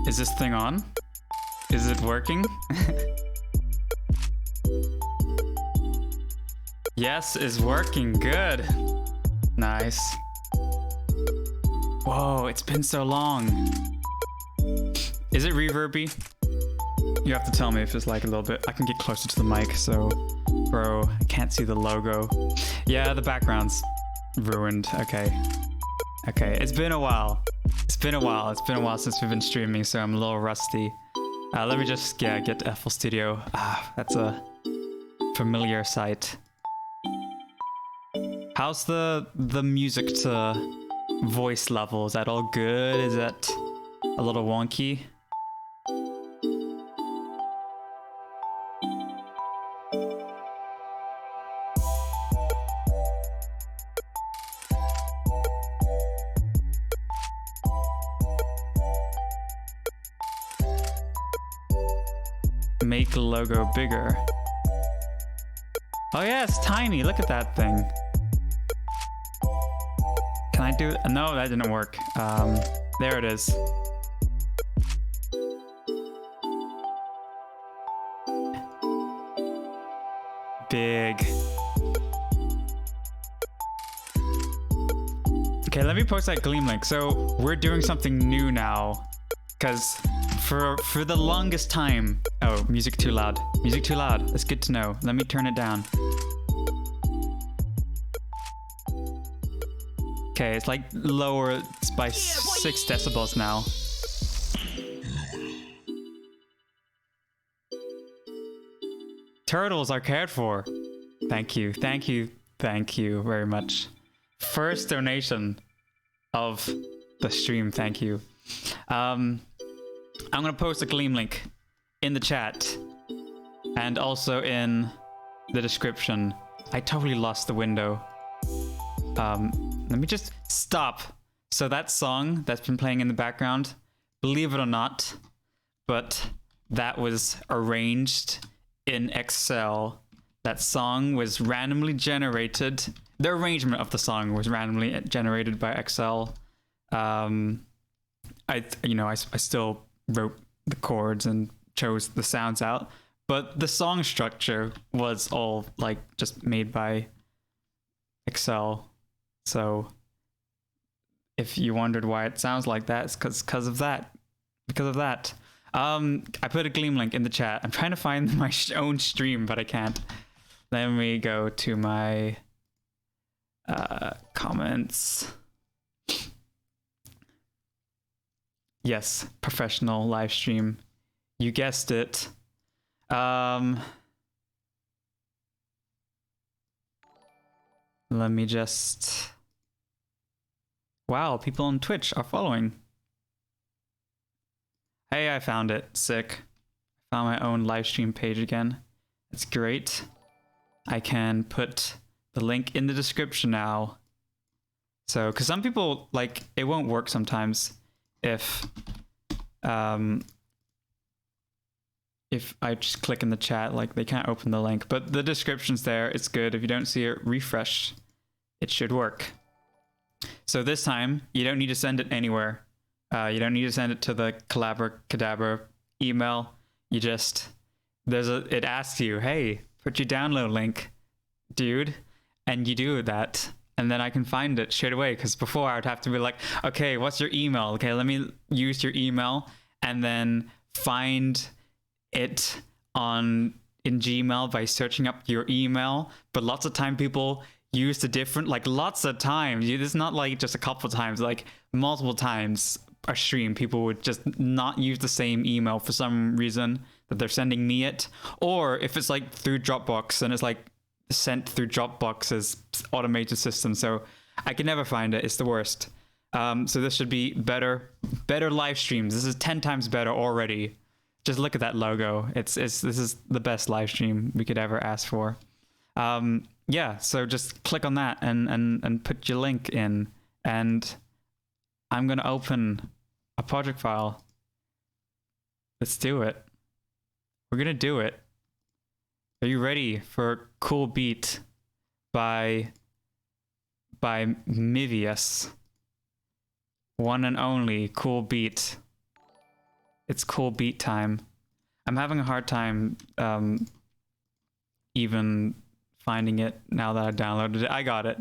Is this thing on? Is it working? Yes, it's working. Good. Nice. Whoa, it's been so long. Is it reverby? You have to tell me if it's like a little bit. I can get closer to the mic, so... Bro, I can't see the logo. Yeah, the background's ruined. Okay. Okay, it's been a while. It's been a while. It's been a while since we've been streaming, so I'm a little rusty. Let me just, get FL Studio. That's a familiar sight. How's the music to voice level? Is that all good? Is that a little wonky? Make logo bigger. Oh yeah, it's tiny. Look at that thing. Can I do it? No, that didn't work. There it is. Big. Okay, let me post that Gleam link. So we're doing something new now, because for the longest time... Oh, music too loud. Music too loud. That's good to know. Let me turn it down. Okay, it's like lower by 6 decibels now. Turtles are cared for. Thank you, thank you, thank you very much. First donation of the stream, thank you. I'm gonna post a Gleam link in the chat and also in the description. I totally lost the window. Let me just stop. So that song that's been playing in the background, believe it or not, but that was arranged in Excel. That song was randomly generated. The arrangement of the song was randomly generated by Excel. I still wrote the chords and chose the sounds out, but the song structure was all like just made by Excel. So if you wondered why it sounds like that, it's because of that. Because of that. I put a Gleam link in the chat. I'm trying to find my own stream, but I can't. Let me go to my comments. Yes, professional live stream. You guessed it. Let me just... Wow, people on Twitch are following. Hey, I found it. Sick. Found my own live stream page again. That's great. I can put the link in the description now. So, because some people, like, it won't work sometimes if I just click in the chat, like, they can't open the link. But the description's there. It's good. If you don't see it, refresh. It should work. So this time, you don't need to send it anywhere. You don't need to send it to the Cadabra email. You just, it asks you, hey, put your download link, dude. And you do that. And then I can find it straight away. Because before I would have to be like, okay, what's your email? Okay, let me use your email and then find it in Gmail by searching up your email. But lots of time people use the different, like lots of times. It's not like just a couple of times, like multiple times a stream, people would just not use the same email for some reason that they're sending me it. Or if it's like through Dropbox and it's like sent through Dropbox's automated system. So I can never find it. It's the worst. So this should be better live streams. This is 10 times better already. Just look at that logo. This is the best live stream we could ever ask for. Yeah, so just click on that and put your link in, and I'm gonna open a project file. Let's do it. We're gonna do it. Are you ready for a cool beat by Mivius? One and only cool beat. It's cool beat time. I'm having a hard time even finding it now that I downloaded it. I got it.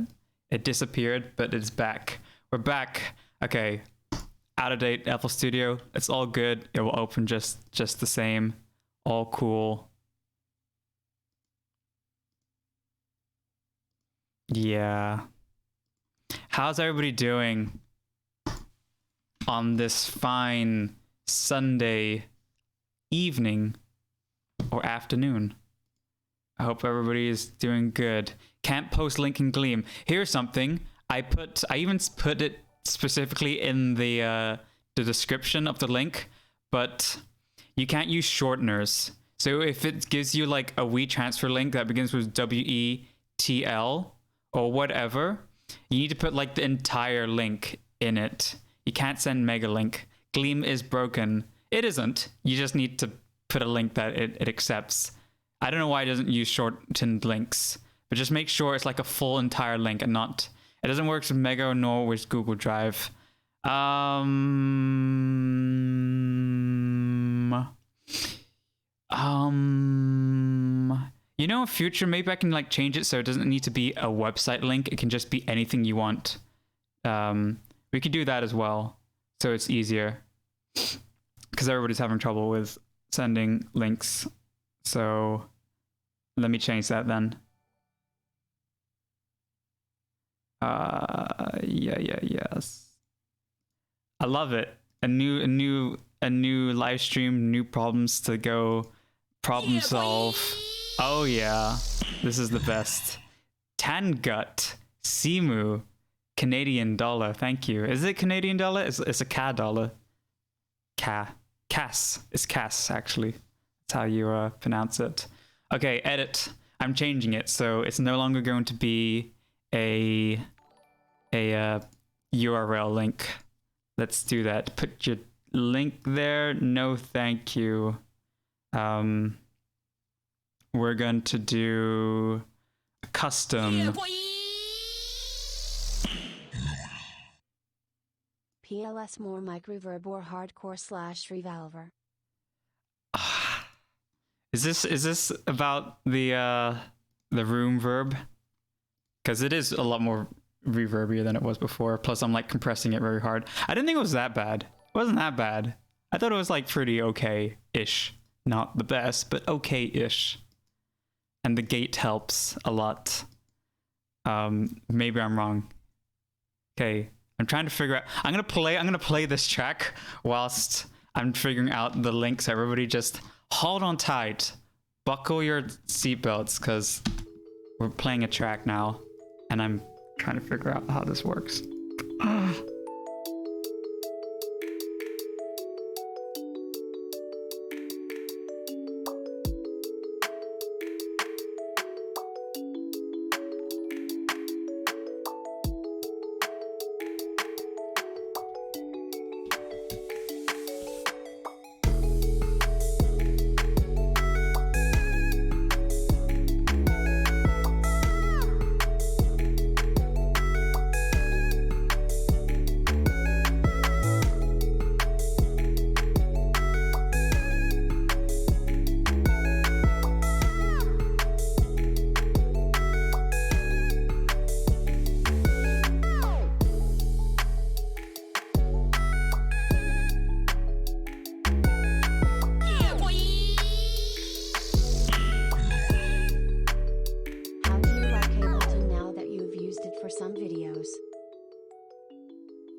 It disappeared, but it's back. We're back. Okay. Out of date FL Studio. It's all good. It will open just the same. All cool. Yeah. How's everybody doing on this fine Sunday evening or afternoon? I hope everybody is doing good. Can't post link in Gleam. Here's something. I even put it specifically in the description of the link, but you can't use shorteners. So if it gives you like a wetransfer link that begins with WETL or whatever, you need to put like the entire link in it. You can't send mega link. Gleam is broken. It isn't. You just need to put a link that it accepts. I don't know why it doesn't use shortened links, but just make sure it's like a full entire link and not. It doesn't work with Mega nor with Google Drive. You know, in future, maybe I can like change it so it doesn't need to be a website link. It can just be anything you want. We could do that as well, so it's easier. Because everybody's having trouble with sending links. So let me change that then. Yes. I love it. A new live stream, new problems to go problem solve. Oh yeah. This is the best. Tangut, Simu, Canadian dollar. Thank you. Is it Canadian dollar? It's a CAD dollar. Cass. It's Cass actually. That's how you pronounce it. Okay, edit. I'm changing it, so it's no longer going to be a URL link. Let's do that. Put your link there. No, thank you. We're going to do a custom. PLS more mic reverb or hardcore / revolver. Is this about the room verb? Because it is a lot more reverbier than it was before. Plus, I'm like compressing it very hard. I didn't think it was that bad. It wasn't that bad. I thought it was like pretty okay-ish. Not the best, but okay-ish. And the gate helps a lot. Maybe I'm wrong. Okay, I'm trying to figure out. I'm gonna play this track whilst I'm figuring out the links. Everybody just hold on tight. Buckle your seatbelts, because we're playing a track now, and I'm trying to figure out how this works.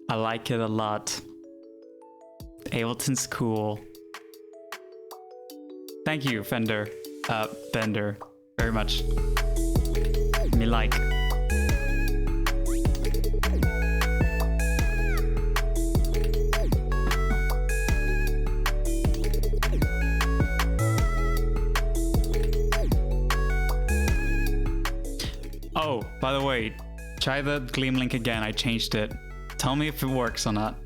I like it a lot. Ableton's cool. Thank you, Bender, very much. Me like. Oh, by the way, try the Gleam link again. I changed it. Tell me if it works or not.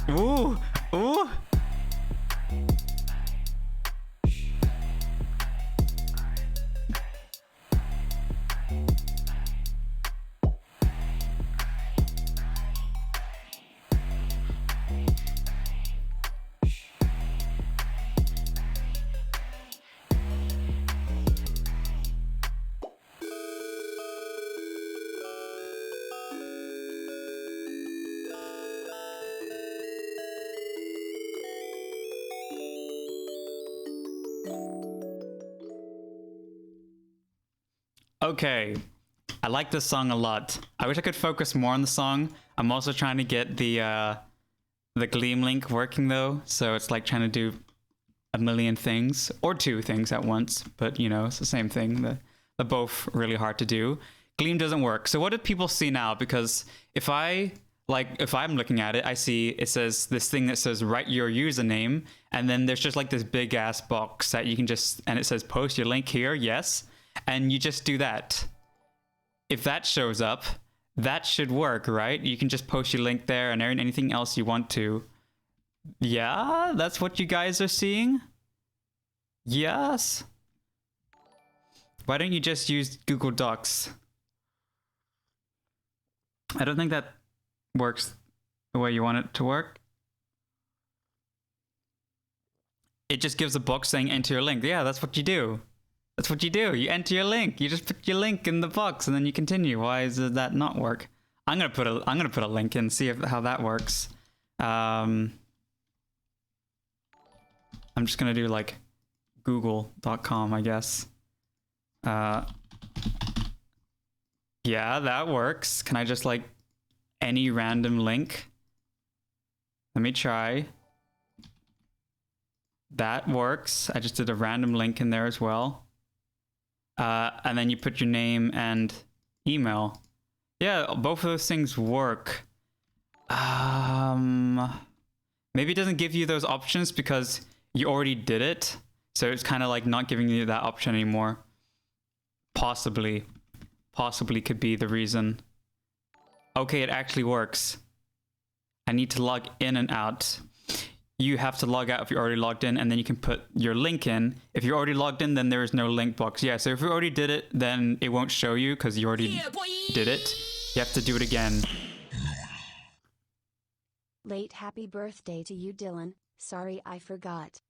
Ooh, ooh. Okay, I like this song a lot. I wish I could focus more on the song. I'm also trying to get the Gleam link working though, so it's like trying to do a million things or two things at once. But you know, it's the same thing. They're both really hard to do. Gleam doesn't work. So what do people see now? Because if I'm looking at it, I see it says this thing that says write your username, and then there's just like this big ass box that you can just, and it says post your link here, yes. And you just do that. If that shows up, that should work, right? You can just post your link there and anything else you want to. Yeah, that's what you guys are seeing? Yes. Why don't you just use Google Docs? I don't think that works the way you want it to work. It just gives a box saying enter your link. Yeah, that's what you do. That's what you do. You enter your link. You just put your link in the box and then you continue. Why does that not work? I'm gonna put a link in, see how that works. I'm just gonna do like google.com, I guess. Yeah, that works. Can I just like any random link? Let me try. That works. I just did a random link in there as well. And then you put your name and email. Yeah, both of those things work. Maybe it doesn't give you those options because you already did it. So it's kind of like not giving you that option anymore. Possibly could be the reason. Okay, it actually works. I need to log in and out. You have to log out if you're already logged in, and then you can put your link in. If you're already logged in, then there is no link box. Yeah, so if you already did it, then it won't show you because you already did it. You have to do it again. Late happy birthday to you, Dylan. Sorry I forgot.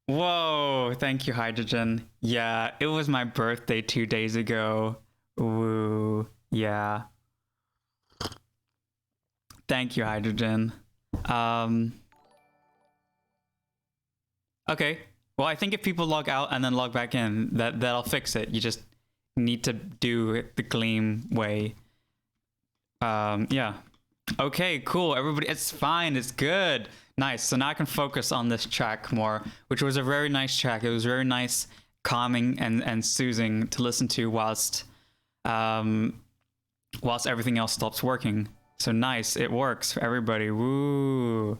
Whoa, thank you, Hydrogen. Yeah, it was my birthday 2 days ago. Woo, yeah. Thank you, Hydrogen. Okay, well, I think if people log out and then log back in, that'll fix it. You just need to do it the Gleam way. Yeah. Okay, cool. Everybody, it's fine. It's good. Nice. So now I can focus on this track more, which was a very nice track. It was very nice, calming and soothing to listen to whilst everything else stops working. So nice. It works for everybody. Woo.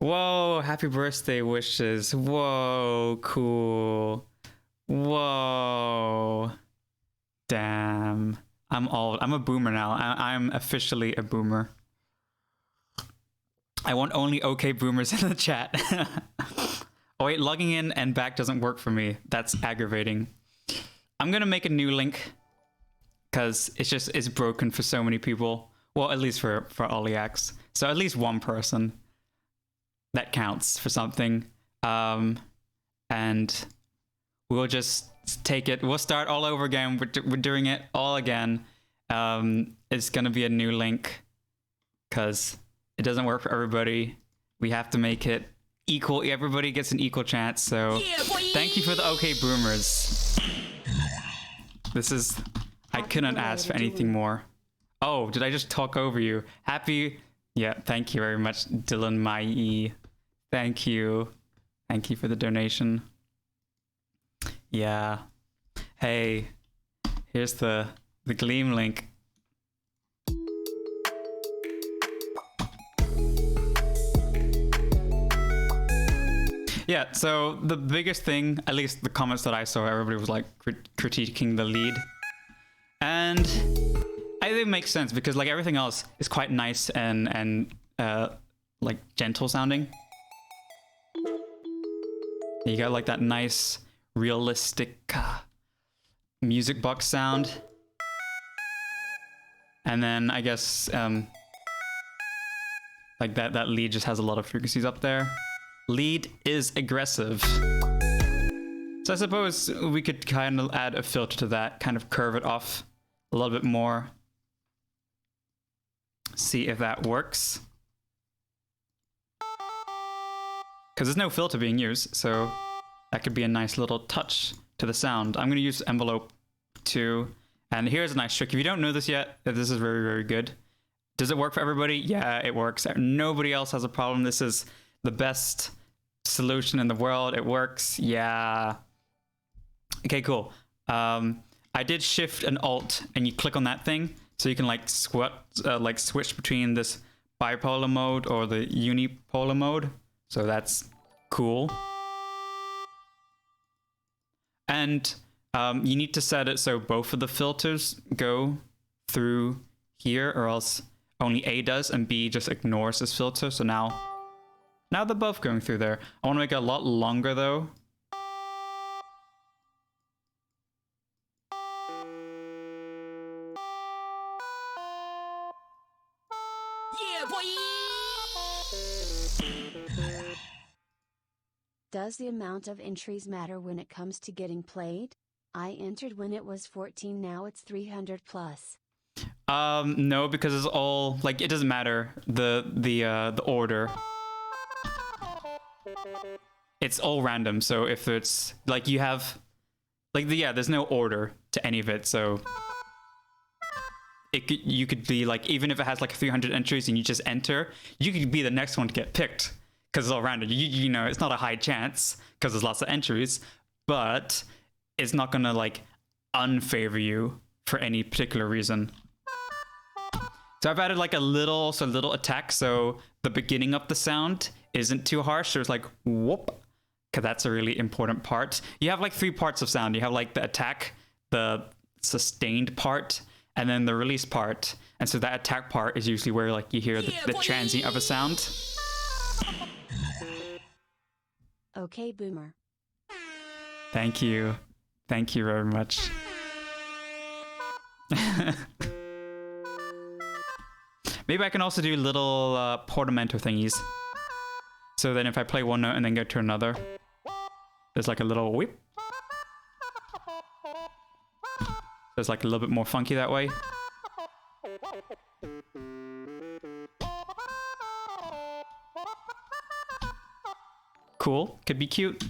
Whoa, happy birthday wishes. Whoa, cool. Whoa. Damn. I'm old. I'm a boomer now. I'm officially a boomer. I want only okay boomers in the chat. Oh wait, logging in and back doesn't work for me. That's aggravating. I'm gonna make a new link because it's broken for so many people. Well, at least for Oliacs. So at least one person. That counts for something. And we'll just take it. We'll start all over again. We're doing it all again. It's gonna be a new link because it doesn't work for everybody. We have to make it equal. Everybody gets an equal chance. So thank you for the okay boomers. This is, I couldn't ask for anything more. Oh, did I just talk over you? Happy, yeah, thank you very much, Dylan Mai. Thank you. Thank you for the donation. Yeah. Hey, here's the Gleam link. Yeah, so the biggest thing, at least the comments that I saw, everybody was like critiquing the lead. And I think it makes sense because like everything else is quite nice and like gentle sounding. You got like that nice realistic music box sound. And then I guess like that lead just has a lot of frequencies up there. Lead is aggressive. So I suppose we could kind of add a filter to that, kind of curve it off a little bit more. See if that works. Because there's no filter being used, so that could be a nice little touch to the sound. I'm going to use envelope too. And here's a nice trick. If you don't know this yet, this is very, very good. Does it work for everybody? Yeah, it works. Nobody else has a problem. This is the best solution in the world. It works. Yeah. Okay, cool. I did Shift and Alt, and you click on that thing, so you can like switch between this bipolar mode or the unipolar mode. So that's cool. And you need to set it so both of the filters go through here, or else only A does and B just ignores this filter. So now they're both going through there. I want to make it a lot longer though. Yeah, boy. Does the amount of entries matter when it comes to getting played? I entered when it was 14, now it's 300 plus. No, because it's all like, it doesn't matter the order. It's all random. So if it's like you have like there's no order to any of it. So you could be like, even if it has like 300 entries and you just enter, you could be the next one to get picked because it's all random. You know, it's not a high chance because there's lots of entries, but it's not gonna like unfavor you for any particular reason. So I've added like a little attack, so the beginning of the sound isn't too harsh. There's like whoop, because that's a really important part. You have like 3 parts of sound. You have like the attack, the sustained part, and then the release part. And so that attack part is usually where like you hear the transient of a sound. Okay, boomer. Thank you. Thank you very much. Maybe I can also do little portamento thingies. So then if I play one note and then go to another, there's like a little whip. There's like a little bit more funky that way. Cool. Could be cute.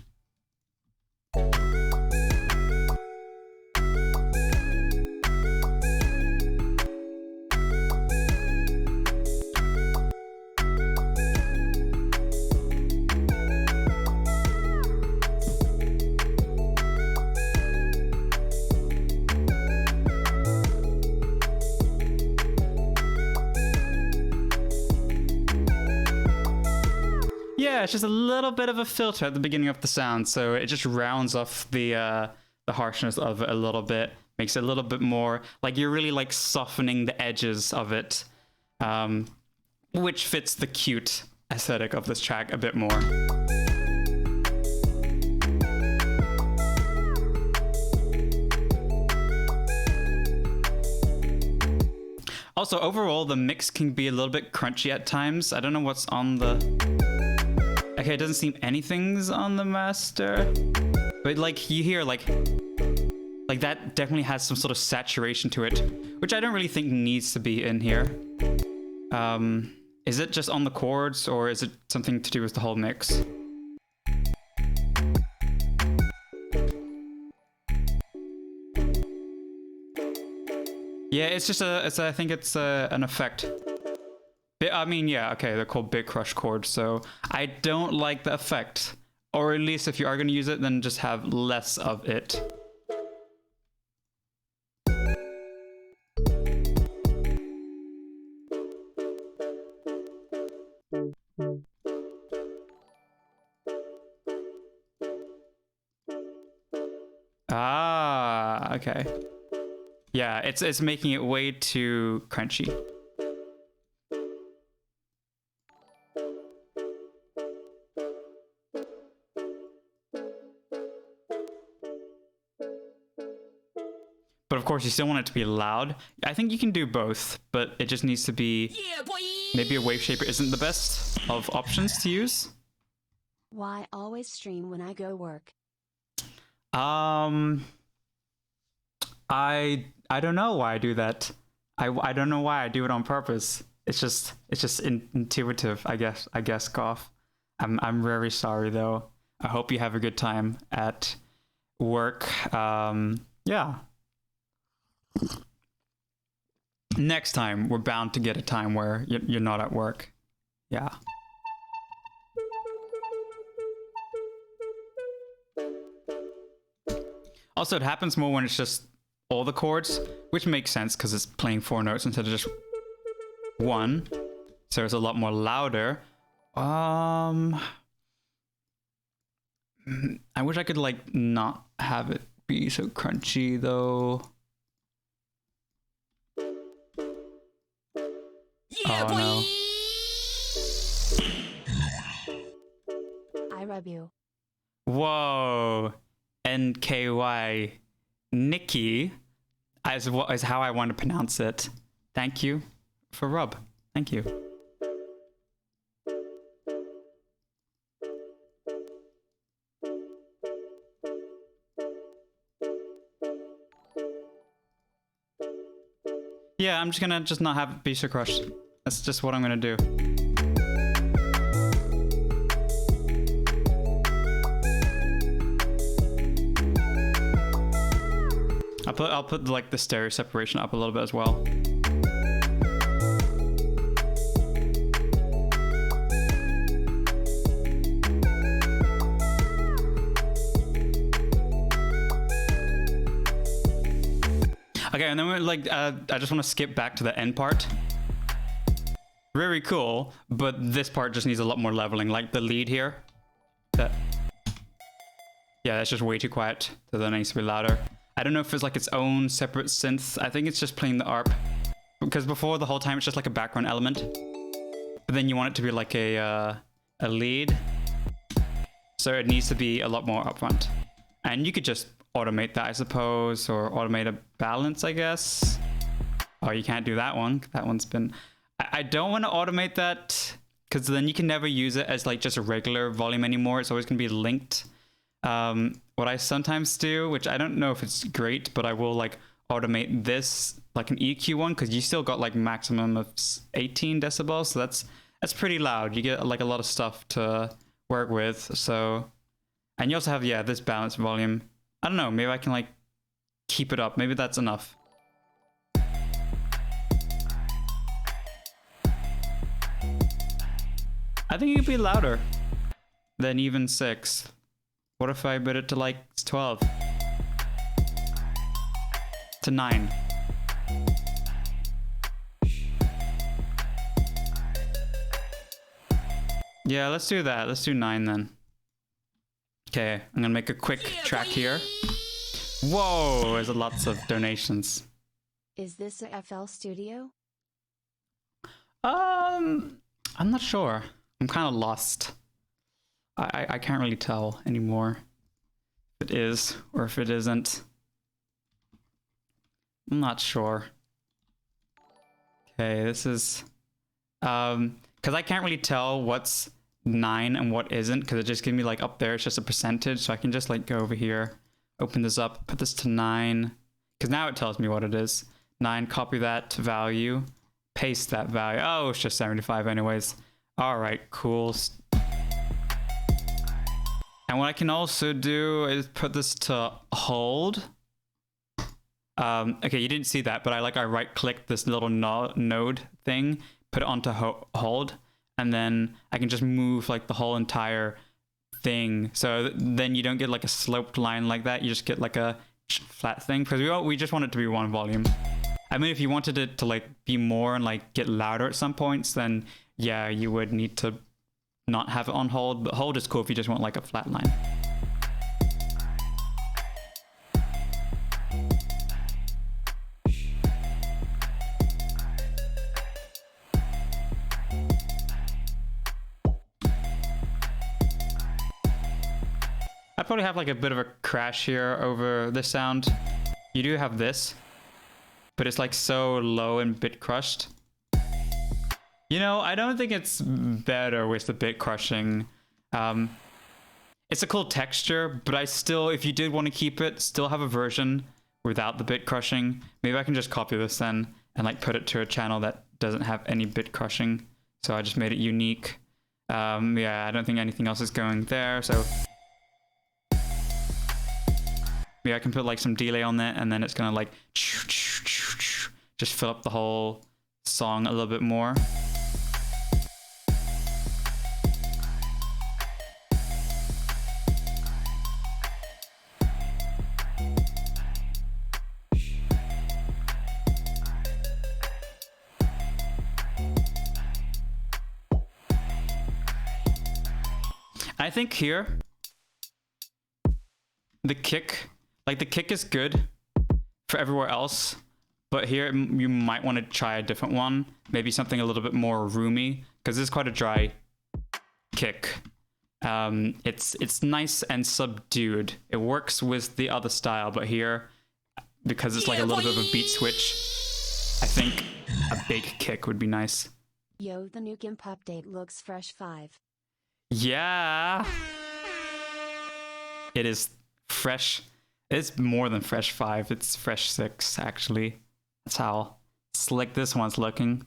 It's just a little bit of a filter at the beginning of the sound, so it just rounds off the harshness of it a little bit, makes it a little bit more like you're really like softening the edges of it, which fits the cute aesthetic of this track a bit more. Also, overall, the mix can be a little bit crunchy at times. I don't know what's on the... Okay, it doesn't seem anything's on the master. But like, you hear like that definitely has some sort of saturation to it, which I don't really think needs to be in here. Is it just on the chords, or is it something to do with the whole mix? Yeah, it's just I think it's an effect. I mean, yeah, okay, they're called bit crush chords, so I don't like the effect. Or at least if you are going to use it, then just have less of it. Ah, okay. Yeah, it's making it way too crunchy. but of course you still want it to be loud. I think you can do both, but it just needs to be, Yeah, boy. maybe a wave shaper isn't the best of options to use. Why always stream when I go work? I don't know why I do that. I don't know why I do it on purpose. It's just intuitive, I guess, Goff. I'm very sorry though. I hope you have a good time at work. Yeah. Next time we're bound to get a time where you're not at work. Yeah. Also, it happens more when it's just all the chords, which makes sense because it's playing 4 notes instead of just 1. So it's a lot more louder. I wish I could like not have it be so crunchy though. Yeah, boy. No. I rub you. Whoa. NKY. Nikki is how I want to pronounce it. Thank you for rub. Thank you. Yeah, I'm just gonna not have it be so crushed. That's just what I'm gonna do. I'll put like the stereo separation up a little bit as well. Okay, and then we're like, I just want to skip back to the end part. Very cool, but this part just needs a lot more leveling, like the lead here. Yeah, that's just way too quiet, so that needs to be louder. I don't know if it's like its own separate synth. I think it's just playing the ARP. Because before, the whole time, it's just like a background element. But then you want it to be like a lead. So it needs to be a lot more upfront. And you could just automate that, I suppose, or automate a balance, I guess. Oh, you can't do that one. That one's been... I don't want to automate that, because then you can never use it as like just a regular volume anymore. It's always going to be linked. What I sometimes do, which I don't know if it's great, but I will like automate this like an EQ one, because you still got like maximum of 18 decibels, so that's pretty loud. You get like a lot of stuff to work with. So, and you also have, yeah, this balance volume. I don't know, maybe I can like keep it up. Maybe that's enough. I think it could be louder than even 6. What if I put it to like 12? To 9. Yeah, let's do that. Let's do 9 then. Okay, I'm gonna make a quick track here. Whoa, there's lots of donations. Is this a FL Studio? I'm not sure. I'm kind of lost. I can't really tell anymore if it is or if it isn't. I'm not sure. Okay, this is because I can't really tell what's 9 and what isn't, because it just gives me like up there, it's just a percentage, so I can just like go over here, open this up, put this to 9, because now it tells me what it is. 9, copy that value, paste that value. Oh, it's just 75 anyways. All right, cool. And what I can also do is put this to hold. Okay, you didn't see that, but I right clicked this little node thing, put it onto hold, and then I can just move like the whole entire thing. So then you don't get like a sloped line like that. You just get like a flat thing, because we just want it to be one volume. I mean, if you wanted it to like be more and like get louder at some points, then yeah, you would need to not have it on hold, but hold is cool if you just want like a flat line. I probably have like a bit of a crash here over this sound. You do have this, but it's like so low and bit crushed. You know, I don't think it's better with the bit crushing. It's a cool texture, but I still, if you did want to keep it, still have a version without the bit crushing. Maybe I can just copy this then and like put it to a channel that doesn't have any bit crushing. So I just made it unique. Yeah, I don't think anything else is going there, so yeah, I can put like some delay on that, and then it's gonna like just fill up the whole song a little bit more. I think here, the kick is good for everywhere else, but here you might want to try a different one, maybe something a little bit more roomy, because this is quite a dry kick. It's nice and subdued. It works with the other style, but here, because it's like a little bit of a beat switch, I think a big kick would be nice. Yo, the new GIMP update looks fresh 5. Yeah, it is fresh. It's more than fresh 5. It's fresh 6, actually. That's how slick this one's looking.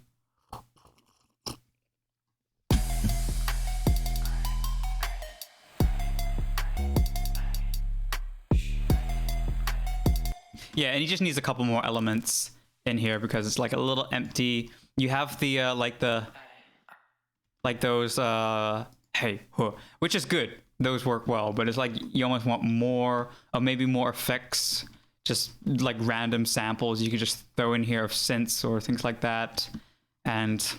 Yeah, and he just needs a couple more elements in here because it's like a little empty. You have the like those hey, huh, which is good. Those work well, but it's like you almost want more, or maybe more effects, just like random samples you could just throw in here of synths or things like that, and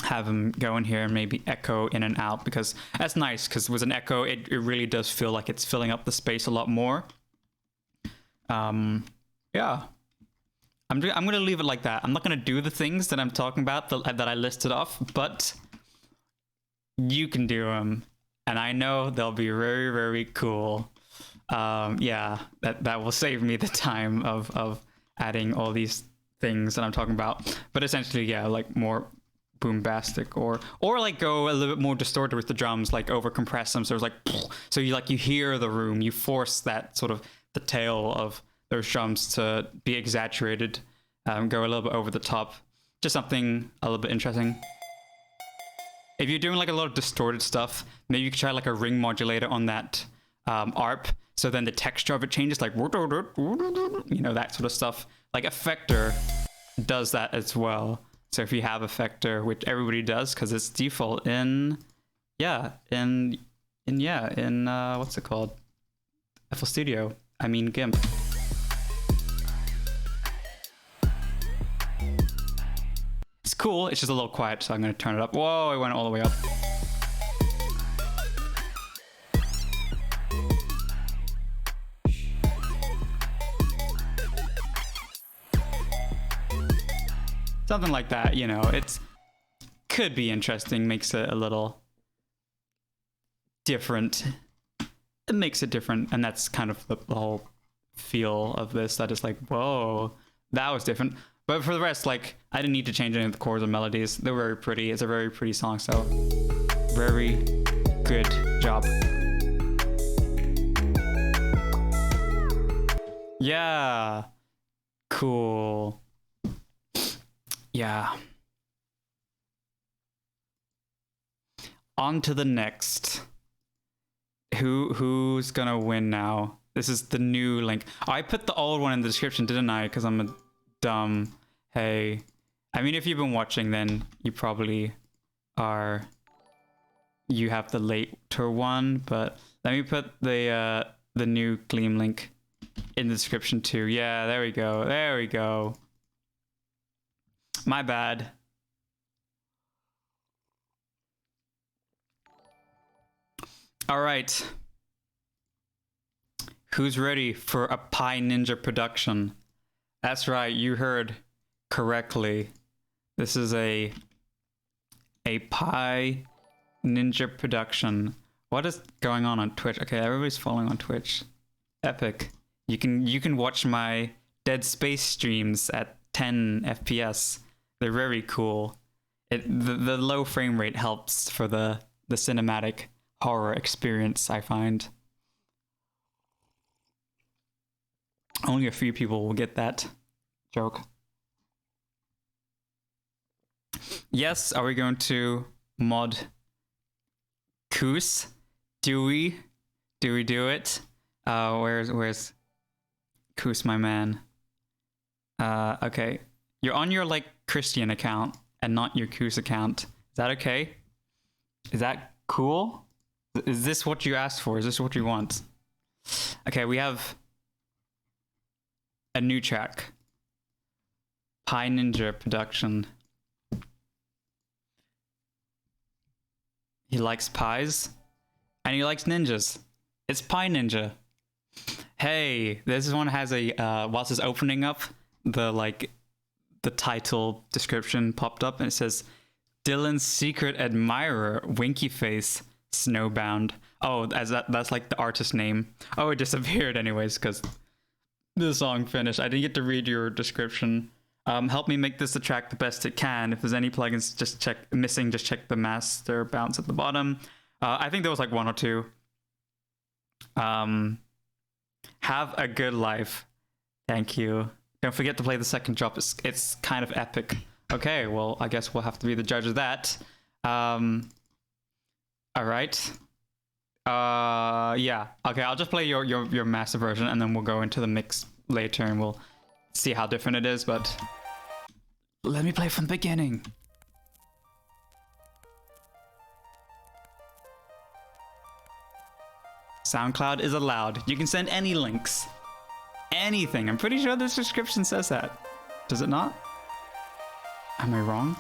have them go in here and maybe echo in and out, because that's nice, because with an echo, it really does feel like it's filling up the space a lot more. Yeah. I'm gonna leave it like that. I'm not gonna do the things that I'm talking about that I listed off, but you can do them, and I know they'll be very, very cool. Yeah, that will save me the time of adding all these things that I'm talking about. But essentially, yeah, like more boombastic, or like go a little bit more distorted with the drums, like over compress them, so it's like, so you hear the room, you force that sort of the tail of those drums to be exaggerated, go a little bit over the top, just something a little bit interesting. If you're doing like a lot of distorted stuff, maybe you could try like a ring modulator on that ARP, so then the texture of it changes, like, you know, that sort of stuff. Like Effector does that as well. So if you have Effector, which everybody does because it's default in what's it called? FL Studio. I mean GIMP. It's cool, it's just a little quiet, so I'm gonna turn it up. Whoa, it went all the way up. Something like that, you know, it's could be interesting, makes it a little different. It makes it different, and that's kind of the whole feel of this, that is like, whoa, that was different. But for the rest, like, I didn't need to change any of the chords or melodies. They're very pretty. It's a very pretty song, so very good job. Yeah. Cool. Yeah. On to the next. Who's gonna win now? This is the new link. Oh, I put the old one in the description, didn't I? Because I'm a dumb. Hey. I mean, if you've been watching, then you probably are. You have the later one, but let me put the new Gleam link in the description too. Yeah, there we go. There we go. My bad. All right. Who's ready for a Pi Ninja production? That's right, you heard correctly. This is a Pi Ninja production. What is going on Twitch? Okay, everybody's following on Twitch. Epic. You can watch my Dead Space streams at 10 FPS. They're very cool. The low frame rate helps for the cinematic horror experience, I find. Only a few people will get that joke. Yes, are we going to mod Koos? Do we do it? Where's Koos, my man? Okay. You're on your like Christian account and not your Koos account. Is that okay? Is that cool? Is this what you asked for? Is this what you want? Okay, we have a new track. Pi Ninja production. He likes pies and he likes ninjas. It's Pi Ninja. Hey, this one has a whilst it's opening up, the title description popped up and it says Dylan's secret admirer, winky face, snowbound. Oh, that's like the artist name. Oh, it disappeared anyways because the song finished. I didn't get to read your description. Help me make this the track the best it can. If there's any plugins just check the master bounce at the bottom. I think there was like one or two. Have a good life. Thank you. Don't forget to play the second drop. It's kind of epic. Okay, well, I guess we'll have to be the judge of that. All right. Yeah. Okay, I'll just play your master version and then we'll go into the mix later and we'll see how different it is, but let me play from the beginning. SoundCloud is allowed. You can send any links. Anything. I'm pretty sure this description says that. Does it not? Am I wrong?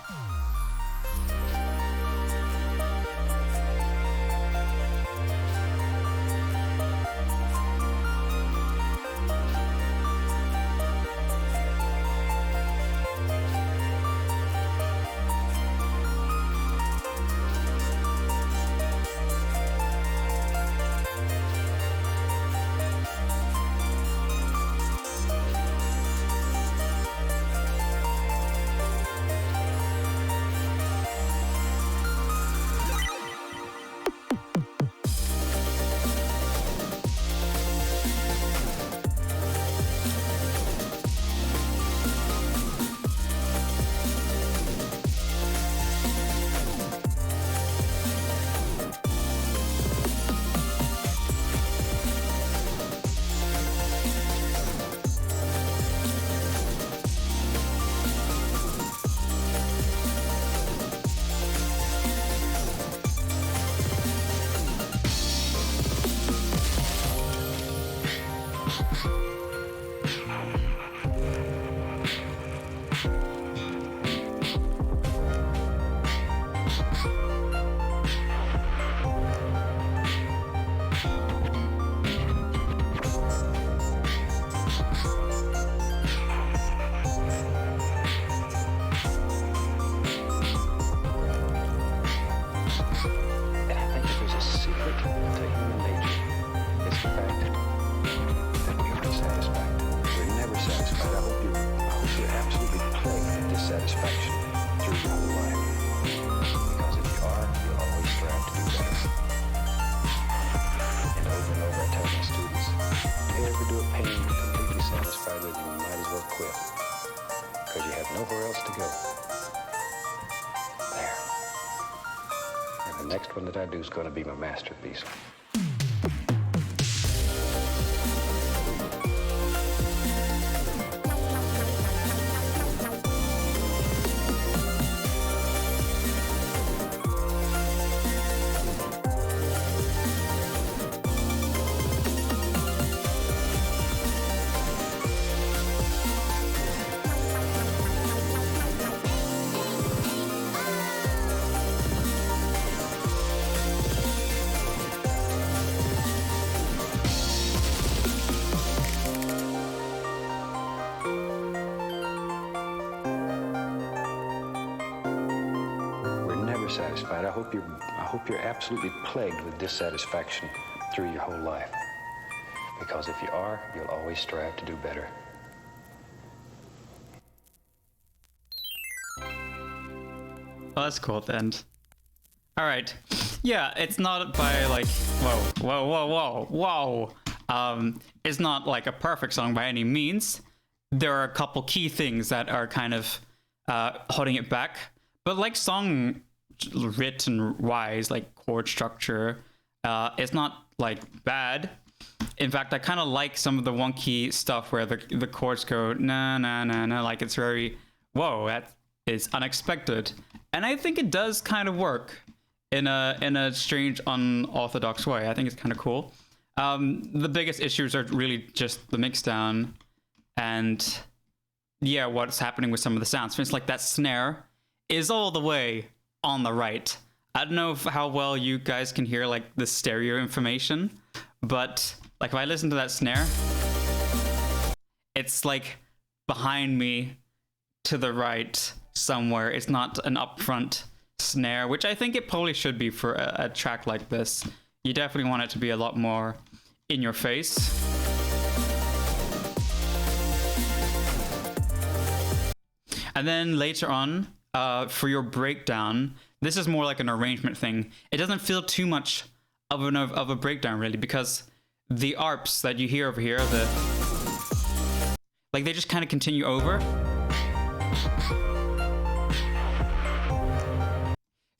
Next one that I do is going to be my masterpiece. Satisfied. I hope you're absolutely plagued with dissatisfaction through your whole life. Because if you are, you'll always strive to do better. Well, that's cool at the end. All right. Yeah, it's not by like, whoa. It's not like a perfect song by any means. There are a couple key things that are kind of holding it back. But like song written wise, like chord structure, it's not like bad. In fact, I kind of like some of the wonky stuff where the chords go na na na na, like it's very, whoa, that is unexpected. And I think it does kind of work in a strange, unorthodox way. I think it's kind of cool. The biggest issues are really just the mix down and yeah, what's happening with some of the sounds. For instance, like that snare is all the way on the right. I don't know how well you guys can hear like the stereo information, but like if I listen to that snare, it's like behind me to the right somewhere. It's not an upfront snare, which I think it probably should be for a track like this. You definitely want it to be a lot more in your face. And then later on, for your breakdown, this is more like an arrangement thing. It doesn't feel too much of a breakdown really, because the arps that you hear over here, like they just kind of continue over.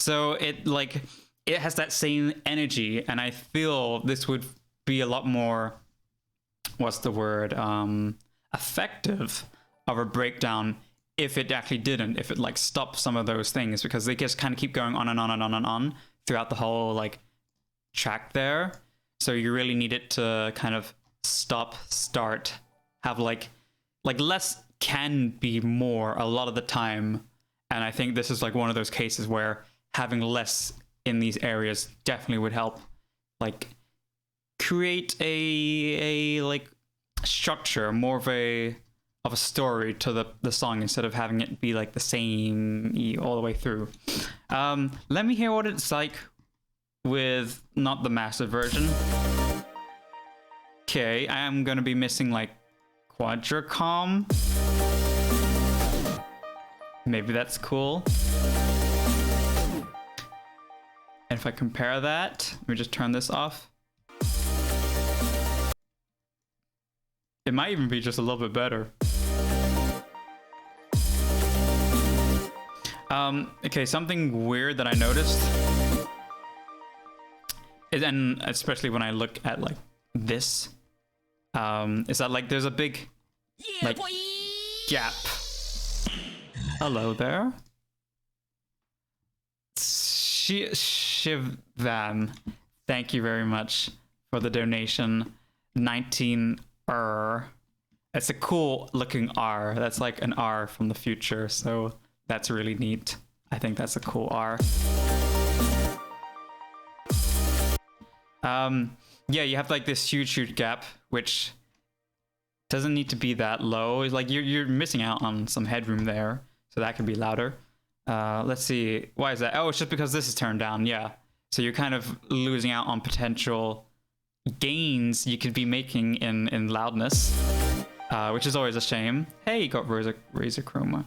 So it has that same energy, and I feel this would be a lot more, what's the word, effective of a breakdown if it actually didn't, if it like stopped some of those things, because they just kind of keep going on and on and on and on throughout the whole like track there. So you really need it to kind of stop, start, have like less can be more a lot of the time. And I think this is like one of those cases where having less in these areas definitely would help like create a like structure, more of a story to the song, instead of having it be like the same all the way through. Let me hear what it's like with not the mastered version. Okay, I am gonna be missing like quadracom. Maybe that's cool. And if I compare that, let me just turn this off. It might even be just a little bit better. Okay, something weird that I noticed is, and especially when I look at like this, is that like there's a big like gap. Hello there. Shivam, thank you very much for the donation. 19 R. It's a cool looking R. That's like an R from the future, so that's really neat. I think that's a cool R. Yeah, you have like this huge gap, which doesn't need to be that low. It's like you're missing out on some headroom there, so that could be louder. Let's see, why is that? Oh, it's just because this is turned down. Yeah, so you're kind of losing out on potential gains you could be making in loudness, which is always a shame. Hey, you got razor chroma.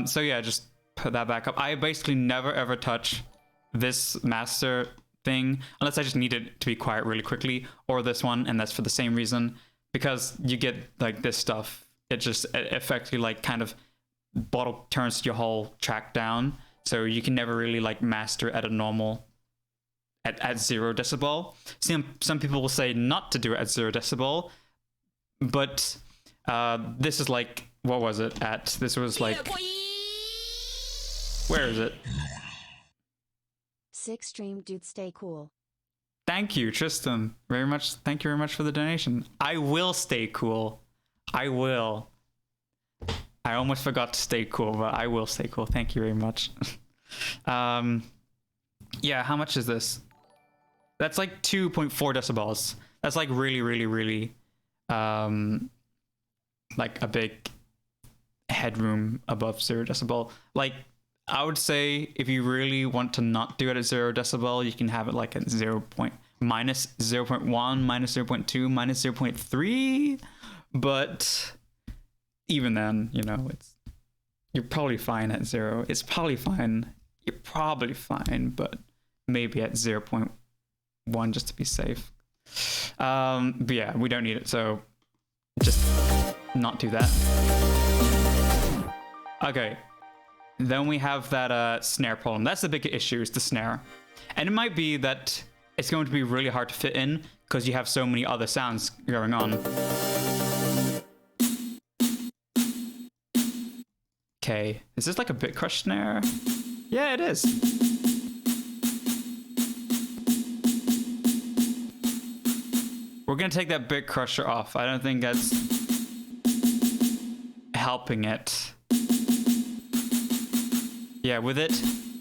So yeah, just put that back up. I basically never ever touch this master thing unless I just need it to be quiet really quickly, or this one, and that's for the same reason, because you get like this stuff. It just effectively like kind of bottle turns your whole track down, so you can never really like master at a normal at 0 decibel. Some people will say not to do it at 0 decibel, but this is like, what was it at? This was like, where is it? 6 stream dude, stay cool. Thank you, Tristan. Very much. Thank you very much for the donation. I will stay cool. I will. I almost forgot to stay cool, but I will stay cool. Thank you very much. Yeah, how much is this? That's like 2.4 decibels. That's like really like a big headroom above 0 decibel. Like, I would say if you really want to not do it at 0 decibel, you can have it like at minus 0.1, minus 0.2, minus 0.3. But even then, you know, you're probably fine at 0. It's probably fine you're probably fine, but maybe at 0.1 just to be safe. But yeah, we don't need it, so just not do that. Okay, then we have that snare problem. That's the big issue, is the snare. And it might be that it's going to be really hard to fit in because you have so many other sounds going on. Okay, is this like a bit crush snare? Yeah, it is. We're gonna take that bit crusher off. I don't think that's helping it. Yeah, with it,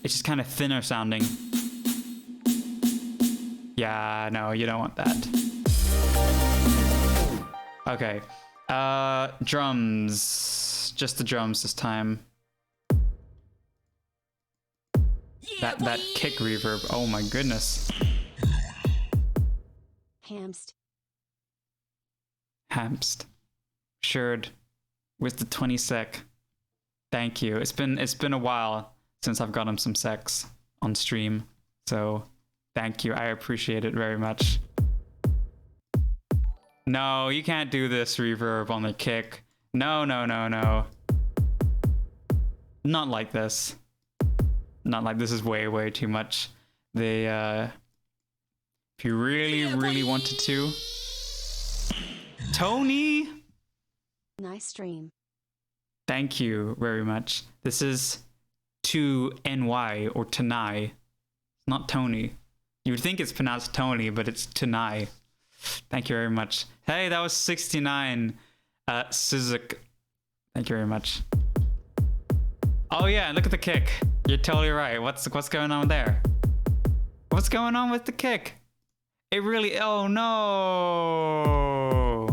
it's just kind of thinner sounding. Yeah, no, you don't want that. Okay, drums. Just the drums this time. That kick reverb. Oh my goodness. Hamst. Shirred. With the 20 sec. Thank you. It's been a while since I've gotten some secs on stream. So thank you. I appreciate it very much. No, you can't do this reverb on the kick. No. Not like this. Not like this is way too much. They if you really wanted to. Tony! Nice stream. Thank you very much. This is to NY or Tanai. Not Tony. You would think it's pronounced Tony, but it's Tanai. Thank you very much. Hey, that was 69. Suzuki. Thank you very much. Oh yeah, look at the kick. You're totally right. What's going on there? What's going on with the kick? It really, oh no.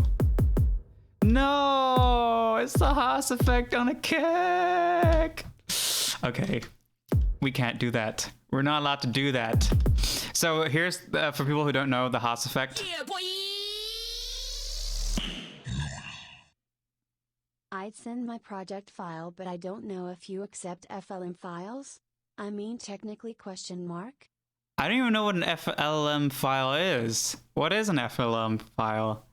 No, it's the Haas effect on a kick. Okay, we can't do that. We're not allowed to do that. So here's, for people who don't know, the Haas effect. Yeah, boy. I'd send my project file, but I don't know if you accept FLM files. I mean, technically ? I don't even know what an FLM file is. What is an FLM file?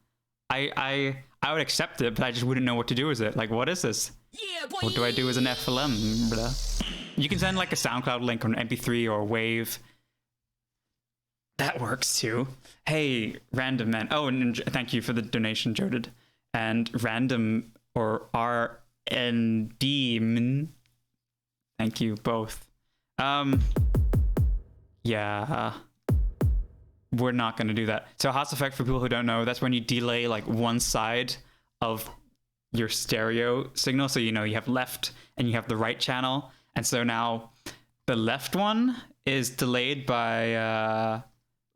I would accept it, but I just wouldn't know what to do with it. Like, what is this? Yeah, boy. What do I do as an FLM? Blah. You can send like a SoundCloud link or an MP3 or Wave. That works too. Hey, Random Man. Oh, and thank you for the donation, Joded. And Random or RND. Thank you both. Yeah. We're not going to do that. So Haas effect, for people who don't know, that's when you delay like one side of your stereo signal. So, you know, you have left and you have the right channel. And so now the left one is delayed by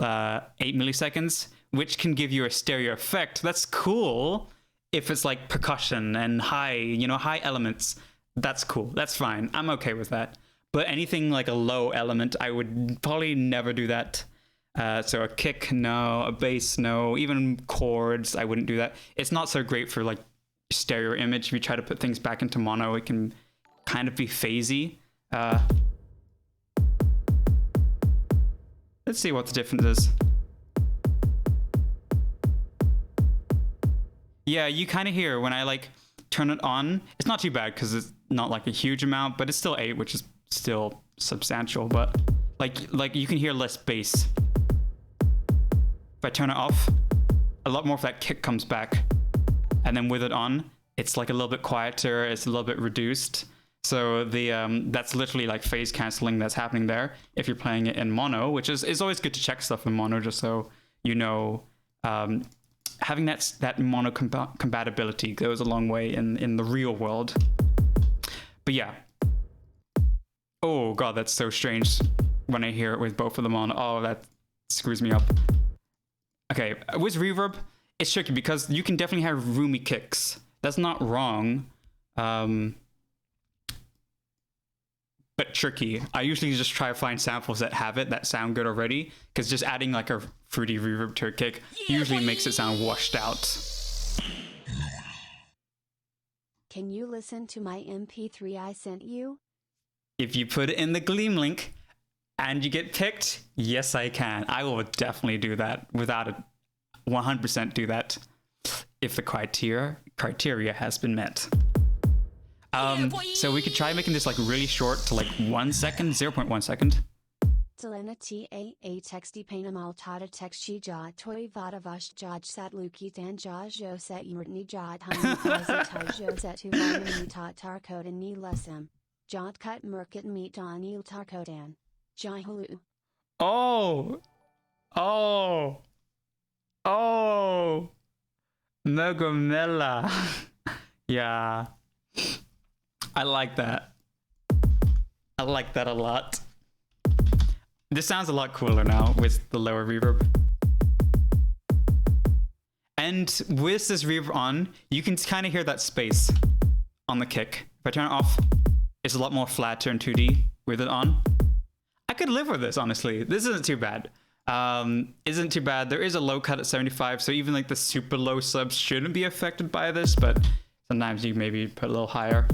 8 milliseconds, which can give you a stereo effect. That's cool if it's like percussion and high, you know, high elements. That's cool. That's fine. I'm okay with that. But anything like a low element, I would probably never do that. So a kick, no. A bass, no. Even chords, I wouldn't do that. It's not so great for like stereo image. If you try to put things back into mono, it can kind of be phasey. Let's see what the difference is. Yeah, you kind of hear when I like turn it on. It's not too bad because it's not like a huge amount, but it's still 8, which is still substantial. But like you can hear less bass. If I turn it off, a lot more of that kick comes back. And then with it on, it's like a little bit quieter, it's a little bit reduced. So the that's literally like phase canceling that's happening there if you're playing it in mono, which is always good to check stuff in mono just so you know having that mono compatibility goes a long way in the real world. But yeah. Oh god, that's so strange when I hear it with both of them on. Oh, that screws me up. Okay, with reverb, it's tricky because you can definitely have roomy kicks. That's not wrong. But tricky. I usually just try to find samples that have it, that sound good already, because just adding like a fruity reverb to a kick usually makes it sound washed out. Can you listen to my MP3 I sent you? if you put it in the Gleam link and you get picked, yes, I can. I will definitely do that without a 100% do that if the criteria has been met. So we could try making this like really short to like 1 second, 0.1 second. Selena taa texty painamal tata texti jod toi vadavash jod sat luki dan jod jo set yurtni jod honey taj jo set tu vitamin ta tarkodan ni lesem. Jod cut merkit meet on il tarkodan. Jihulu. Oh! Nogomela. Yeah. I like that. I like that a lot. This sounds a lot cooler now with the lower reverb. And with this reverb on, you can kind of hear that space on the kick. If I turn it off, it's a lot more flatter and 2D with it on. I could live with this, honestly. This isn't too bad. Isn't too bad. There is a low cut at 75, so even like the super low subs shouldn't be affected by this, but sometimes you maybe put a little higher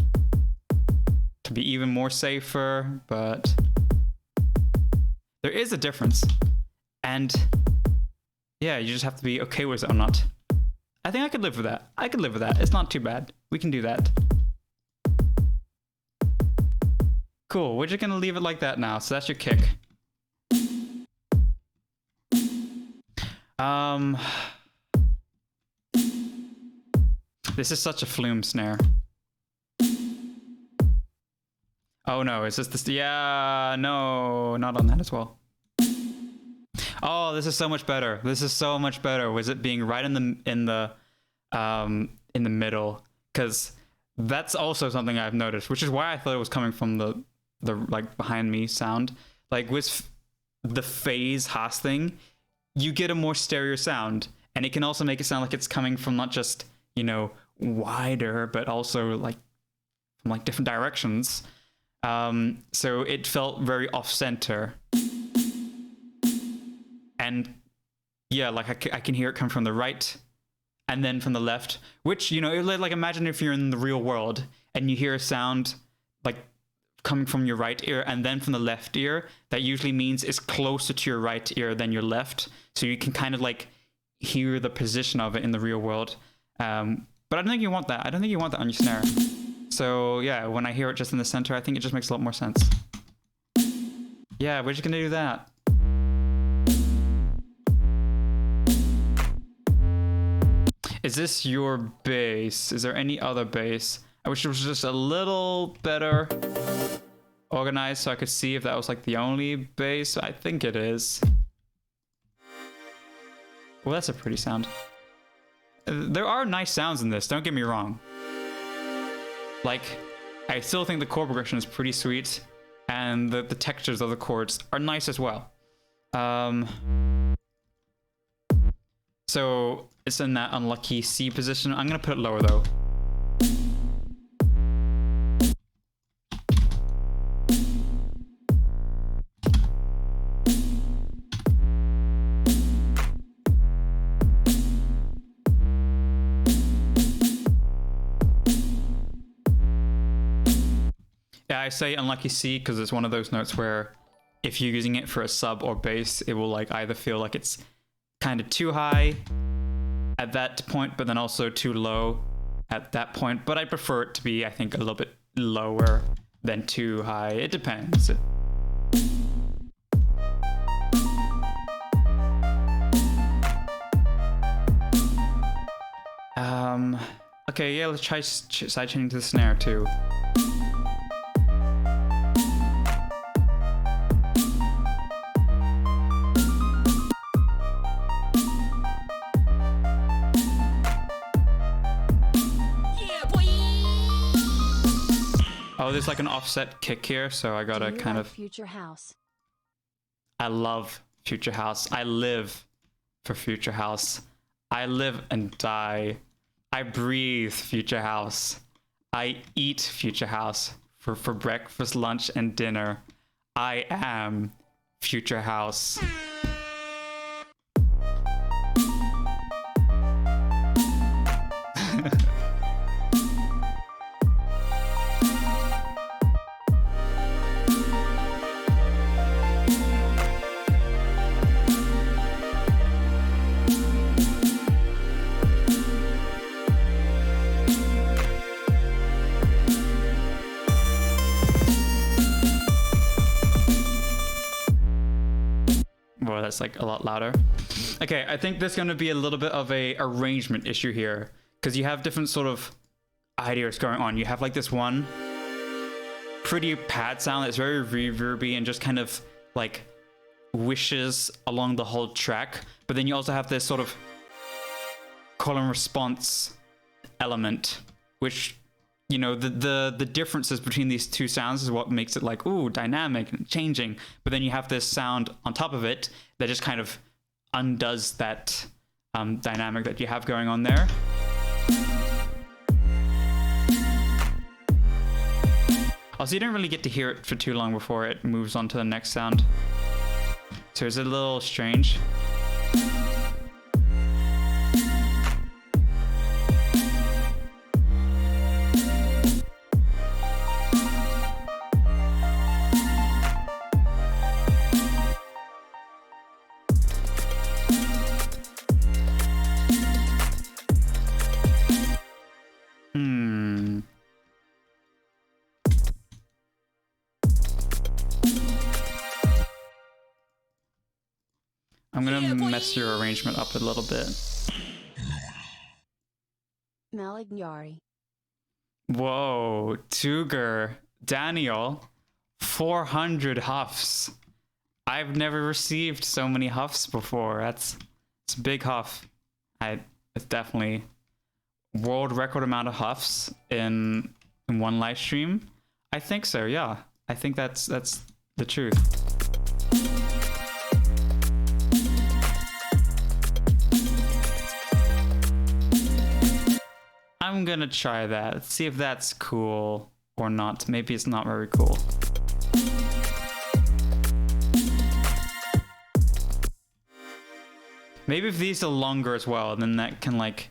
to be even more safer, but there is a difference. And yeah, you just have to be okay with it or not. I think I could live with that. I could live with that. It's not too bad. We can do that. Cool, we're just gonna leave it like that now. So that's your kick. This is such a flume snare. Oh no, is this the... Yeah, no, not on that as well. Oh, this is so much better. This is so much better. Was it being right in the middle? Because that's also something I've noticed, which is why I thought it was coming from the like behind me sound. Like with the phase Haas thing, you get a more stereo sound, and it can also make it sound like it's coming from not just, you know, wider, but also like from like different directions. So it felt very off center. And yeah, like I can hear it come from the right and then from the left, which, you know, like imagine if you're in the real world and you hear a sound like coming from your right ear and then from the left ear, that usually means it's closer to your right ear than your left. So you can kind of like hear the position of it in the real world. But I don't think you want that. I don't think you want that on your snare. So yeah, when I hear it just in the center, I think it just makes a lot more sense. Yeah, we're just gonna do that. Is this your bass? Is there any other bass? I wish it was just a little better organized so I could see if that was like the only bass. I think it is. Well, that's a pretty sound. There are nice sounds in this, don't get me wrong. Like, I still think the chord progression is pretty sweet, and the textures of the chords are nice as well. So it's in that unlucky C position. I'm gonna put it lower though. Yeah, I say unlucky C because it's one of those notes where if you're using it for a sub or bass, it will like either feel like it's kind of too high at that point, but then also too low at that point. But I prefer it to be, I think, a little bit lower than too high. It depends. Okay, yeah, let's try side chaining to the snare too. Oh, there's like an offset kick here, so I gotta kind of... Future House. I love Future House. I live for Future House. I live and die. I breathe Future House. I eat Future House for breakfast, lunch, and dinner. I am Future House. Well, that's like a lot louder. Okay, I think there's going to be a little bit of a arrangement issue here because you have different sort of ideas going on. You have like this one pretty pad sound that's very reverby and just kind of like wishes along the whole track, but then you also have this sort of call and response element, which, you know, the differences between these two sounds is what makes it like, ooh, dynamic and changing. But then you have this sound on top of it that just kind of undoes that dynamic that you have going on there. Also, you don't really get to hear it for too long before it moves on to the next sound. So it's a little strange. I'm gonna mess your arrangement up a little bit. Malignari. Whoa, Tuger, Daniel, 400 huffs. I've never received so many huffs before. It's a big huff. It's definitely world record amount of huffs in one live stream. I think so. Yeah, I think that's the truth. I'm gonna try that. Let's see if that's cool or not. Maybe it's not very cool. Maybe if these are longer as well, then that can like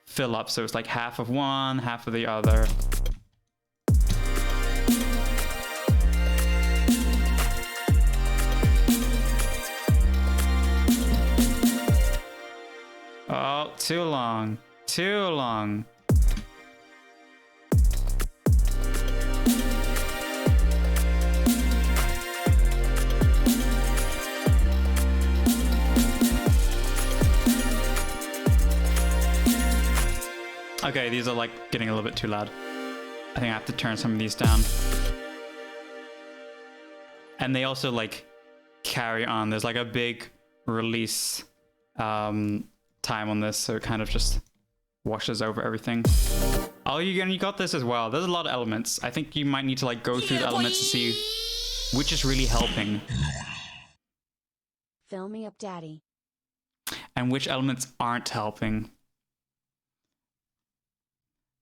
fill up. So it's like half of one, half of the other. Oh, too long. Too long. Okay, these are like getting a little bit too loud. I think I have to turn some of these down. And they also like carry on. There's like a big release time on this, so it kind of just washes over everything. Oh, you got this as well. There's a lot of elements. I think you might need to like go through the elements and see which is really helping. Fill me up, daddy. And which elements aren't helping.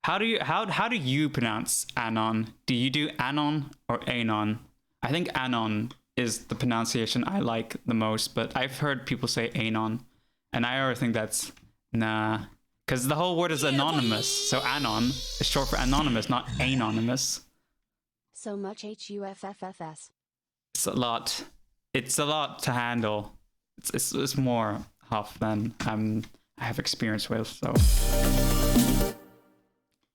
How do you pronounce anon? Do you do anon or anon? I think anon is the pronunciation I like the most, but I've heard people say anon, and I always think that's nah, because the whole word is anonymous. So anon is short for anonymous, not anonymous. So much HUFFFS. It's a lot. It's a lot to handle. It's more huff than I have experience with. So.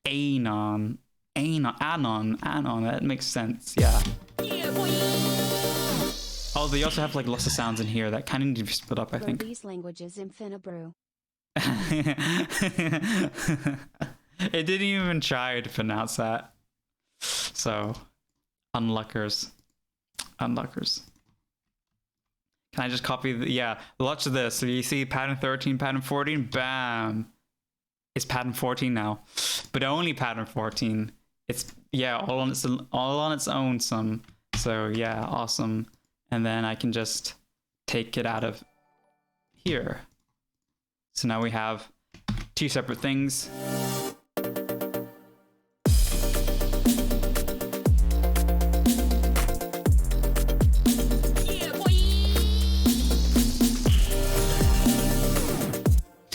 Anon, that makes sense, yeah. Oh, they also have like lots of sounds in here that kind of need to be split up, I think. These languages in Finabrew. It didn't even try to pronounce that. So, unluckers. Unluckers. Can I just copy lots of this. So you see pattern 13, pattern 14, bam. It's pattern 14 now, but only pattern 14. It's all on its own some. So yeah, awesome. And then I can just take it out of here. So now we have two separate things.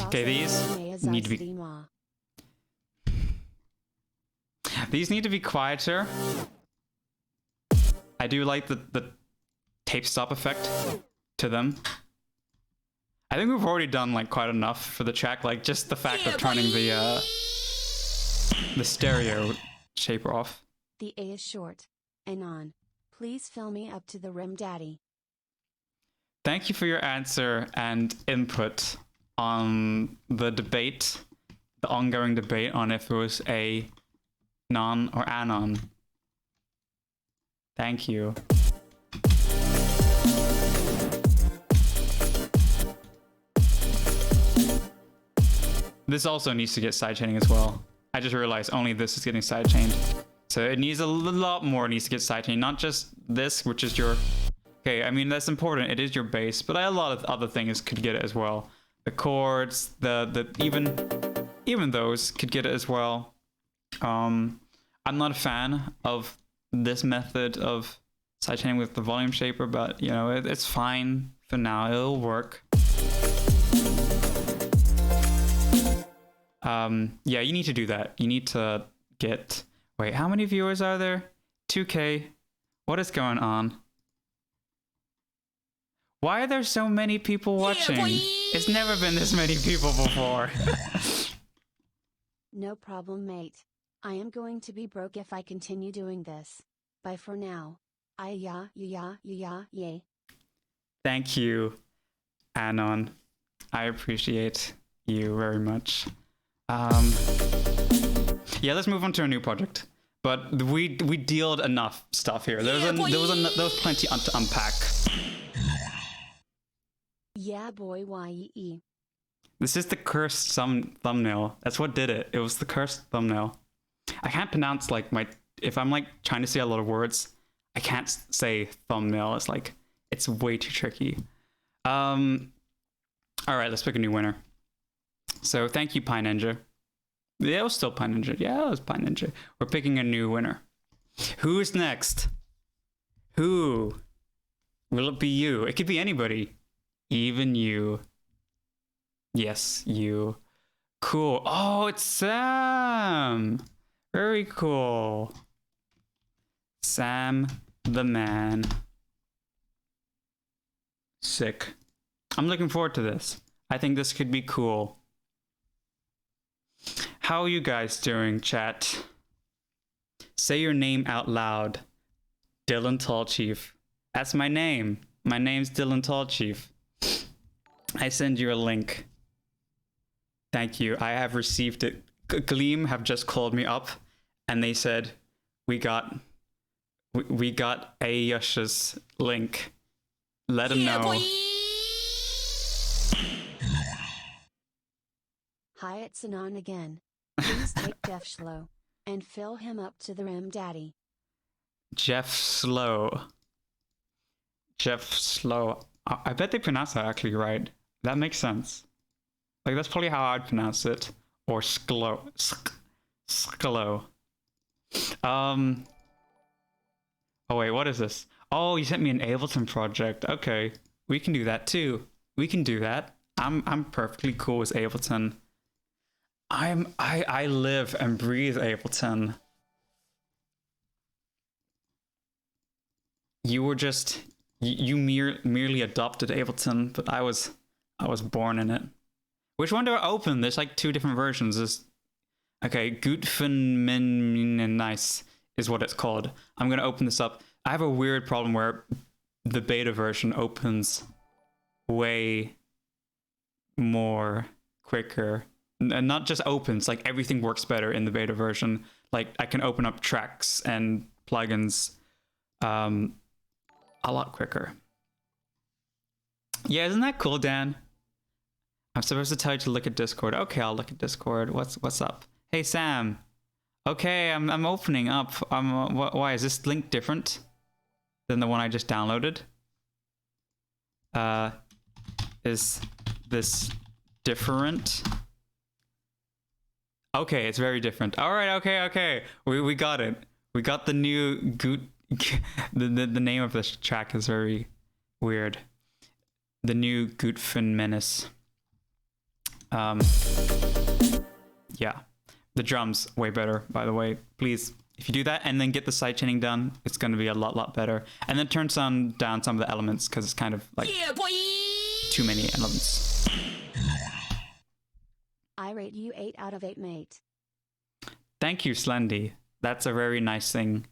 Okay, these need to be quieter. I do like the tape stop effect to them. I think we've already done like quite enough for the track, like just the fact of turning the stereo shaper off. The A is short. Anon. Please fill me up to the rim, daddy. Thank you for your answer and input on the debate, the ongoing debate on if it was a non or anon. Thank you. This also needs to get sidechaining as well. I just realized only this is getting sidechained. So it needs a lot more needs to get sidechained, not just this, which is your... Okay, I mean, that's important. It is your bass, but a lot of other things could get it as well. The chords, even those could get it as well. I'm not a fan of this method of sidechaining with the volume shaper, but you know, it's fine for now. It'll work. Yeah, you need to do that. You need to get... Wait, how many viewers are there? 2K. What is going on? Why are there so many people watching? It's never been this many people before. No problem, mate. I am going to be broke if I continue doing this. Bye for now. Yay. Thank you, Anon. I appreciate you very much. Yeah, let's move on to a new project. But we dealt enough stuff here. There was plenty to unpack. Yeah, boy, YE. This is the cursed thumbnail. That's what did it. It was the cursed thumbnail. I can't pronounce like if I'm like trying to say a lot of words, I can't say thumbnail. It's like, it's way too tricky. All right, let's pick a new winner. So thank you, Pine Ninja. Yeah, it was still Pine Ninja. Yeah, it was Pine Ninja. We're picking a new winner. Who's next? Who? Will it be you? It could be anybody. Even you. Yes, you. Cool. Oh, it's Sam. Very cool. Sam the man. Sick. I'm looking forward to this. I think this could be cool. How are you guys doing, chat? Say your name out loud. Dylan Tallchief. That's my name. My name's Dylan Tallchief. I send you a link. Thank you. I have received it. Gleam have just called me up and they said, we got Ayush's link. Let him know. Boy. Hi, it's Anon again. Please take Jeff Slow and fill him up to the rim, daddy. Jeff Slow. I bet they pronounce that actually right. That makes sense. Like, that's probably how I'd pronounce it. Or Sklo. Oh wait, what is this? Oh, you sent me an Ableton project. Okay, we can do that too. We can do that. I'm perfectly cool with Ableton. I live and breathe Ableton. You were just you merely adopted Ableton, but I was born in it. Which one do I open? There's like two different versions. There's, okay, Gutfenmin Nice is what it's called. I'm gonna open this up. I have a weird problem where the beta version opens way more quicker. And not just opens, like everything works better in the beta version. Like I can open up tracks and plugins a lot quicker. Yeah, isn't that cool, Dan? I'm supposed to tell you to look at Discord. Okay, I'll look at Discord. What's up? Hey, Sam. Okay, I'm opening up. Why is this link different than the one I just downloaded? Is this different? Okay, it's very different. All right, okay. We got it. We got the new the name of this track is very weird. The new Gutfen Menace. Yeah. The drums way better, by the way. Please, if you do that and then get the sidechaining done, it's going to be a lot better. And then turn down some of the elements because it's kind of like too many elements. I rate you 8 out of 8, mate. Thank you, Slendy. That's a very nice thing.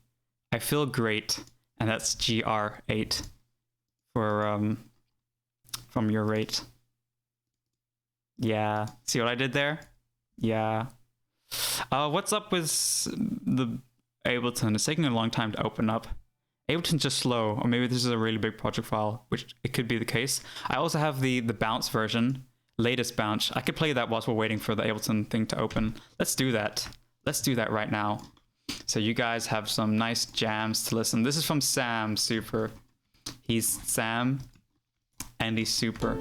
I feel great. And that's GR8 for from your rate. Yeah, see what I did there? Yeah. What's up with the Ableton? It's taking a long time to open up. Ableton's just slow, or maybe this is a really big project file, which it could be the case. I also have the bounce version, latest bounce. I could play that whilst we're waiting for the Ableton thing to open. Let's do that. Let's do that right now. So you guys have some nice jams to listen. This is from Sam Super. He's Sam, and he's super.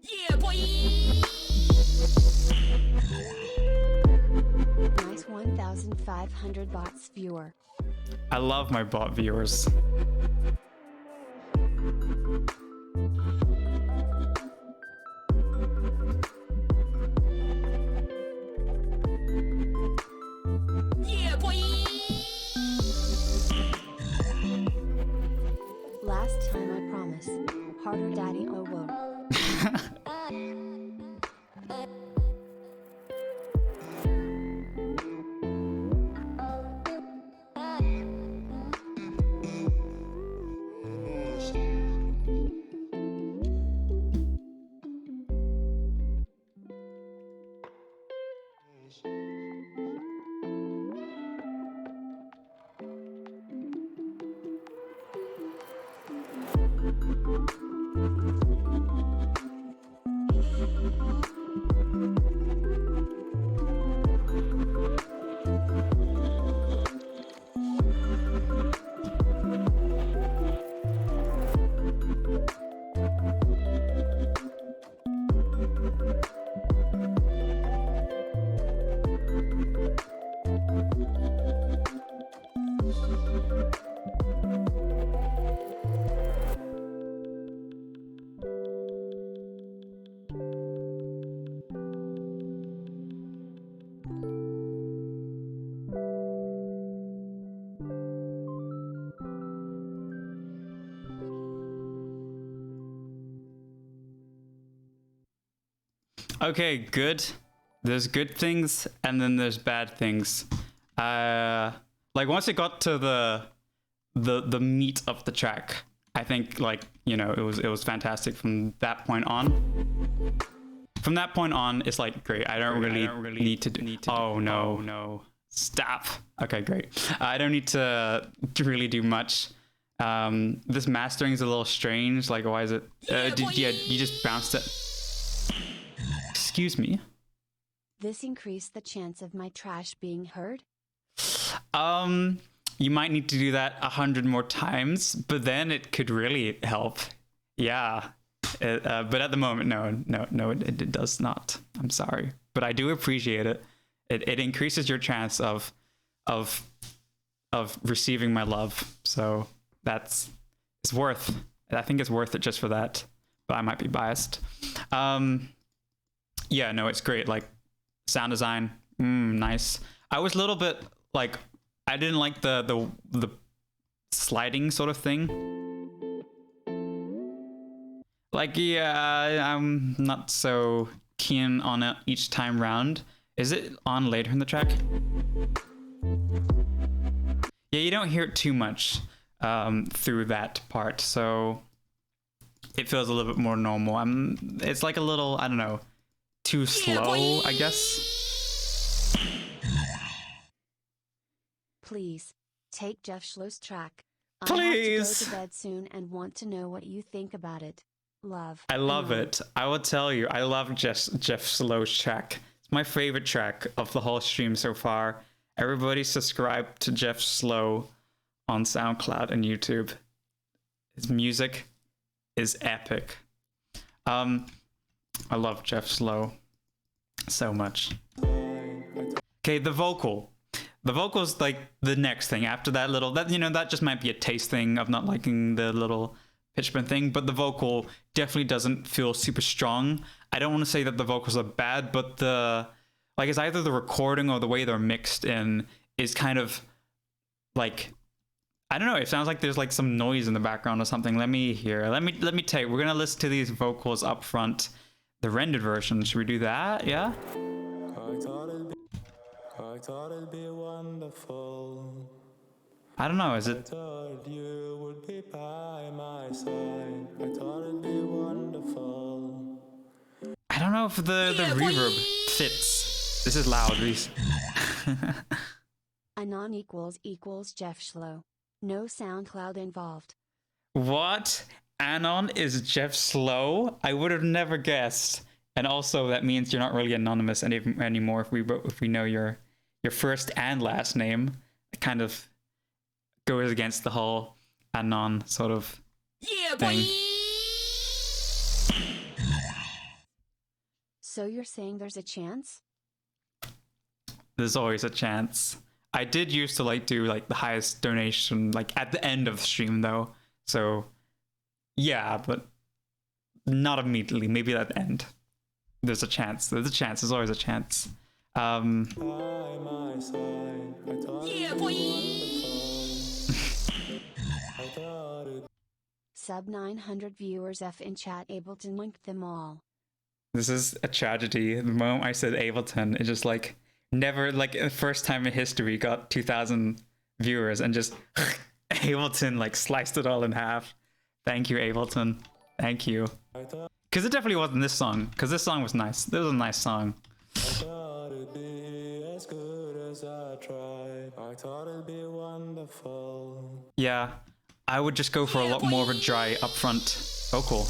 Yeah, boy. Nice 1,500 bots viewer. I love my bot viewers. Yeah, boy. Last time I promise. Harder daddy oh whoa. Okay, good. There's good things and then there's bad things. Like once it got to the meat of the track, I think like, you know, it was fantastic from that point on. From that point on, it's like great. I don't really need to do. Oh no. Stop. Okay, great. I don't need to really do much. This mastering is a little strange. Like, why is it? Yeah, you just bounced it. Excuse me. This increased the chance of my trash being heard? You might need to do that 100 more times, but then it could really help. Yeah. But at the moment, no, it does not. I'm sorry, but I do appreciate it. It increases your chance of receiving my love. So it's worth. I think it's worth it just for that. But I might be biased. Yeah, no, it's great. Like sound design, nice. I was a little bit like I didn't like the sliding sort of thing. Like, yeah, I'm not so keen on it each time round. Is it on later in the track? Yeah, you don't hear it too much through that part, so it feels a little bit more normal. It's like a little, I don't know, too slow, I guess. Please, take Jeff Schlow's track, Please. I have to go to bed soon and want to know what you think about it. Love. I love it. I will tell you, I love Jeff Slow's track. It's my favorite track of the whole stream so far. Everybody subscribe to Jeff Slow on SoundCloud and YouTube. His music is epic. I love Jeff Slow so much. Okay, the vocal. The vocal's like the next thing after that little, that just might be a taste thing of not liking the little pitch bend thing, but the vocal definitely doesn't feel super strong. I don't want to say that the vocals are bad, but it's either the recording or the way they're mixed in is kind of like, I don't know, it sounds like there's like some noise in the background or something. Let me tell you, we're gonna listen to these vocals up front, the rendered version. Should we do that? Yeah. I thought it'd be wonderful. I don't know, is it? I thought you would be by my side. I thought it'd be wonderful. I don't know if the reverb fits. This is loud, please. Anon equals Jeff Slow. No SoundCloud involved. What? Anon is Jeff Slow? I would have never guessed. And also, that means you're not really anonymous anymore if we know your first and last name. It kind of goes against the whole Anon sort of thing. So you're saying there's a chance? There's always a chance. I did used to do the highest donation at the end of the stream though. So yeah, but not immediately. Maybe at the end. There's a chance. There's always a chance. By my side. I thought it'd be wonderful. I thought it. Sub 900 viewers F in chat. Ableton linked them all. This is a tragedy. The moment I said Ableton, it just never, the first time in history got 2,000 viewers and just Ableton sliced it all in half. Thank you, Ableton. Thank you. Because it definitely wasn't this song. Because this song was nice. This was a nice song. I thought it'd be as good as I tried. I thought it'd be wonderful. Yeah, I would just go for a lot more of a dry upfront vocal.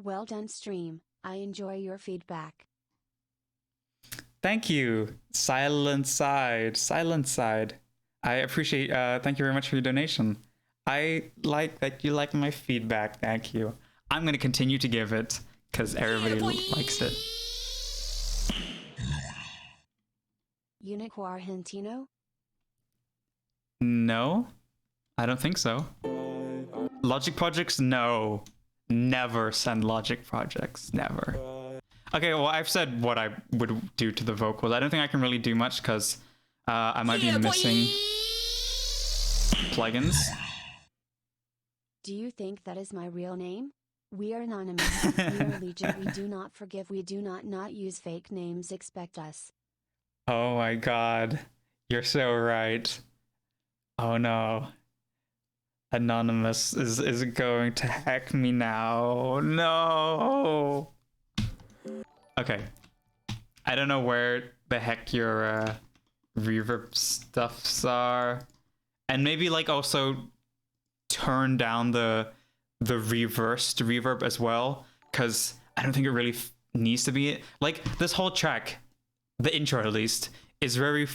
Well done, stream. I enjoy your feedback. Thank you, Silent Side. I appreciate. Thank you very much for your donation. I like that you like my feedback. Thank you. I'm gonna continue to give it because everybody likes it. Unico Argentino? No, I don't think so. Logic projects? No. Never send Logic projects. Never. Okay, well, I've said what I would do to the vocals. I don't think I can really do much because I might be missing plugins. Do you think that is my real name? We are anonymous. We are legion. We do not forgive. We do not use fake names. Expect us. Oh my god. You're so right. Oh no. Anonymous is going to hack me now. No. Okay. I don't know where the heck your reverb stuffs are. And maybe also turn down the reversed reverb as well, because I don't think it really needs to be this whole track, the intro at least, is very,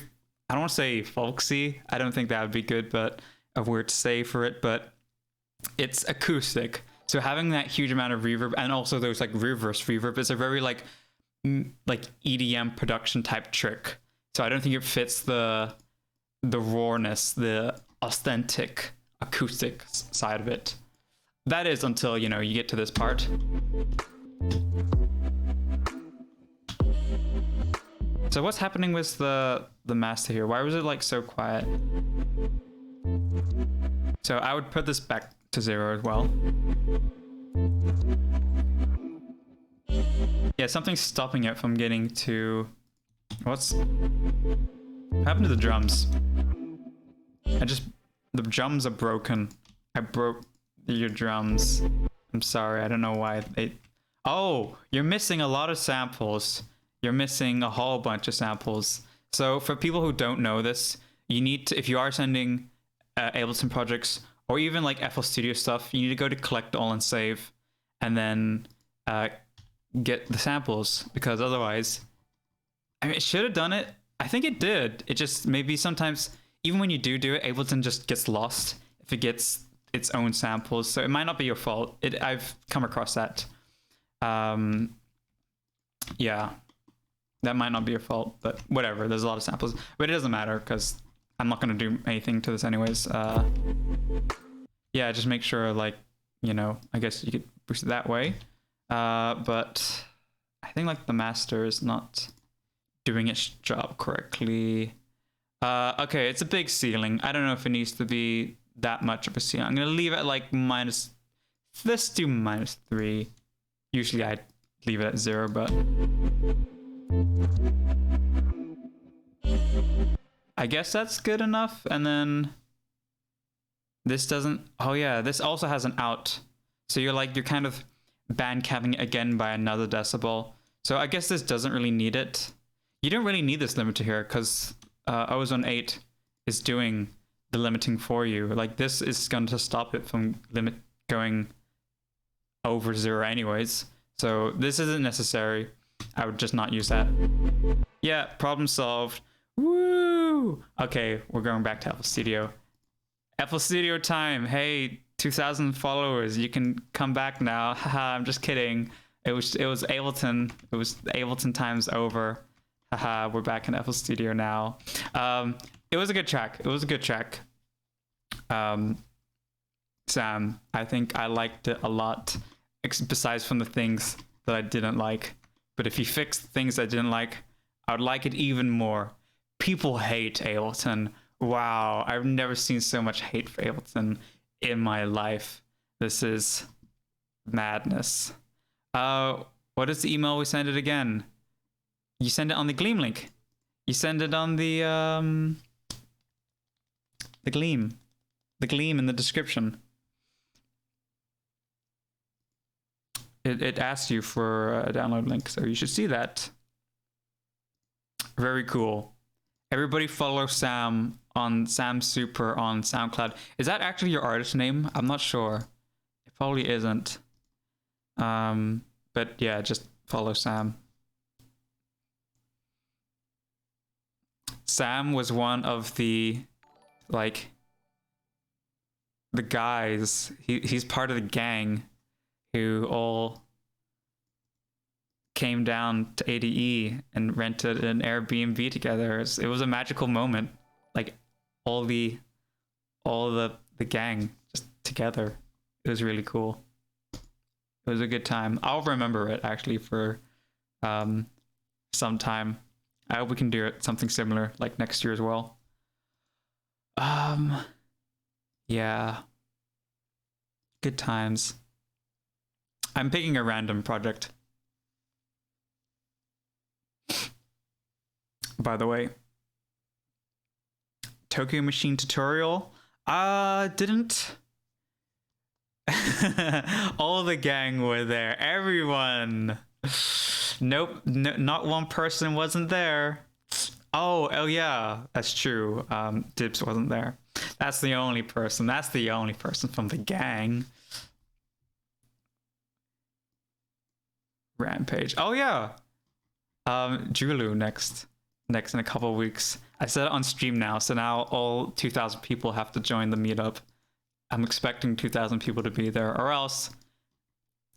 I don't want to say folksy. I don't think that would be good, but a word to say for it, but it's acoustic. So having that huge amount of reverb and also those reverse reverb is a very EDM production type trick. So I don't think it fits the rawness, the authentic acoustic side of it. That is until, you get to this part. So what's happening with the master here? Why was it so quiet? So I would put this back to 0 as well. Yeah, something's stopping it from getting to... What happened to the drums? The drums are broken. I broke your drums. I'm sorry, I don't know why they... Oh, you're missing a lot of samples. You're missing a whole bunch of samples. So for people who don't know this, you need to, if you are sending Ableton projects, or even like FL Studio stuff, you need to go to collect all and save, and then get the samples, because otherwise, I mean, it should have done it. I think it did. It just maybe sometimes, even when you do it, Ableton just gets lost if it gets its own samples. So it might not be your fault. I've come across that. Yeah, that might not be your fault, but whatever. There's a lot of samples, but it doesn't matter because I'm not going to do anything to this anyways. Yeah, just make sure, like, you know, I guess you could boost it that way. But I think like the master is not doing its job correctly. Okay, it's a big ceiling. I don't know if it needs to be that much of a ceiling. I'm going to leave it at like minus, let's do -3. Usually I leave it at 0, but I guess that's good enough. And then this doesn't, oh yeah, this also has an out. So you're kind of band capping it again by another decibel. So I guess this doesn't really need it. You don't really need this limiter here because Ozone 8 is doing the limiting for you. Like this is going to stop it from going over 0 anyways. So this isn't necessary. I would just not use that. Yeah, problem solved. Woo! Okay, we're going back to FL Studio. FL Studio time. Hey, 2,000 followers. You can come back now. Haha, I'm just kidding. It was Ableton. It was Ableton time's over. Haha, we're back in FL Studio now. It was a good track. It was a good track. Sam, I think I liked it a lot. Besides from the things that I didn't like. But if you fix things I didn't like, I would like it even more. People hate Ableton. Wow, I've never seen so much hate for Ableton in my life. This is madness. What is the email we send it again? You send it on the Gleam link. You send it on the Gleam. The Gleam in the description. It asks you for a download link, so you should see that. Very cool. Everybody follow Sam on Sam Super on SoundCloud. Is that actually your artist name? I'm not sure. It probably isn't. But yeah, just follow Sam. Sam was one of the guys. He's part of the gang who all came down to ADE and rented an Airbnb together. It was a magical moment. Like all the gang just together. It was really cool. It was a good time. I'll remember it actually for some time. I hope we can do it something similar like next year as well. Yeah. Good times. I'm picking a random project. By the way, Tokyo Machine tutorial. Didn't. All the gang were there. Everyone. Nope. Not one person wasn't there. Oh yeah, that's true. Dibs wasn't there. That's the only person. That's the only person from the gang. Rampage. Oh yeah. Julu next in a couple of weeks. I said it on stream now, so now all 2,000 people have to join the meetup. I'm expecting 2,000 people to be there, or else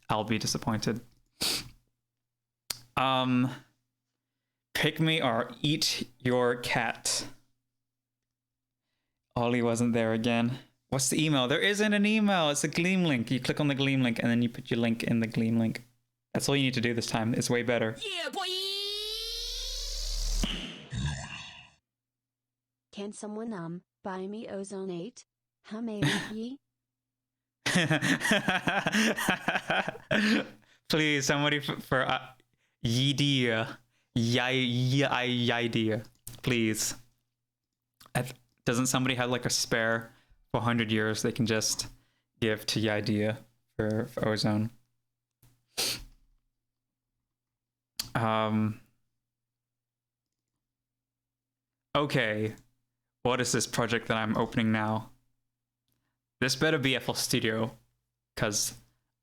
I'll be disappointed. Pick me or eat your cat. Ollie wasn't there again. What's the email? There isn't an email. It's a Gleam link. You click on the Gleam link and then you put your link in the Gleam link. That's all you need to do this time. It's way better. Yeah, boy. Can someone buy me Ozone 8? How may ye? Please, somebody for Yidia. Yidia. Please. Doesn't somebody have like a spare for 100 years they can just give to Yidia for Ozone? Okay. What is this project that I'm opening now? This better be FL Studio, because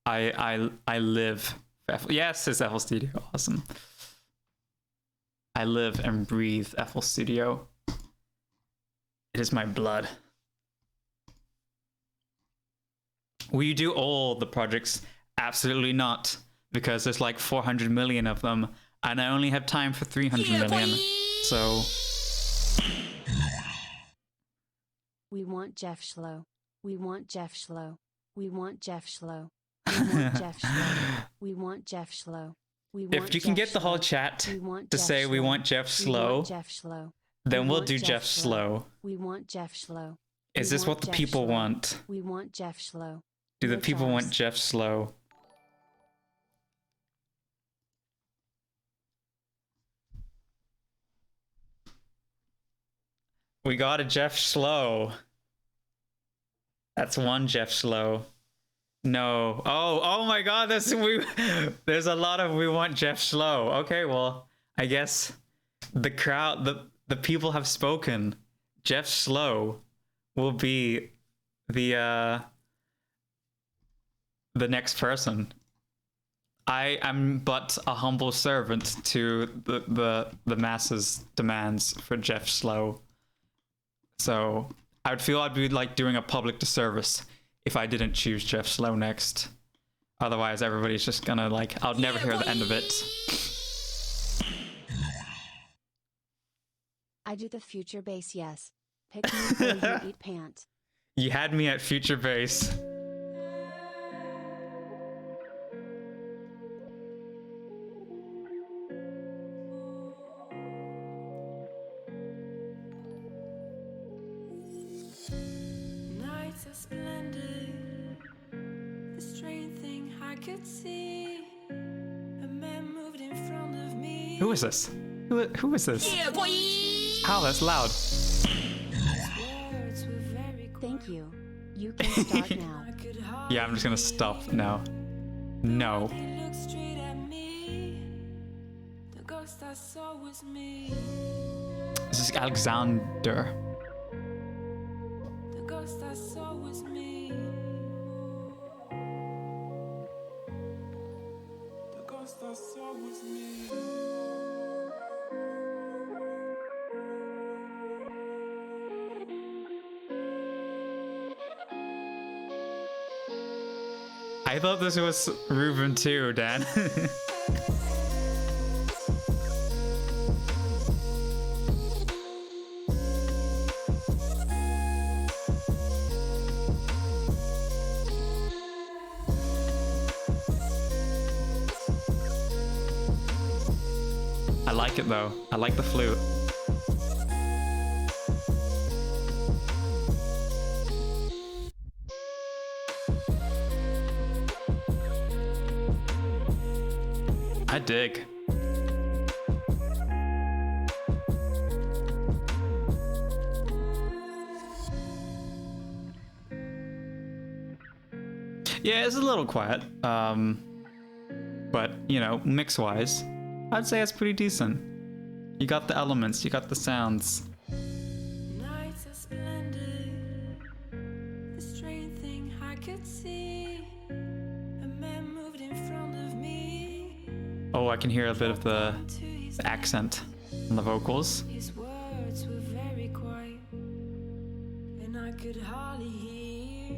I live for FL. Yes, it's FL Studio. Awesome. I live and breathe FL Studio. It is my blood. Will you do all the projects? Absolutely not, because there's like 400 million of them, and I only have time for 300 million. So We want Jeff Schlo. We want Jeff Schlo. We want Jeff Schlo. We want Jeff Schlo. We want Jeff Schlo. We want if you can Jeff get the whole Schlo. chat We want to Jeff say we Schlo. want Jeff We Slow, want Jeff Schlo. then We we'll want do Jeff Slow. We want Jeff Schlo. Is We this want what the Jeff people Schlo. want? We want Jeff Schlo. Do the No people want tabs. Jeff Slow? We got a Jeff Slow. That's one Jeff Slow. No. Oh my God. There's a lot of we want Jeff Slow. Okay, well, I guess the crowd, the people have spoken. Jeff Slow will be the next person. I am but a humble servant to the masses' demands for Jeff Slow. So I would feel I'd be like doing a public disservice if I didn't choose Jeff Slow next. Otherwise, everybody's just gonna like, I'll never hear the end of it. I do the future bass, yes. Pick me or you eat pant. You had me at future bass. Nights are splendid. The strange thing I could see. A man moved in front of me. Who is this? Who is this? Yeah, boy. Ow, that's loud. Words were very Thank you. You can start now. I could hardly Yeah, I'm just gonna stop now. No. He looked straight at me. The ghost I saw was me. This is Alexander. The ghost I saw was me. The ghost I saw was me. I thought this was Ruben too, Dan. I like it though. I like the flute. I dig. Yeah, it's a little quiet. But you know, mix-wise, I'd say it's pretty decent. You got the elements, you got the sounds. Nights are splendid. The strange thing I could see. A man moved in front of me. Oh, I can hear a bit of the To his accent on the vocals. His words were very quiet, and I could hardly hear.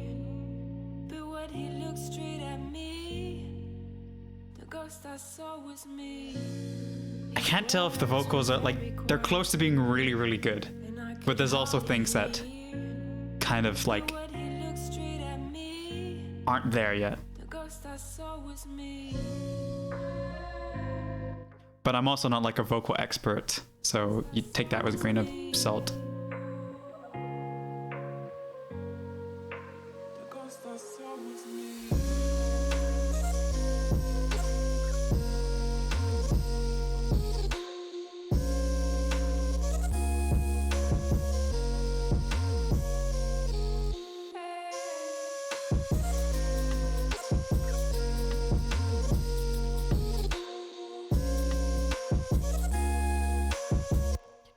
But when he looked straight at me, the ghost I saw was me. I can't tell if the vocals are like, they're close to being really, really good. And I could But there's also things that hear. kind of like When he looked straight at me, aren't there yet. the ghost I saw was me. But I'm also not like a vocal expert, so you take that with a grain of salt. The ghost I saw was me.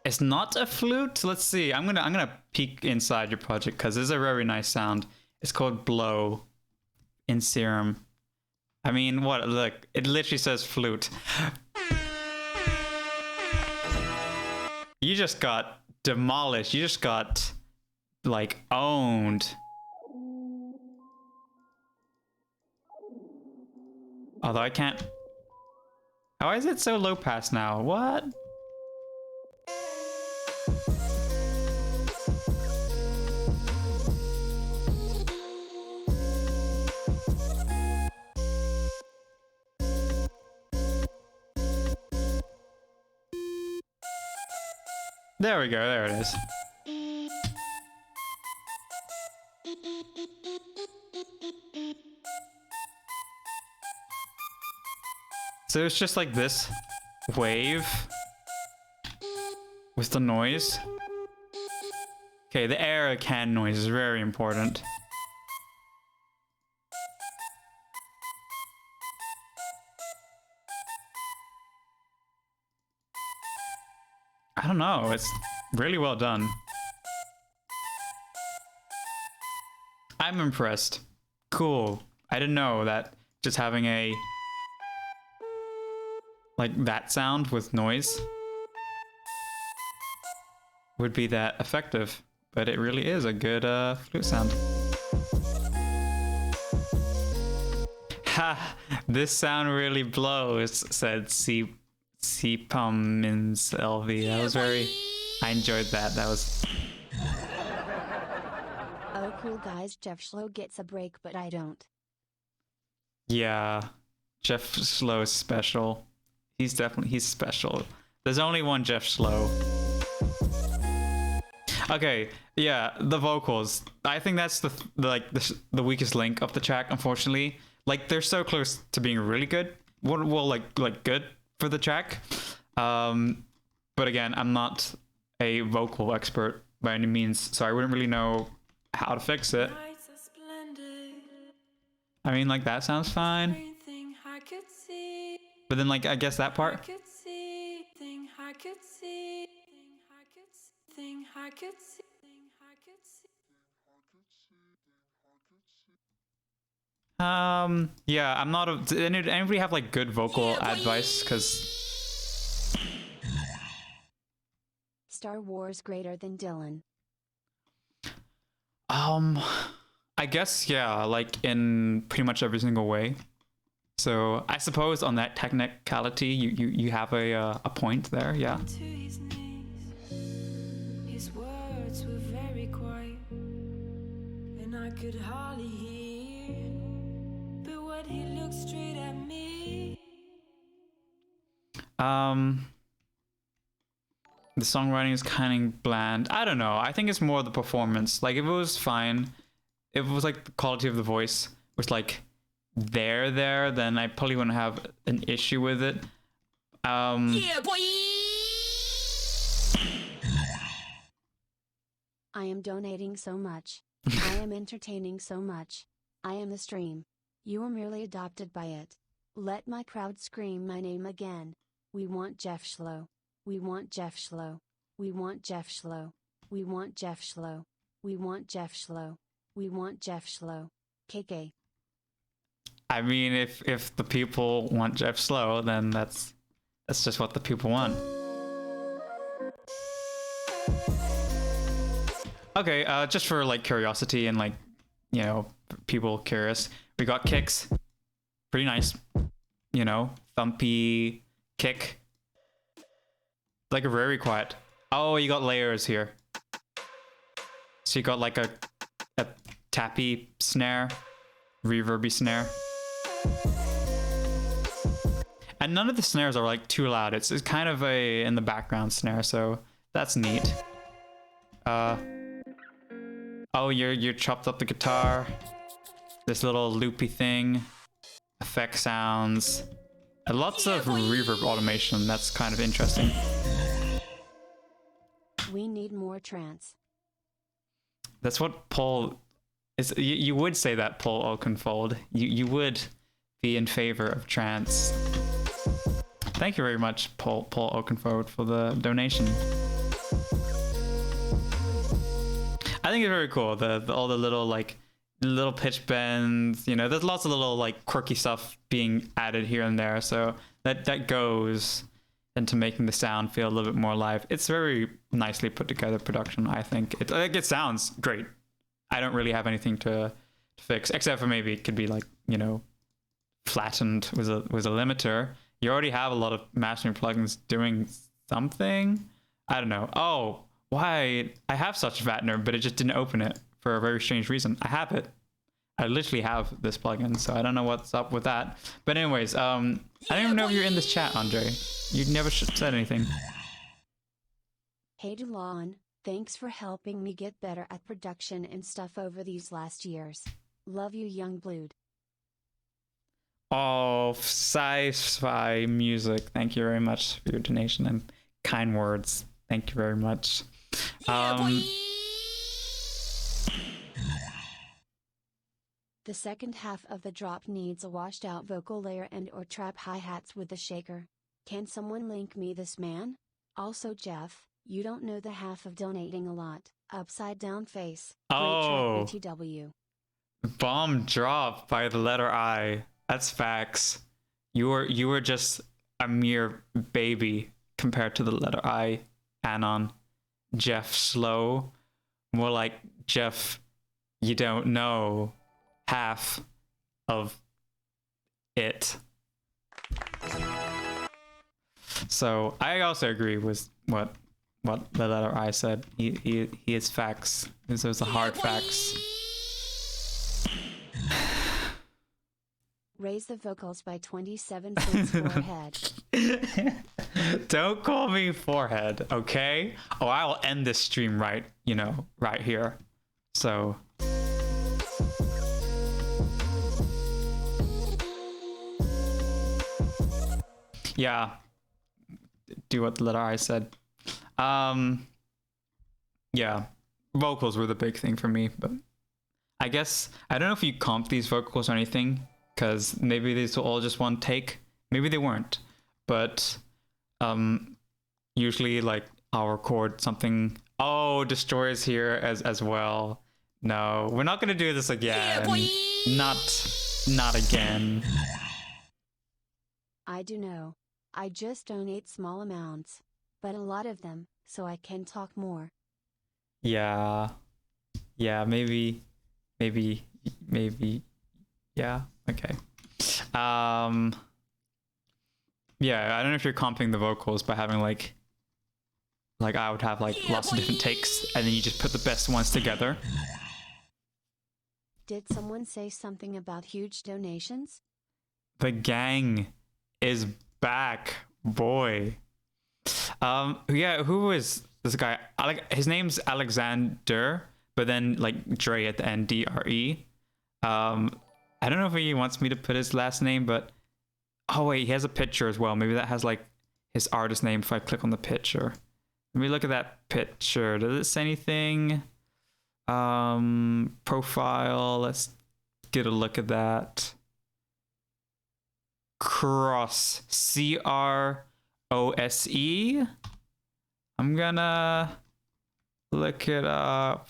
It's not a flute. Let's see. I'm gonna peek inside your project because it's a very nice sound. It's called Blow in Serum. I mean, what? Look, it literally says flute. You just got demolished. You just got, like, owned. Although I can't... Why is it so low pass now? What? There we go, there it is. So it's just like this wave with the noise. Okay, the air can noise is very important. I don't know, it's really well done. I'm impressed. Cool. I didn't know that just having a like that sound with noise would be that effective, but it really is a good flute sound. Ha! This sound really blows, said Cpumins LV. That was very... I enjoyed that. That was... Oh cool guys, Jeff Schlo gets a break but I don't. Yeah. Jeff Schlo is special. He's special. There's only one Jeff Schlo. Okay, yeah, the vocals. I think that's the weakest link of the track, unfortunately. Like, they're so close to being really good. Well, like good for the track. But again, I'm not a vocal expert by any means, so I wouldn't really know how to fix it. I mean, like, that sounds fine. But then, like, I guess that part. Yeah, I'm not a... Did anybody have, like, good vocal advice? Because... Star Wars greater than Dylan. I guess, yeah, like, in pretty much every single way. So, I suppose on that technicality, you have a point there, yeah. His words were very quiet, and I could hardly hear. But when he looked straight at me, the songwriting is kind of bland. I don't know. I think it's more the performance. Like, if it was fine, if it was like the quality of the voice was like there, then I probably wouldn't have an issue with it. Yeah, boy. I am donating so much. I am entertaining so much. I am the stream. You were merely adopted by it. Let my crowd scream my name again. We want Jeff Schlo. We want Jeff Schlo. We want Jeff Schlo. We want Jeff Schlo. We want Jeff Schlo. We want Jeff Schlo. KK. I mean, if the people want Jeff Schlo, then that's just what the people want. Okay, just for like curiosity and like, you know, people curious, we got kicks. Pretty nice. You know, thumpy kick. Like a very quiet. Oh, you got layers here. So you got like a tappy snare, reverby snare. And none of the snares are like too loud. It's kind of a in the background snare, so that's neat. Oh, you're chopped up the guitar. This little loopy thing. Effect sounds. And lots of reverb automation. That's kind of interesting. We need more trance. That's what Paul is. You would say that, Paul Oakenfold. You would be in favor of trance. Thank you very much, Paul Oakenfold, for the donation. I think it's very cool. All the little like little pitch bends, you know, there's lots of little like quirky stuff being added here and there. So that goes into making the sound feel a little bit more alive. It's very nicely put together production, I think. It sounds great. I don't really have anything to fix, except for maybe it could be like, you know, flattened with a limiter. You already have a lot of mastering plugins doing something. I don't know. Oh, why? I have such a flattener, but it just didn't open it for a very strange reason. I have it. I literally have this plugin, so I don't know what's up with that. But anyways, I don't even know if you're in this chat, Andre. You never said anything. Hey Delon, thanks for helping me get better at production and stuff over these last years. Love you, young blood. Oh, sci-fi music. Thank you very much for your donation and kind words. Thank you very much. The second half of the drop needs a washed out vocal layer and or trap hi-hats with the shaker. Can someone link me this man? Also Jeff, you don't know the half of donating a lot. Upside down face. Oh. Great track BTW. Bomb drop by the letter I. That's facts. You were just a mere baby compared to the letter I. Anon. Jeff slow. More like Jeff, you don't know half of it. So I also agree with what the letter I said. He is facts. Those are hard facts. Raise the vocals by 27 cents forehead. Don't call me forehead, okay? Oh, I will end this stream right here. So yeah, do what the letter I said. Yeah, vocals were the big thing for me, but I guess I don't know if you comp these vocals or anything, because maybe these were all just one take. Maybe they weren't, but usually like I'll record something. Oh, Destroy is here as well. No, we're not gonna do this again. Not again. I do know. I just donate small amounts, but a lot of them, so I can talk more. Yeah, maybe, yeah, okay. Yeah, I don't know if you're comping the vocals by having like I would have like lots of different takes, and then you just put the best ones together. Did someone say something about huge donations? The gang is back, boy. Yeah, who is this guy? His name's Alexander, but then like Dre at the end, DRE. I don't know if he wants me to put his last name, but oh wait, he has a picture as well. Maybe that has like his artist name if I click on the picture. Let me look at that picture. Does it say anything? Profile. Let's get a look at that. Cross. CROSE. I'm gonna look it up.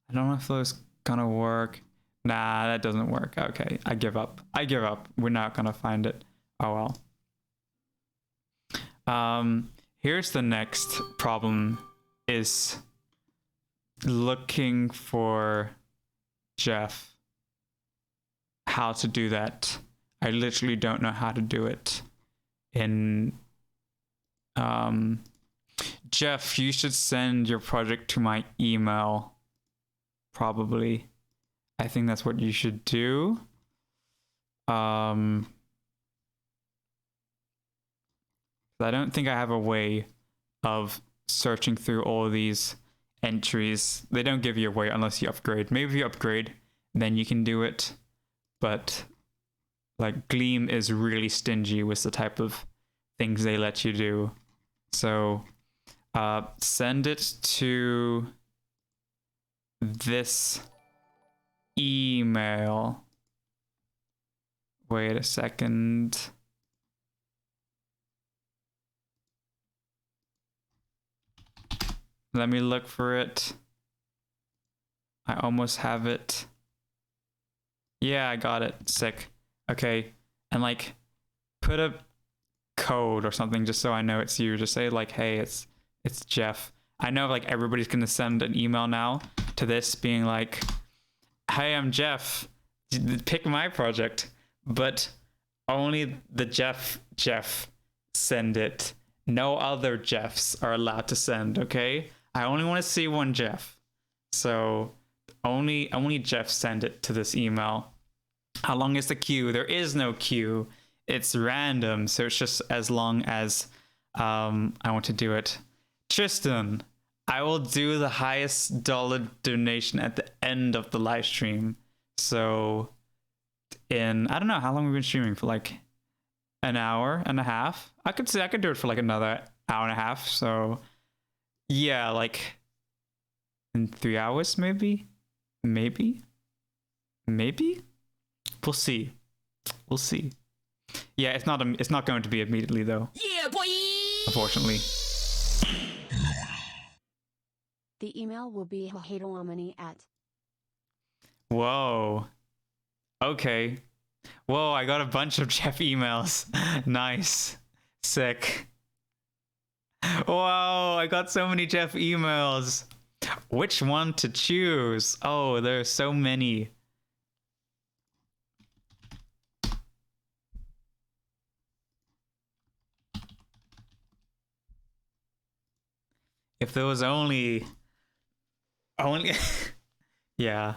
I don't know if those gonna work. Nah, that doesn't work. Okay, I give up. We're not gonna find it. Oh well. Here's the next problem, is looking for Jeff. How to do that. I literally don't know how to do it. Jeff, you should send your project to my email. Probably. I think that's what you should do. I don't think I have a way of searching through all of these entries. They don't give you a way unless you upgrade. Maybe if you upgrade, then you can do it. But like Gleam is really stingy with the type of things they let you do. So send it to this email. Wait a second. Let me look for it. I almost have it. Yeah, I got it. Sick. Okay. And like put a code or something just so I know it's you. Just say like, hey, it's Jeff. I know like everybody's gonna send an email now to this being like, hey, I'm Jeff. Pick my project. But only the Jeff send it. No other Jeffs are allowed to send, okay? I only want to see one Jeff. So only Jeff send it to this email. How long is the queue? There is no queue. It's random, so it's just as long as I want to do it. Tristan, I will do the highest dollar donation at the end of the live stream. So I don't know how long we've been streaming for, like an hour and a half. I could say I could do it for like another hour and a half. So yeah, like in 3 hours, maybe. We'll see. Yeah, it's not going to be immediately though. Yeah, boy. Unfortunately. The email will be Harmonic at. Whoa. Okay. Whoa, I got a bunch of Jeff emails. Nice. Sick. Whoa, I got so many Jeff emails. Which one to choose? Oh, there are so many. If there was only yeah.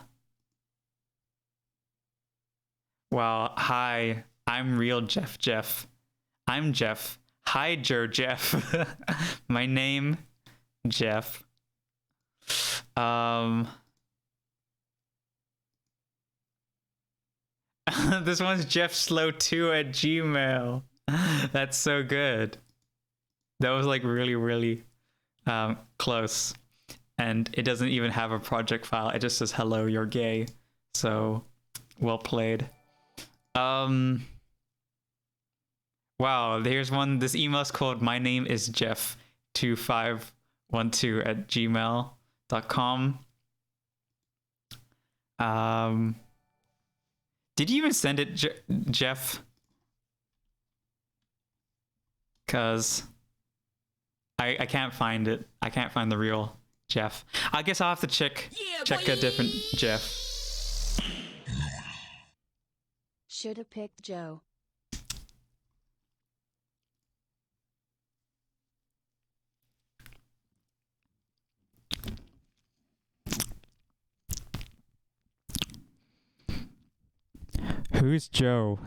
Well, hi, I'm real Jeff. I'm Jeff. Hi, Jeff. My name, Jeff. This one's jeffslow2@gmail. That's so good. That was like really close. And it doesn't even have a project file. It just says, hello, you're gay. So, well played. Wow, here's one. This email's called my name is Jeff2512@gmail.com. Did you even send it, Jeff? Because I can't find it. I can't find the real Jeff. I guess I'll have to check a different Jeff. Should have picked Joe. Who's Joe?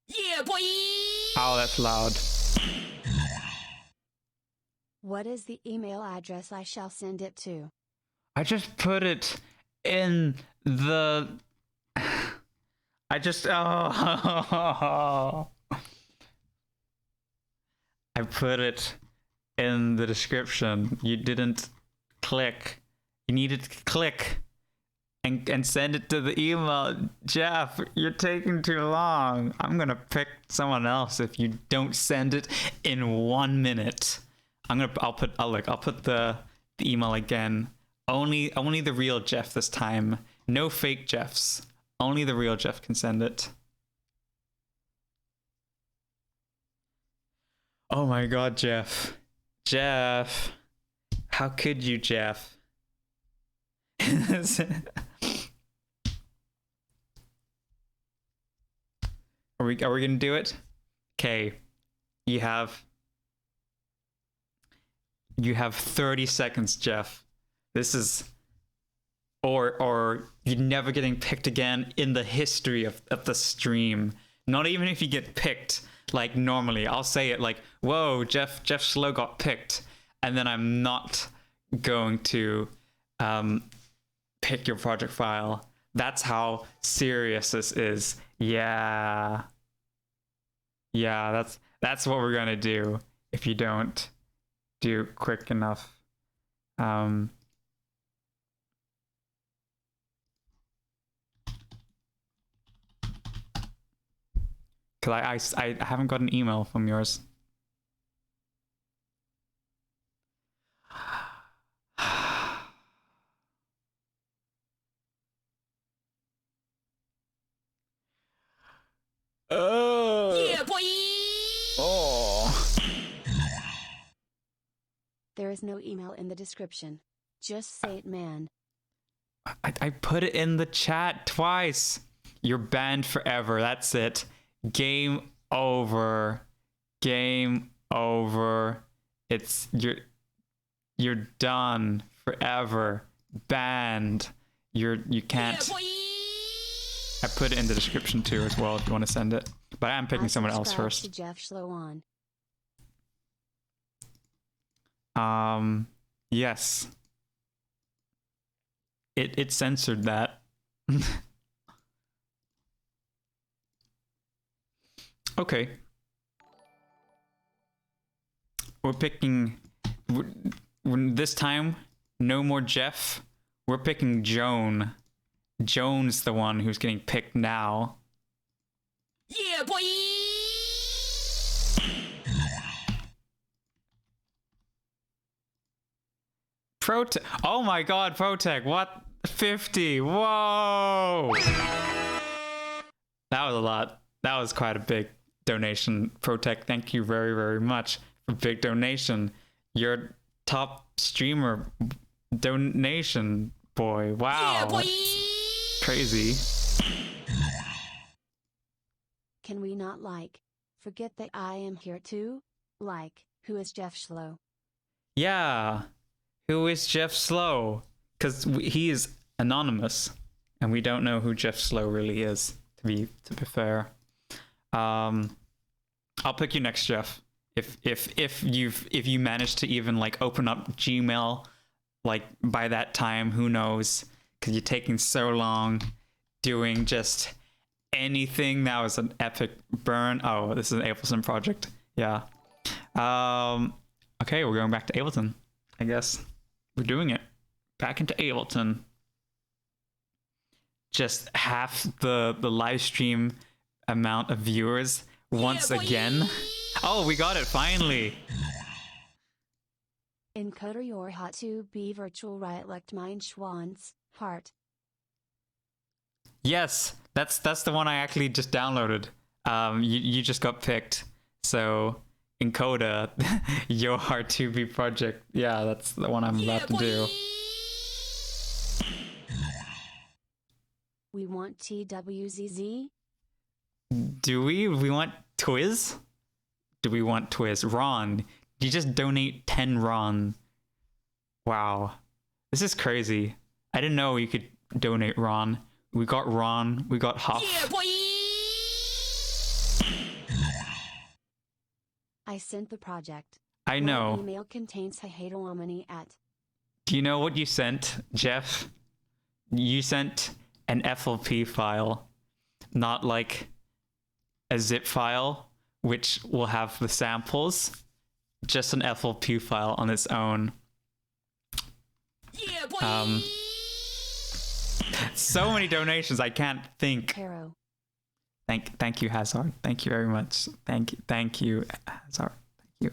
Yeah, boy. Oh, that's loud. What is the email address I shall send it to? I just put it in the... I put it in the description. You didn't click. You needed to click and send it to the email. Jeff, you're taking too long. I'm gonna pick someone else if you don't send it in 1 minute. I'll put the email again. Only the real Jeff this time. No fake Jeffs. Only the real Jeff can send it. Oh my god, Jeff. Jeff. How could you, Jeff? Are we gonna do it? Okay. You have 30 seconds, Jeff. This is or you're never getting picked again in the history of the stream. Not even if you get picked like normally. I'll say it like, whoa, Jeff Slow got picked, and then I'm not going to pick your project file. That's how serious this is. Yeah, that's what we're gonna do if you don't do quick enough. Because I haven't got an email from yours. Yeah, boy! Oh. There is no email in the description. Just say it, man. I put it in the chat twice. You're banned forever. That's it. Game over. Game over. It's you're done forever. Banned. You can't. Yeah, boy! I put it in the description too as well if you want to send it. But I am picking someone else Subscribe first. to Jeff Schlo on. Yes. It censored that. Okay. We're picking this time, no more Jeff. We're picking Joan. Joan's the one who's getting picked now. Yeah, boy! Protec. Oh my god, Protec. What? 50. Whoa. That was a lot. That was quite a big donation. Protec, thank you very, very much for big donation. Your top streamer donation, boy. Wow. Yeah, boy! Crazy. Can we not forget that I am here too? Who is Jeff Schlo? Yeah. Who is Jeff Slow? Because he is anonymous, and we don't know who Jeff Slow really is. To be fair, I'll pick you next, Jeff. If you manage to even open up Gmail by that time, who knows? Because you're taking so long doing just anything. That was an epic burn. Oh, this is an Ableton project. Yeah. Okay, we're going back to Ableton, I guess. We're doing it. Back into Ableton. Just half the live stream amount of viewers once again. Oh, we got it finally. Encoder your hot to be virtual right lect mein Schwanz, heart. Yes, that's the one I actually just downloaded. You just got picked. So Encoda, your R2B project. Yeah, that's the one I'm about to do. We want TWZZ? Do we? We want Twiz? Do we want Twiz? Ron, you just donate 10 Ron. Wow. This is crazy. I didn't know you could donate Ron. We got Ron. We got Huff. Yeah, boy! I sent the project. I know. My email contains Harmonic at. Do you know what you sent, Jeff? You sent an FLP file, not a zip file, which will have the samples. Just an FLP file on its own. Yeah, boy! So many donations, I can't think. Caro. Thank you, Hazard. Thank you very much. Thank you, Hazard. Thank you.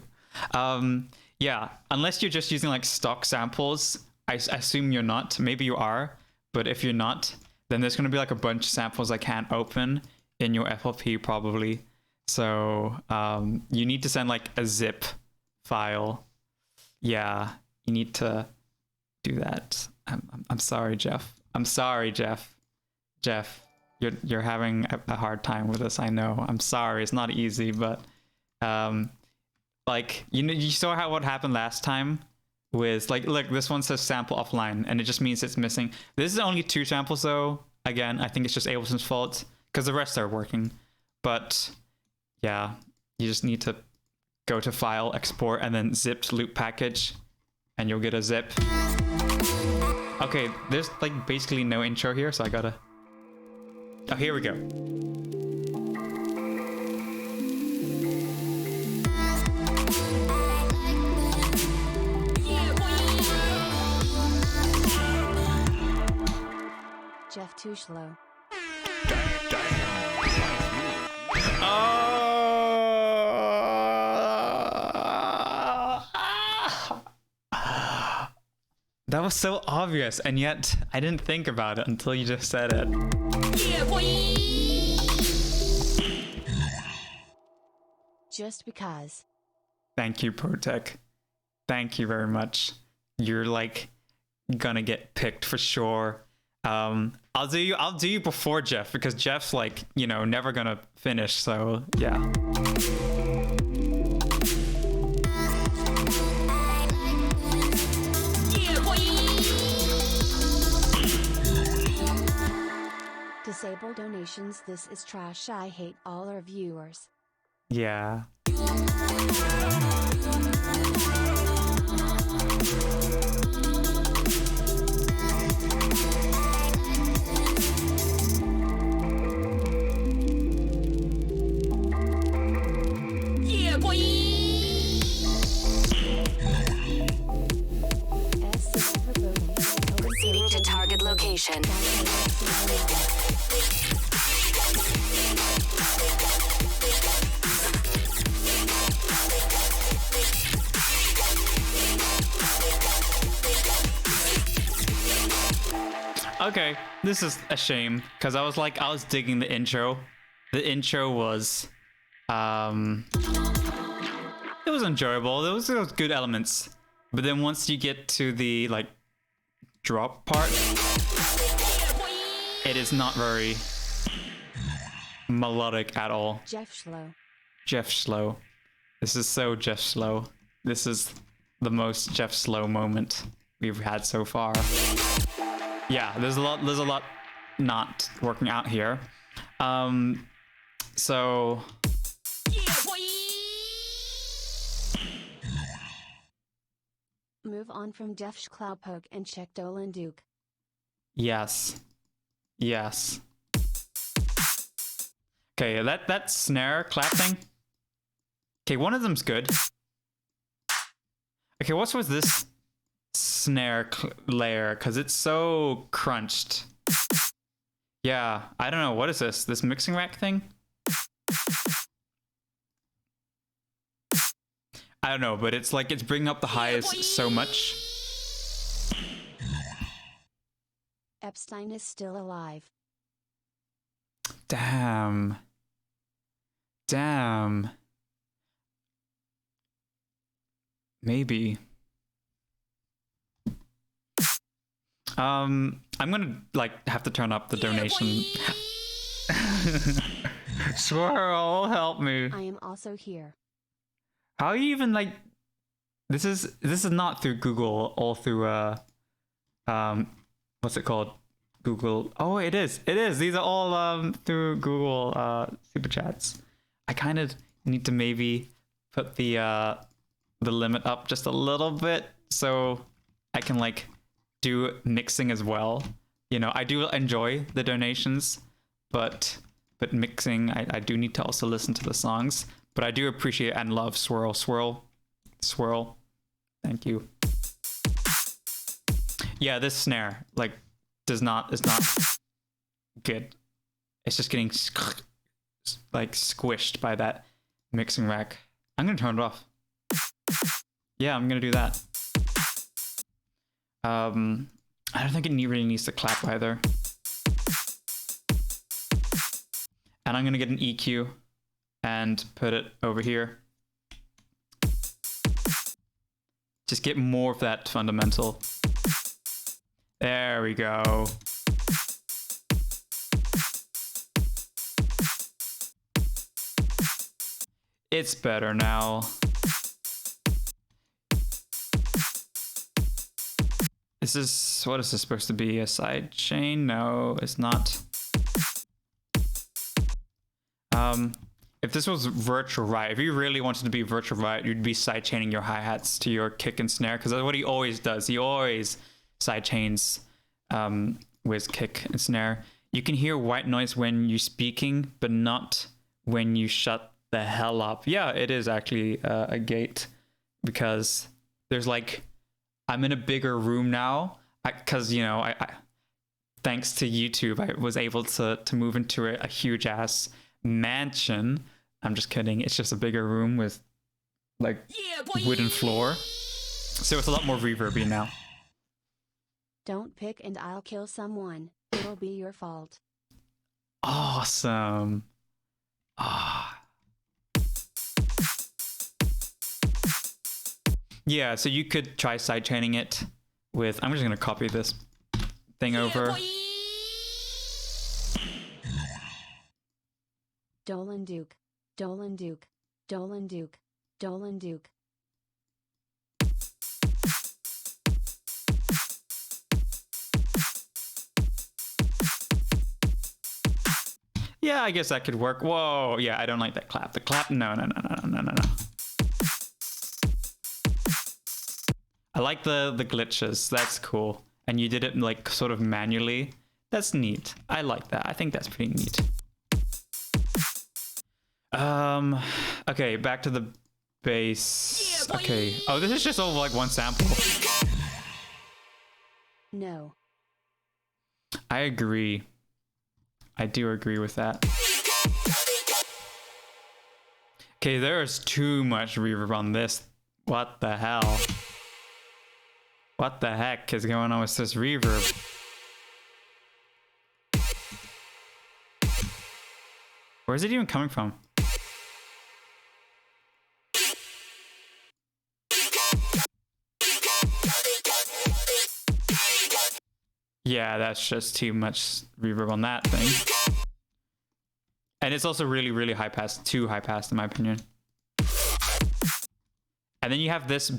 Yeah, unless you're just using stock samples, I assume you're not. Maybe you are, but if you're not, then there's going to be a bunch of samples I can't open in your FLP probably. So you need to send a zip file. Yeah, you need to do that. I'm sorry, Jeff. I'm sorry, Jeff. Jeff, you're having a hard time with this. I know. I'm sorry. It's not easy, but you saw what happened last time with look, this one says sample offline, and it just means it's missing. This is only 2 samples though. Again, I think it's just Ableton's fault because the rest are working. But yeah, you just need to go to File, Export, and then zipped loop package, and you'll get a zip. Okay, there's basically no intro here, so I gotta. Oh, here we go. Jeff too slow. Oh! That was so obvious, and yet I didn't think about it until you just said it. Yeah, boy. Just because. Thank you, Protec. Thank you very much. You're like gonna get picked for sure. I'll do you before Jeff, because Jeff's like, you know, never gonna finish, so yeah. Yeah, boy. Disable donations. This is trash. I hate all our viewers. Yeah. Yeah, boy. S6 verboten. Proceeding to target location. Okay, this is a shame, because I was digging the intro. The intro was it was enjoyable. There was good elements. But then once you get to the like drop part, it is not very melodic at all. Jeff Schlow. Jeff Slow. This is so Jeff Slow. This is the most Jeff Slow moment we've had so far. Yeah, there's a lot not working out here. So Yeah, boy. Move on from Jeff Cloudpoke and check Dolan Duke. yes. Yes. Okay, that snare clap thing. Okay, one of them's good. Okay, what's with this snare layer? Because it's so crunched. Yeah, I don't know. What is this? This mixing rack thing? I don't know, but it's like it's bringing up the highs so much. Epstein is still alive. Damn. Damn. Maybe. I'm gonna like have to turn up the donation. Swirl, help me. I am also here. How are you even like? This is not through Google, all through what's it called? Google. Oh, it is. It is. These are all through Google super chats. I kind of need to maybe put the limit up just a little bit so I can like do mixing as well. You know, I do enjoy the donations, but mixing, I do need to also listen to the songs. But I do appreciate and love Swirl. Swirl. Swirl. Thank you. Yeah, this snare, like, is not good. It's just getting, like, squished by that mixing rack. I'm gonna turn it off. Yeah, I'm gonna do that. I don't think it really needs to clap either. And I'm gonna get an EQ and put it over here. Just get more of that fundamental. There we go. It's better now. This is, what is this supposed to be? A side chain? No, it's not. If this was virtual riot, if you really wanted to be virtual riot, you'd be sidechaining your hi-hats to your kick and snare, because that's what he always does. He always sidechains with kick and snare. You can hear white noise when you're speaking, but not when you shut the hell up. Yeah, it is actually a gate, because there's like, I'm in a bigger room now, because, you know, I thanks to YouTube, I was able to move into a huge ass mansion. I'm just kidding. It's just a bigger room with like Yeah, boy. wooden floor. So it's a lot more reverby now. Don't pick and I'll kill someone. It'll be your fault. Awesome. Ah. Yeah, so you could try sidechaining it with, I'm just gonna copy this thing over. Dolan Duke. Dolan Duke. Dolan Duke. Dolan Duke. Yeah, I guess that could work. Whoa, yeah, I don't like that clap. The clap, no. I like the glitches. That's cool. And you did it like sort of manually. That's neat. I like that. I think that's pretty neat. Okay, back to the bass. Okay. Oh, this is just all like one sample. No. I agree. I do agree with that. Okay, there's too much reverb on this. What the hell? What the heck is going on with this reverb? Where is it even coming from? Yeah, that's just too much reverb on that thing. And it's also really, really high pass. Too high pass, in my opinion. And then you have this.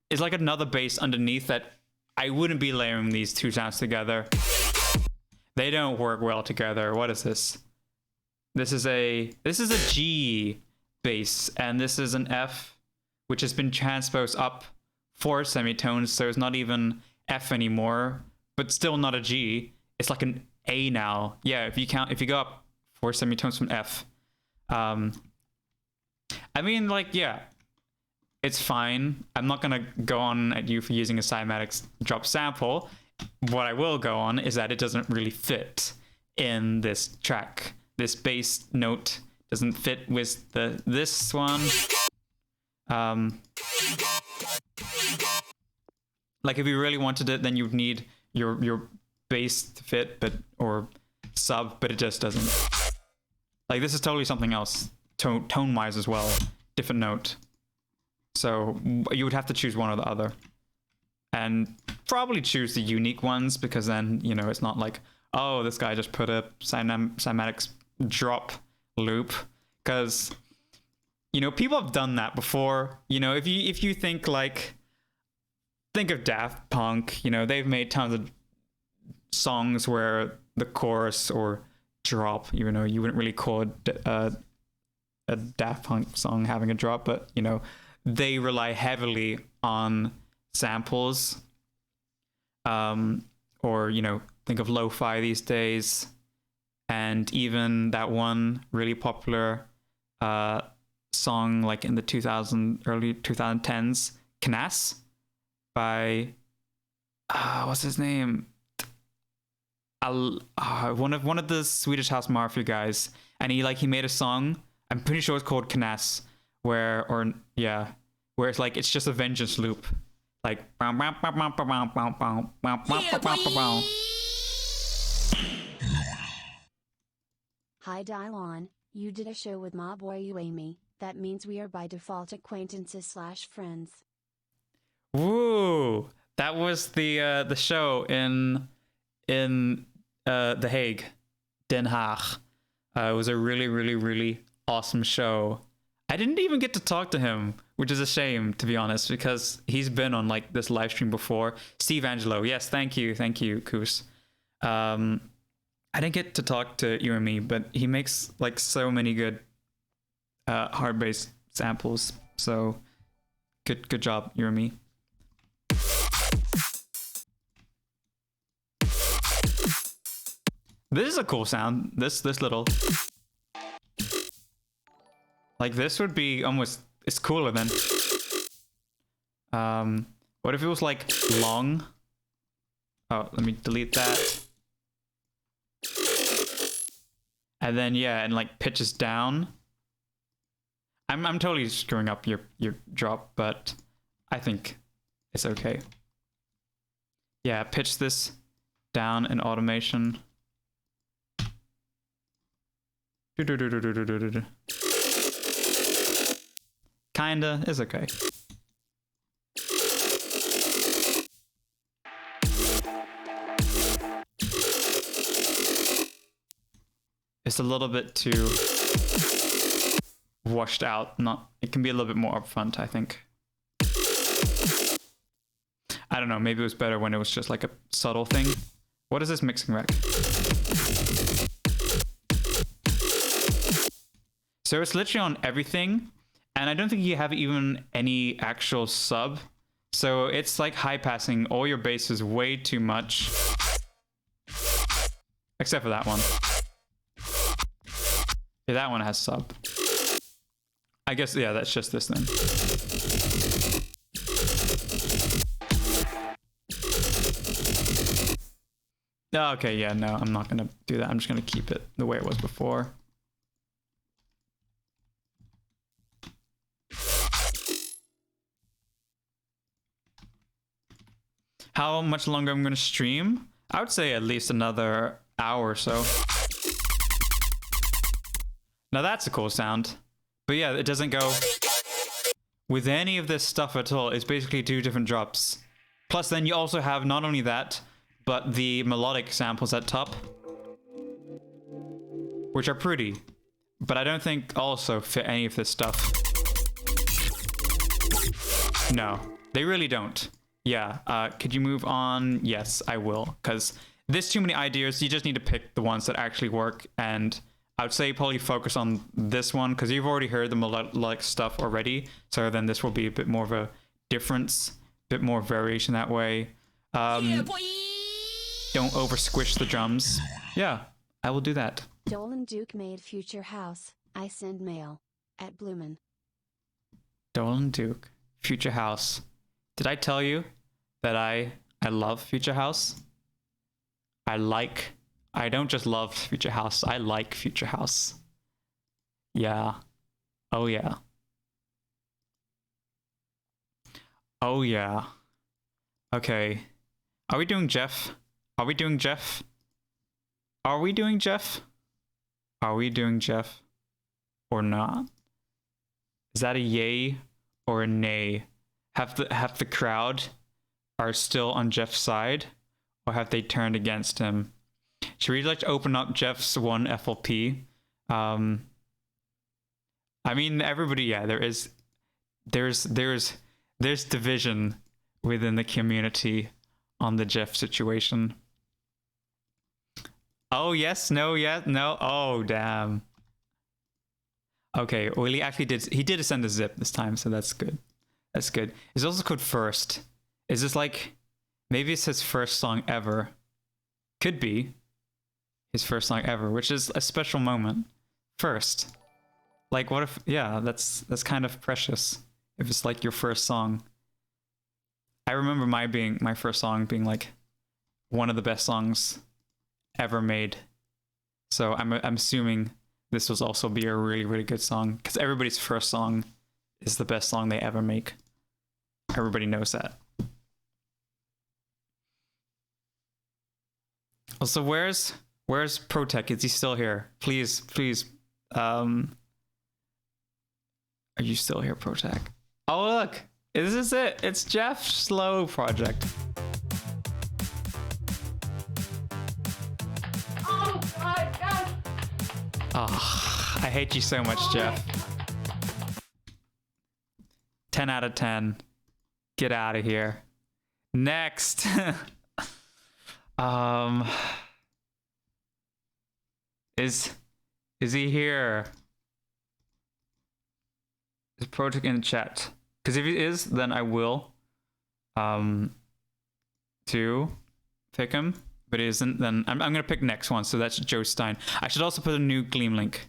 It's like another bass underneath that I wouldn't be layering these two sounds together. They don't work well together. What is this? This is a G bass, and this is an F, which has been transposed up 4 semitones, so it's not even F anymore. But still not a G. It's like an A now. Yeah, if you go up 4 semitones from F. I mean, like, yeah, it's fine. I'm not gonna go on at you for using a cymatics drop sample. What I will go on is that it doesn't really fit in this track. This bass note doesn't fit with this one. Like if you really wanted it, then you'd need your bass to fit, or sub, but it just doesn't. Like this is totally something else, tone wise as well, different note. So you would have to choose one or the other, and probably choose the unique ones, because then it's not like, oh, this guy just put a cymatics drop loop, because people have done that before. If you think of Daft Punk, they've made tons of songs where the chorus or drop, even though you wouldn't really call it a Daft Punk song having a drop, but they rely heavily on samples. Or think of lo-fi these days, and even that one really popular song like in the early 2010s, Knas, by what's his name? One of the Swedish House Mafia guys, and he made a song. I'm pretty sure it's called Knas, where it's like it's just a vengeance loop, like. Hi Dylon, you did a show with my boy Amy. That means we are by default acquaintances/friends. Woo! That was the show in The Hague, Den Haag. It was a really, really, really awesome show. I didn't even get to talk to him, which is a shame, to be honest, because he's been on this live stream before. Steve Angelo, yes, thank you, Koos. I didn't get to talk to you and me, but he makes so many good hard bass samples. So good job, you and me. This is a cool sound. This little, this would be almost, it's cooler than. What if it was long? Oh, let me delete that. And then and pitches down. I'm totally screwing up your drop, but I think it's okay. Yeah, pitch this down in automation. Kinda is okay. It's a little bit too washed out. It can be a little bit more upfront, I think. I don't know, maybe it was better when it was just like a subtle thing. What is this mixing rack? So it's literally on everything, and I don't think you have even any actual sub. So it's like high passing all your basses way too much. Except for that one. Yeah, that one has sub. I guess, yeah, that's just this then. Okay, yeah, no, I'm not gonna do that. I'm just gonna keep it the way it was before. How much longer I'm gonna stream? I would say at least another hour or so. Now that's a cool sound. But yeah, it doesn't go with any of this stuff at all. It's basically 2 different drops. Plus then you also have not only that, but the melodic samples at top, which are pretty, but I don't think also fit any of this stuff. No, they really don't. Yeah, could you move on? Yes, I will, because there's too many ideas. You just need to pick the ones that actually work, and I would say probably focus on this one, because you've already heard the melodic stuff already, so then this will be a bit more of a difference, a bit more variation that way. Yeah, boy. Don't over squish the drums. Yeah, I will do that. Dolan Duke made Future House. I send mail. At Bloomin'. Dolan Duke, Future House. Did I tell you that I love Future House? I don't just love Future House, I like Future House. Yeah. Oh yeah. Oh yeah. Okay. Are we doing Jeff? Are we doing Jeff? Are we doing Jeff? Are we doing Jeff? Or not? Is that a yay or a nay? Have the crowd are still on Jeff's side, or have they turned against him? Should we like open up Jeff's one FLP? I mean, everybody, yeah, there's division within the community on the Jeff situation. Oh yes, no, yeah, no. Oh damn. Okay, well he actually did send a zip this time, so that's good. That's good. It's also called First. Is this like, maybe it's his first song ever? Could be his first song ever, which is a special moment. First. Like what if, yeah, that's kind of precious if it's like your first song. I remember my first song being like one of the best songs ever made. So I'm assuming this will also be a really, really good song, because everybody's first song is the best song they ever make. Everybody knows that. Also, where's Protech? Is he still here? Please, are you still here, Protech? Oh look, is this it? It's Jeff's slow project. Oh my god. Oh, I hate you so much, Jeff. 10 out of 10. Get out of here. Next. Is he here? Is Project in the chat? Because if he is, then I will to pick him. But it isn't, then I'm gonna pick next one. So that's Joe Stein. I should also put a new Gleam link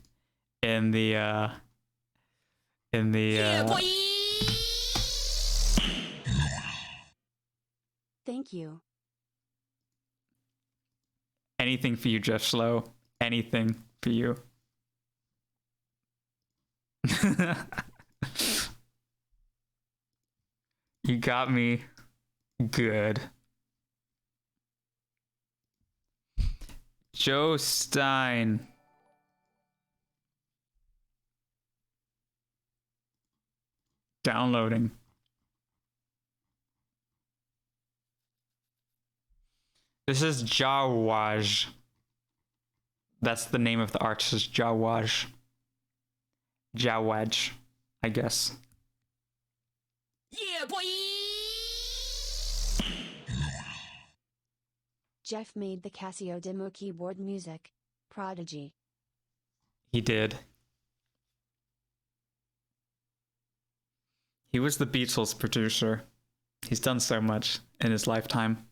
in the Yeah, boy. Thank you. anything for you, Jeff Slow. Anything for you. You got me good. Joe Stein. Downloading. This is Jawaj. That's the name of the artist, Jawaj. Jawaj, I guess. Yeah, boy. Jeff made the Casio demo keyboard music. Prodigy. He did. He was the Beatles producer. He's done so much in his lifetime.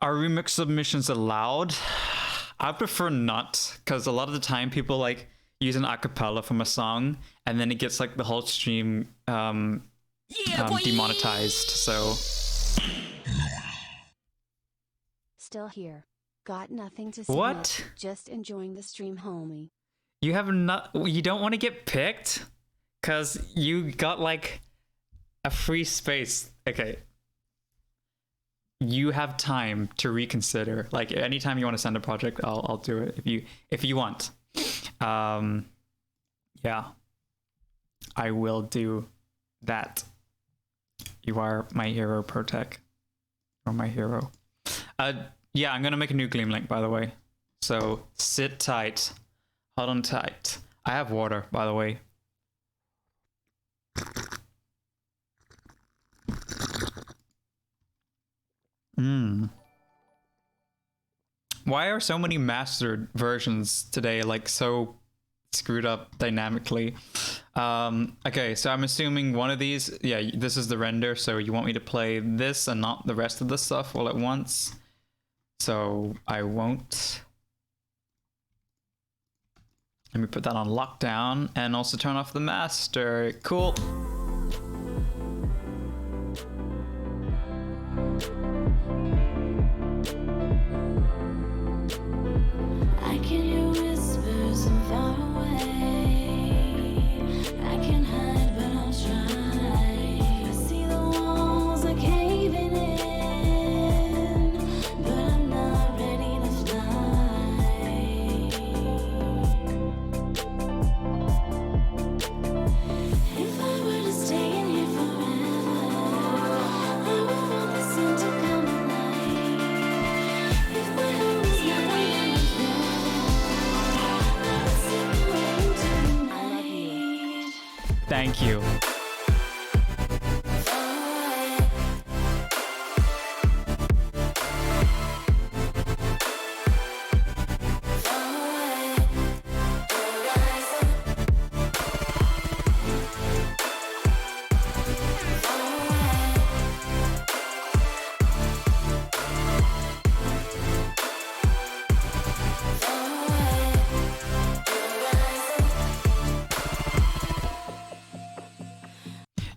Are remix submissions allowed? I prefer not, because a lot of the time people like use an acapella from a song and then it gets like the whole stream demonetized. So Still here. Got nothing to say. What? Just enjoying the stream, homie. you have not, you don't want to get picked because you got like a free space. Okay. You have time to reconsider. Like anytime you want to send a project, I'll do it if you want. Yeah, I will do that. You are my hero, Protec, or my hero. Yeah, I'm gonna make a new Gleam link, by the way. So sit tight, hold on tight. I have water, by the way. Why are so many mastered versions today like so screwed up dynamically? Okay, so I'm assuming one of these, yeah, this is the render, so you want me to play this and not the rest of the stuff all at once. So I won't. Let me put that on lockdown and also turn off the master. Cool. I can hear whispers from far away. I can hide, but I'll try. I see the walls are caving in, but I'm not ready to fly. If I were to stay in here forever, I would want the sun to come at night. If my home was not where I would sit waiting to the night. Thank you.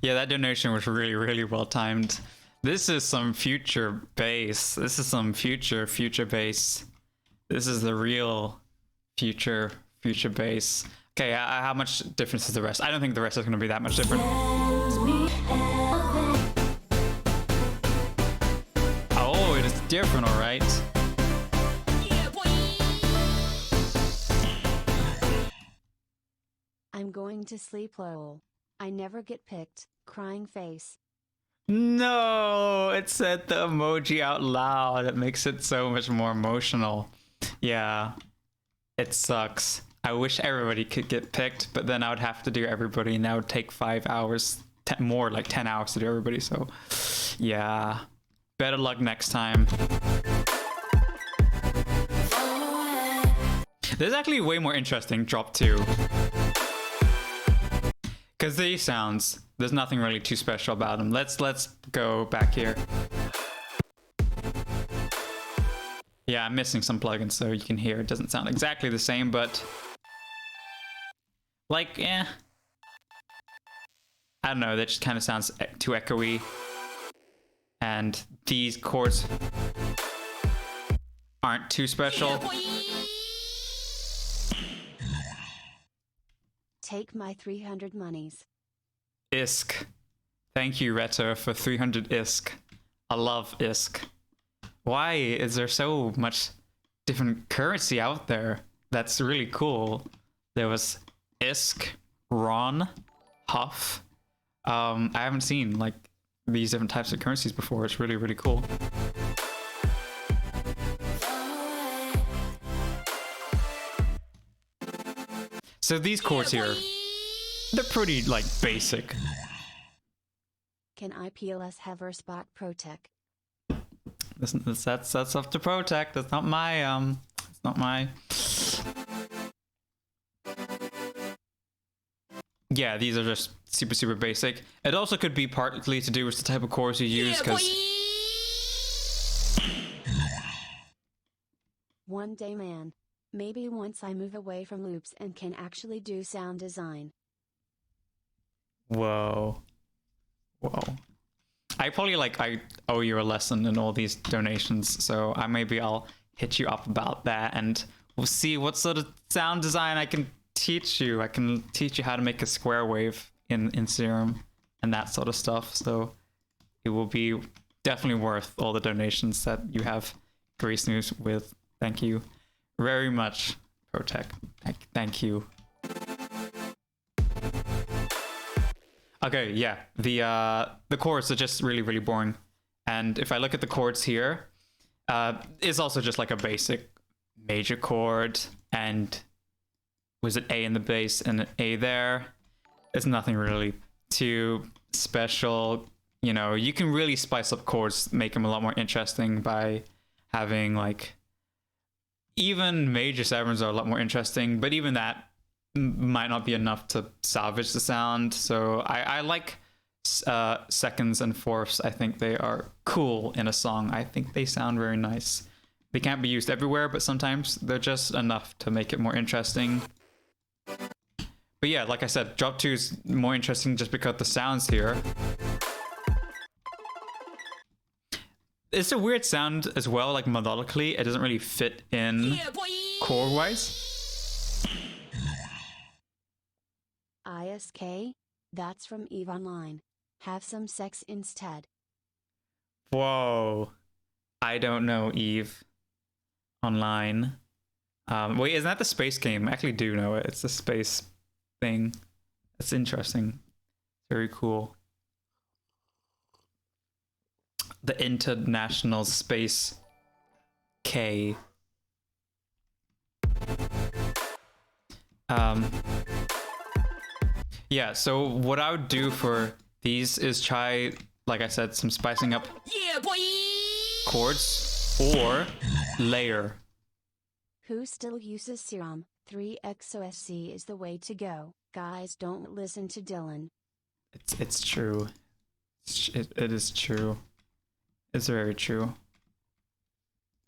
Yeah, that donation was really, really well timed. This is some future bass. This is some future bass. This is the real future bass. Okay, how much difference is the rest? I don't think the rest is going to be that much different. Oh, it is different, all right. Yeah, boy. I'm going to sleep, lol. I never get picked. Crying face. No, it said the emoji out loud. It makes it so much more emotional. Yeah, it sucks. I wish everybody could get picked, but then I would have to do everybody, and that would take 5 hours, more like 10 hours to do everybody. So, yeah, better luck next time. This is actually way more interesting, drop 2. Because these sounds, there's nothing really too special about them. Let's go back here. Yeah, I'm missing some plugins, so you can hear it doesn't sound exactly the same, but like, I don't know, that just kind of sounds too echoey. And these chords aren't too special. Yeah, boy. Take my 300 monies. ISK. Thank you, Reto, for 300 ISK. I love ISK. Why is there so much different currency out there? That's really cool. There was ISK, RON, HUF. I haven't seen like these different types of currencies before. It's really, really cool. So these chords here, they're pretty like basic. Can IPLS have or spot Protec? That's up to Protec. That's not my it's not my. Yeah, these are just super basic. It also could be partly to do with the type of chords you use, because One day man. Maybe once I move away from loops and can actually do sound design. Whoa. I probably I owe you a lesson in all these donations, so I'll hit you up about that, and we'll see what sort of sound design I can teach you. I can teach you how to make a square wave in Serum and that sort of stuff. So it will be definitely worth all the donations that you have graced news with. Thank you very much, Protec. Thank you. Okay, yeah, the chords are just really boring, and if I look at the chords here, it's also just like a basic major chord, and was it A in the bass and an A there? It's nothing really too special. You know, you can really spice up chords, make them a lot more interesting by having like, even major sevens are a lot more interesting, but even that might not be enough to salvage the sound. So I like seconds and fourths. I think they are cool in a song. I think they sound very nice. They can't be used everywhere, but sometimes they're just enough to make it more interesting. But yeah, like I said, drop 2 is more interesting just because the sounds here. It's a weird sound as well, like melodically. It doesn't really fit in chord-wise. ISK? That's from Eve Online. Have some sex instead. Whoa. I don't know Eve Online. Wait, isn't that the space game? I actually do know it. It's the space thing. That's interesting. Very cool. The International Space K. Yeah, so what I would do for these is try, like I said, some spicing up chords or layer. Who still uses Serum? 3XOSC is the way to go. Guys, don't listen to Dylan. It's true. It is true. It's very true.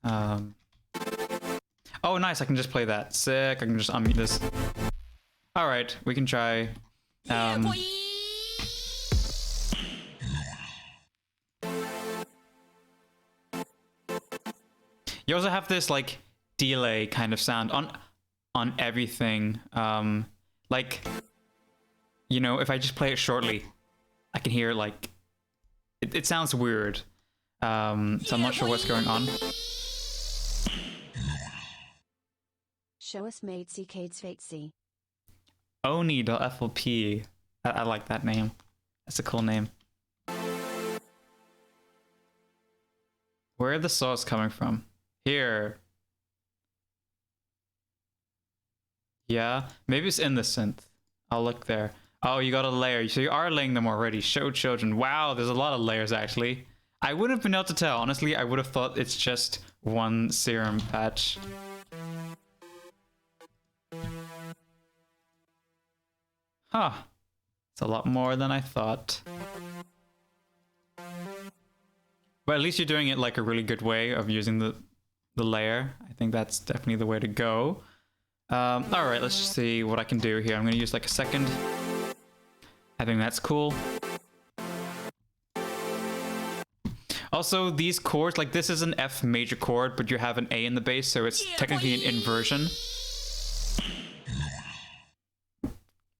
Oh, nice. I can just play that. Sick. I can just unmute this. All right, we can try. You also have this like delay kind of sound on everything. Like, you know, if I just play it shortly, I can hear like it sounds weird. So I'm not sure what's going on. Show us matesy Kate's fatesy. Oni.flp. I like that name. That's a cool name. Where are the saws coming from? Here. Yeah, maybe it's in the synth. I'll look there. Oh, you got a layer. So you are laying them already. Show children. Wow, there's a lot of layers actually. I wouldn't have been able to tell. Honestly, I would have thought it's just one Serum patch. Huh. It's a lot more than I thought. But at least you're doing it like a really good way of using the layer. I think that's definitely the way to go. Alright, let's just see what I can do here. I'm going to use like a second. I think that's cool. Also, these chords, like this is an F major chord, but you have an A in the bass, so it's technically an inversion.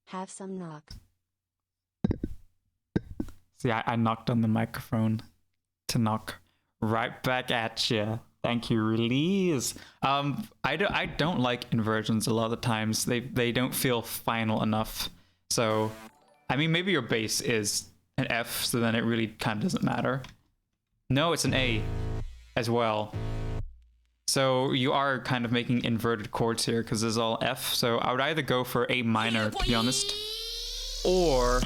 Have some knock. See, I knocked on the microphone to knock right back at you. Thank you, release. I don't like inversions a lot of the times. They don't feel final enough. So, I mean, maybe your bass is an F, so then it really kind of doesn't matter. No, it's an A as well. So you are kind of making inverted chords here because this is all F. So I would either go for A minor, to be honest, or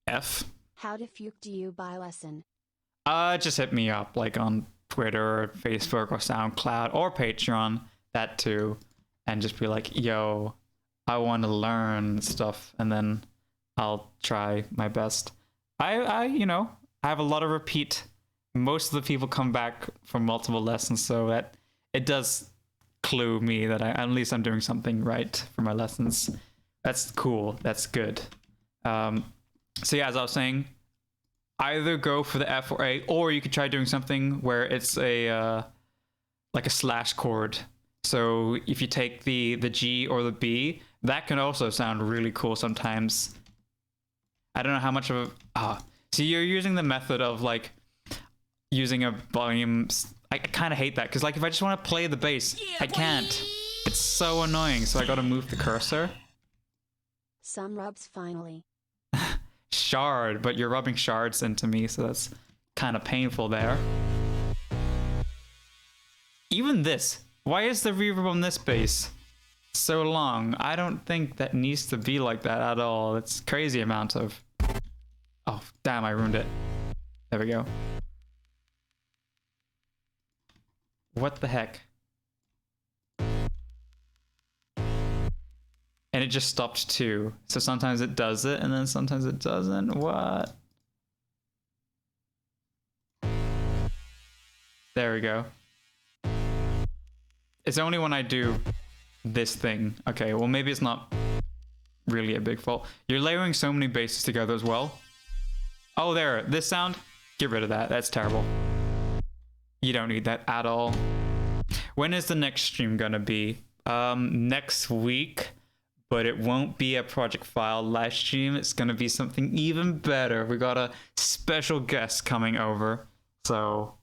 F. How the fuck do you buy lesson? Just hit me up like on Twitter or Facebook or SoundCloud or Patreon, that too, and just be like, yo, I want to learn stuff, and then I'll try my best. I have a lot of repeat. Most of the people come back from multiple lessons, so that it does clue me that at least I'm doing something right for my lessons. That's cool. That's good. So yeah, as I was saying, either go for the F or A, or you could try doing something where it's a like a slash chord. So if you take the G or the B, that can also sound really cool sometimes. I don't know how much of a so you're using the method of like using a volume. I kind of hate that because like if I just want to play the bass, I can't. It's so annoying. So I got to move the cursor. Some rubs finally. Shard, but you're rubbing shards into me, so that's kind of painful there. Even this. Why is the reverb on this bass so long? I don't think that needs to be like that at all. It's crazy amount of... Oh, damn, I ruined it. There we go. What the heck? And it just stopped too. So sometimes it does it, and then sometimes it doesn't. What? There we go. It's only when I do this thing. Okay, well maybe it's not really a big fault. You're layering so many basses together as well. Oh, there. This sound? Get rid of that. That's terrible. You don't need that at all. When is the next stream gonna be? Next week. But it won't be a project file live stream. It's gonna be something even better. We got a special guest coming over. So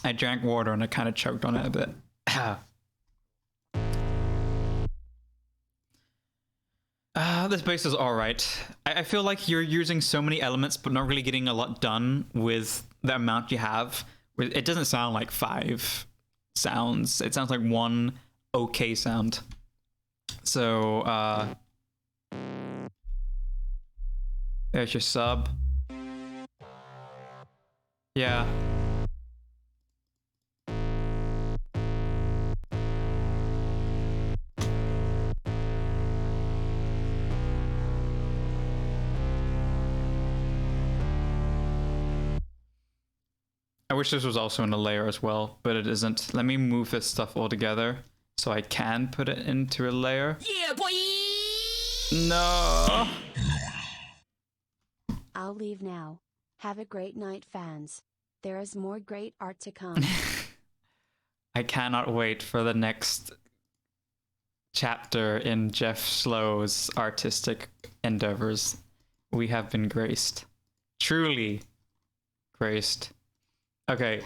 I drank water and I kind of choked on it a bit. This bass is alright. I feel like you're using so many elements but not really getting a lot done with the amount you have. It doesn't sound like 5 sounds. It sounds like 1 okay sound. So, there's your sub. Yeah. I wish this was also in a layer as well, but it isn't. Let me move this stuff all together so I can put it into a layer. Yeah, boy! No! I'll leave now. Have a great night, fans. There is more great art to come. I cannot wait for the next chapter in Jeff Slow's artistic endeavors. We have been graced. Truly graced. Okay.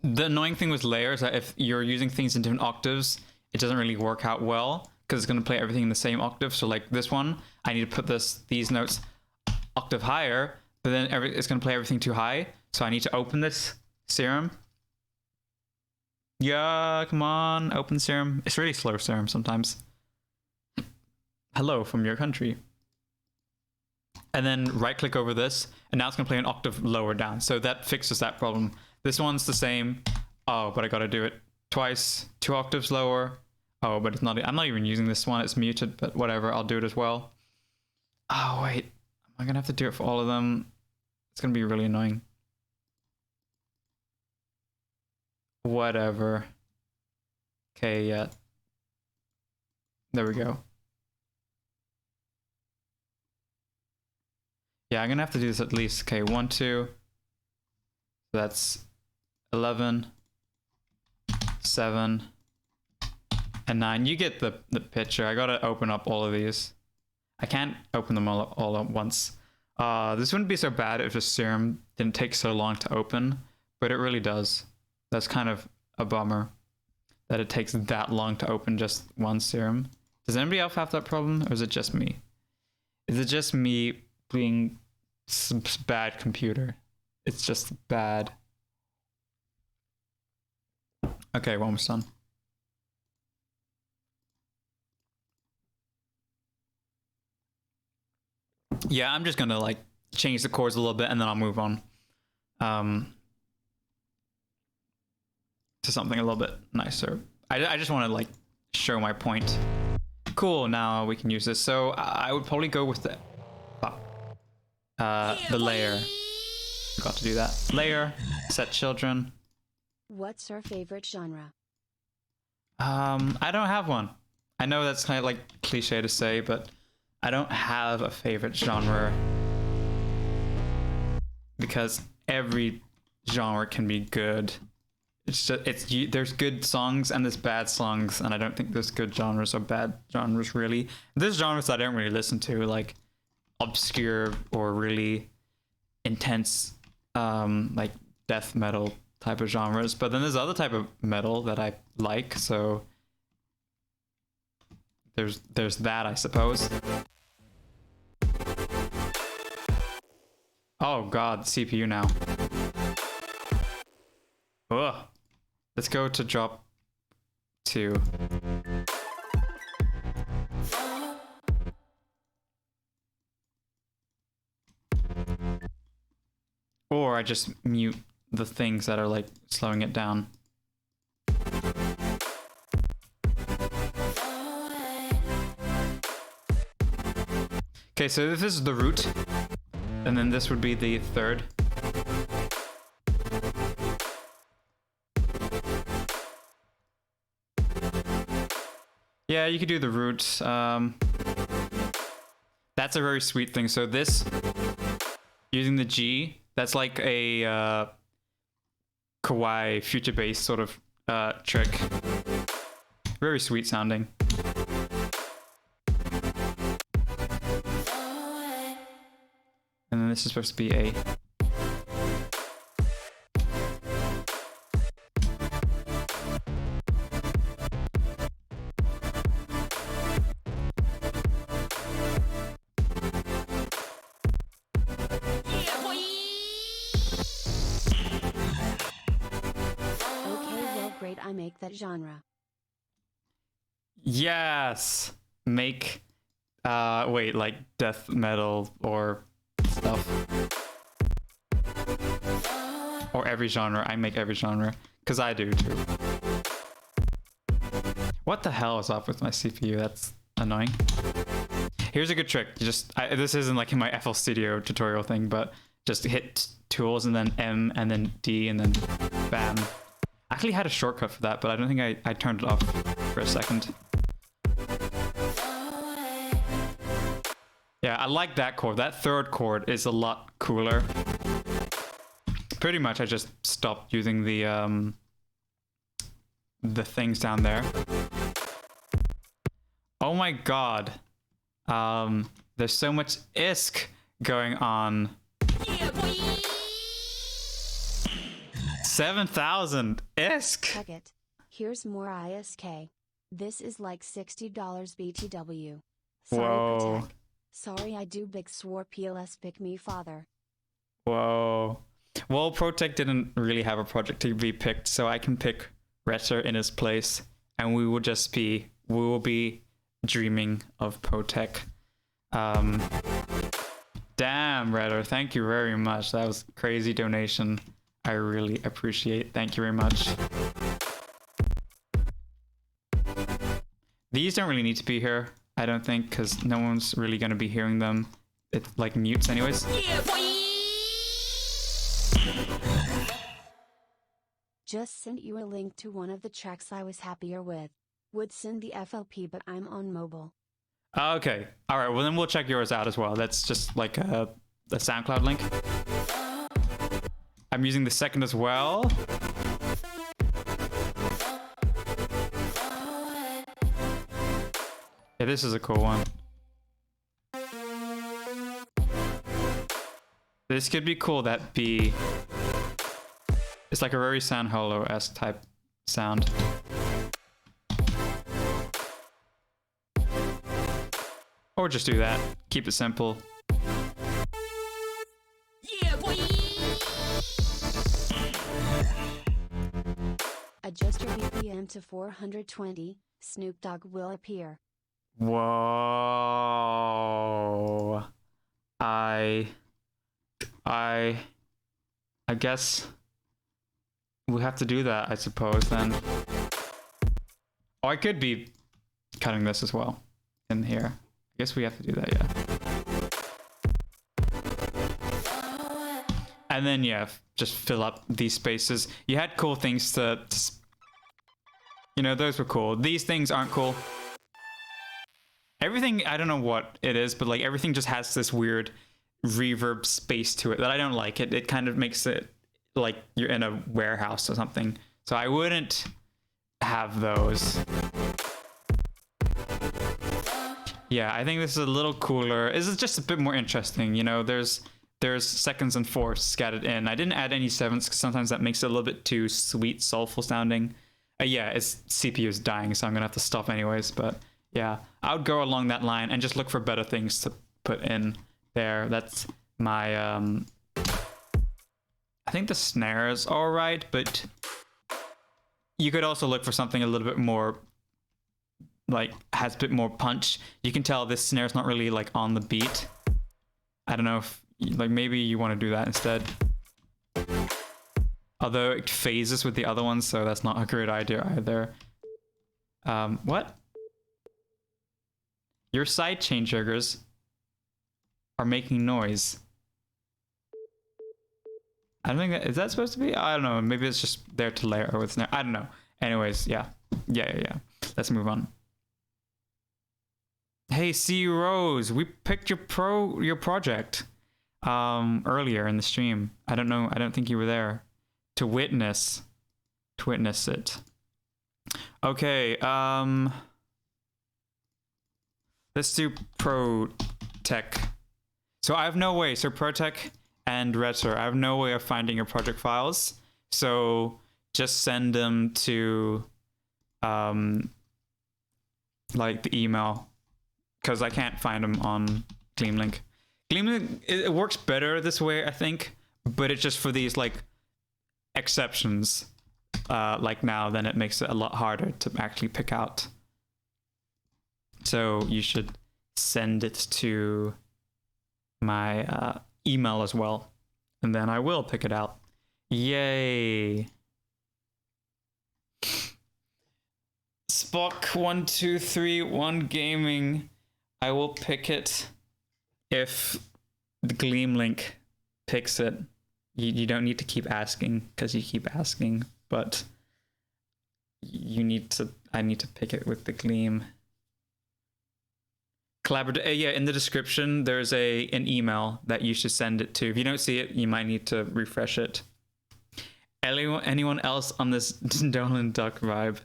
The annoying thing with layers is that if you're using things in different octaves, it doesn't really work out well because it's going to play everything in the same octave. So like this one, I need to put these notes octave higher, but then it's going to play everything too high. So I need to open this serum. Yeah, come on, open serum. It's really slow serum sometimes. Hello from your country. And then right click over this, and now it's gonna play an octave lower down. So that fixes that problem. This one's the same. Oh, but I gotta do it twice, 2 octaves lower. Oh, but it's not, I'm not even using this one, it's muted, but whatever, I'll do it as well. Oh, wait, am I gonna have to do it for all of them? It's gonna be really annoying. Whatever. Okay, yeah. There we go. Yeah, I'm gonna have to do this at least. Okay, 1, 2. So that's 11, 7, and 9. You get the picture. I gotta open up all of these. I can't open them all at once. This wouldn't be so bad if the serum didn't take so long to open, but it really does. That's kind of a bummer that it takes that long to open just one serum. Does anybody else have that problem, or is it just me? Is it just me being some bad computer? It's just bad. Okay, we're almost done. Yeah, I'm just gonna like change the chords a little bit and then I'll move on to something a little bit nicer. I just want to like show my point. Cool, now we can use this. So I would probably go with the layer. Forgot to do that. Layer, set children. What's your favorite genre? I don't have one. I know that's kind of like cliche to say, but I don't have a favorite genre because every genre can be good. It's just there's good songs and there's bad songs, and I don't think there's good genres or bad genres really. There's genres that I don't really listen to, like obscure or really intense, like death metal type of genres. But then there's other type of metal that I like, so there's that, I suppose. Oh god, CPU now. Ugh. Let's go to drop 2. Or I just mute the things that are like slowing it down. Okay, so this is the root, and then this would be the third. Yeah, you could do the root. That's a very sweet thing. So this, using the G, that's like a kawaii future bass sort of trick. Very sweet sounding. And then this is supposed to be A. I make that genre. Yes! Make, wait, like death metal or stuff. Or every genre. I make every genre. Because I do too. What the hell is up with my CPU? That's annoying. Here's a good trick. This isn't like in my FL Studio tutorial thing, but just hit tools and then M and then D and then bam. I actually had a shortcut for that, but I don't think I turned it off for a second. Yeah, I like that chord. That third chord is a lot cooler. Pretty much I just stopped using the things down there. Oh my god. There's so much ISK going on. 7,000 ISK. Check it. Here's more ISK. This is like $60 BTW. Sorry, Whoa. Protect. Sorry, I do big swore PLS pick me father. Whoa. Well, Protect didn't really have a project to be picked, so I can pick Retter in his place, and we will be dreaming of Protect. Damn, Retter, thank you very much. That was a crazy donation. I really appreciate. Thank you very much. These don't really need to be here, I don't think, because no one's really going to be hearing them. It like mutes anyways. Just sent you a link to one of the tracks I was happier with. Would send the FLP, but I'm on mobile. Okay. All right. Well, then we'll check yours out as well. That's just like a SoundCloud link. I'm using the second as well. this is a cool one. This could be cool, that B. It's like a very Sound Holo-esque type sound. Or just do that. Keep it simple. Yeah, boy. Adjust your BPM to 420. Snoop Dogg will appear. Whoa. I guess we have to do that, I suppose, then. Oh, I could be cutting this as well in here. I guess we have to do that, yeah. And then, yeah, just fill up these spaces. You had cool things to you know, those were cool. These things aren't cool. Everything, I don't know what it is, but like everything just has this weird reverb space to it that I don't like. It kind of makes it like you're in a warehouse or something. So I wouldn't have those. Yeah, I think this is a little cooler. This is just a bit more interesting. You know, there's seconds and fourths scattered in. I didn't add any sevenths because sometimes that makes it a little bit too sweet, soulful sounding. Yeah, its CPU is dying, so I'm gonna have to stop anyways. But yeah, I would go along that line and just look for better things to put in there. That's my I think the snare is all right, but you could also look for something a little bit more, like, has a bit more punch. You can tell this snare is not really like on the beat. I don't know if, like, maybe you want to do that instead. Although it phases with the other ones, so that's not a great idea either. What? Your sidechain triggers are making noise. I don't think that, is that supposed to be? I don't know. Maybe it's just there to layer with snare. I don't know. Anyways, yeah. Let's move on. Hey, C Rose, we picked your project earlier in the stream. I don't know. I don't think you were there to witness it. Okay, let's do Pro Tech. So I have no way. So Pro Tech and Retro, I have no way of finding your project files. So just send them to like the email, because I can't find them on Gleamlink. Gleamlink, it works better this way, I think, but it's just for these like exceptions like now, then it makes it a lot harder to actually pick out. So you should send it to my email as well, and then I will pick it out. Yay. Spock1231 Gaming, I will pick it if the Gleamlink picks it. You don't need to keep asking, because you keep asking, but I need to pick it with the Gleam. Yeah, in the description there's an email that you should send it to. If you don't see it, you might need to refresh it. Anyone else on this Dolan Duck vibe?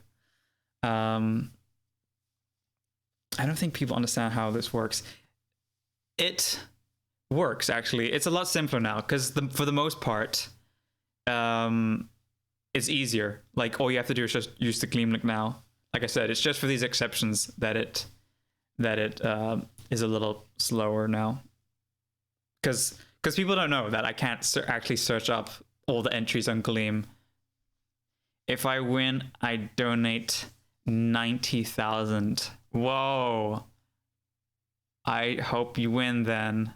I don't think people understand how this works. It works, actually. It's a lot simpler now, because for the most part, it's easier. Like, all you have to do is just use the Gleamlink now. Like I said, it's just for these exceptions that it is a little slower now. Because people don't know that I can't actually search up all the entries on Gleam. If I win, I donate 90,000. Whoa. I hope you win then.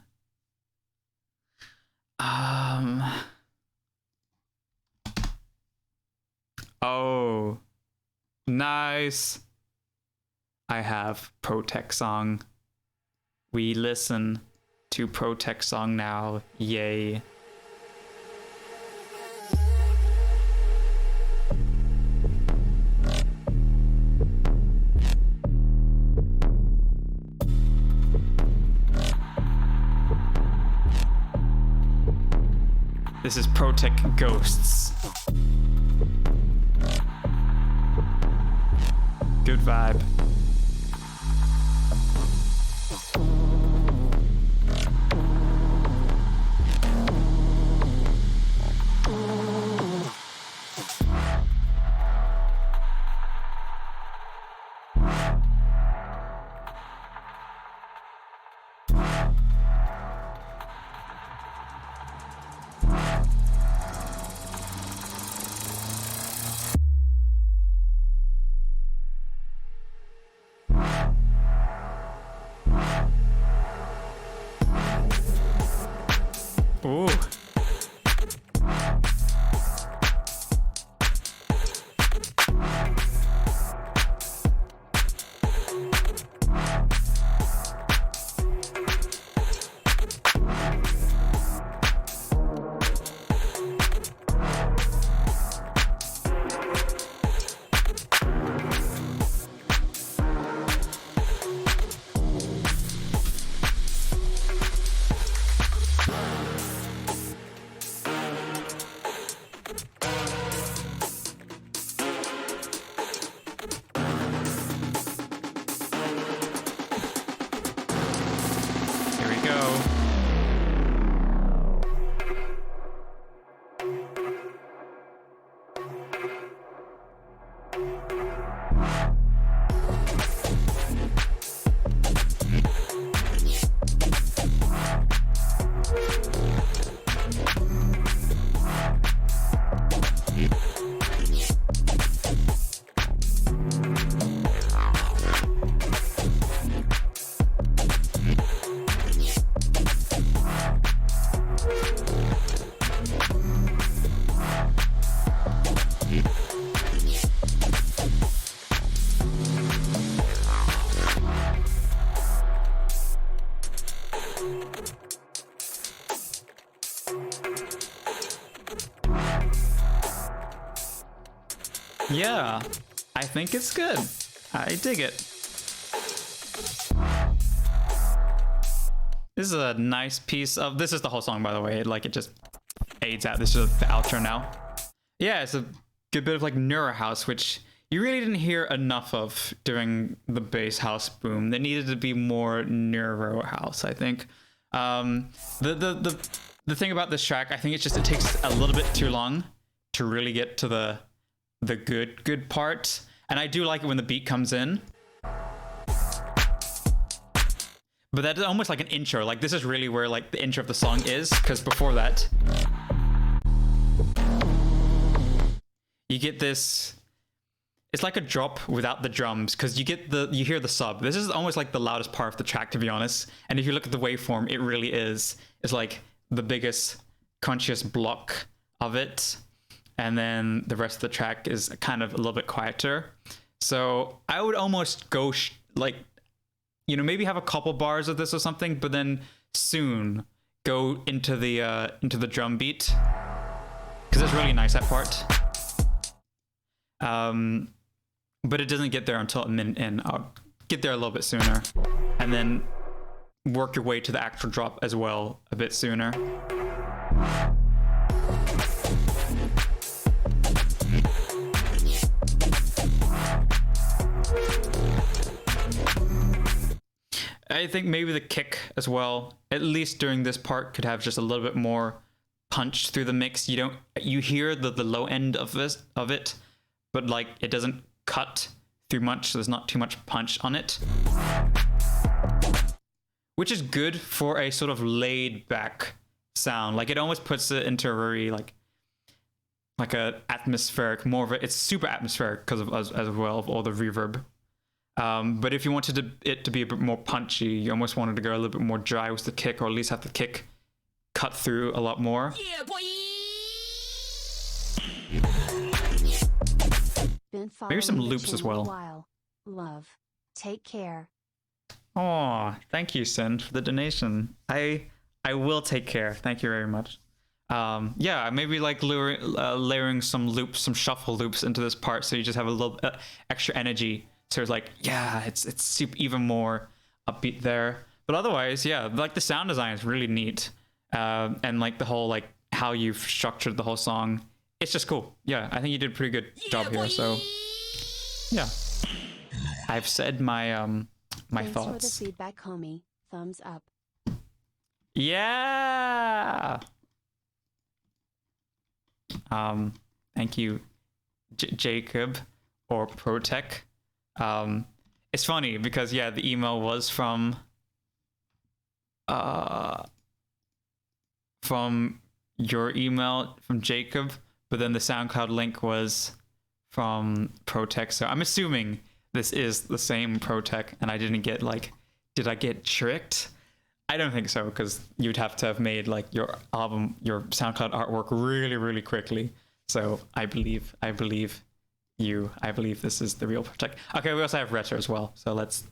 Oh, nice. I have Protect song. We listen to Protect song now. Yay. This is Protect Ghosts. Good vibe. Ooh. Here we go. Yeah, I think it's good. I dig it. This is a nice piece of, this is the whole song, by the way. Like, it just aids out. This is the outro now. Yeah, it's a good bit of like neuro house, which you really didn't hear enough of during the bass house boom. There needed to be more neuro house, I think. The thing about this track, I think it's just, it takes a little bit too long to really get to the good part. And I do like it when the beat comes in. But that's almost like an intro. Like, this is really where like the intro of the song is, because before that, you get this, it's like a drop without the drums, because you hear the sub. This is almost like the loudest part of the track, to be honest. And if you look at the waveform, it really is. It's like the biggest conscious block of it. And then the rest of the track is kind of a little bit quieter. So I would almost go like, you know, maybe have a couple bars of this or something, but then soon go into the drum beat, because it's really nice, that part. But it doesn't get there until a minute in. I'll get there a little bit sooner, and then work your way to the actual drop as well a bit sooner. I think maybe the kick as well, at least during this part, could have just a little bit more punch through the mix. You hear the low end of it, but like it doesn't cut through much, so there's not too much punch on it. Which is good for a sort of laid back sound. Like, it almost puts it into a very like a atmospheric, more of a, it's super atmospheric because of as well of all the reverb. But if you wanted it to be a bit more punchy, you almost wanted to go a little bit more dry with the kick, or at least have the kick cut through a lot more. Yeah, boy. Maybe some loops as well. Love. Take care. Oh, thank you, Sin, for the donation. I will take care. Thank you very much. Yeah, maybe like layering some loops, some shuffle loops into this part, so you just have a little extra energy. So it's like, yeah, it's super, even more upbeat there. But otherwise, yeah, like the sound design is really neat. And like the whole, like how you've structured the whole song, it's just cool. Yeah, I think you did a pretty good job here. So yeah, I've said my my Thanks thoughts. for the feedback, homie. Thumbs up. Yeah. Thank you, Jacob or Protech. It's funny because, yeah, the email was from your email from Jacob, but then the SoundCloud link was from Protech. So I'm assuming this is the same Protech, and I didn't get like, did I get tricked? I don't think so, because you'd have to have made like your album, your SoundCloud artwork really quickly. So I believe you. I believe this is the real Protect. Okay, we also have retro as well. So let's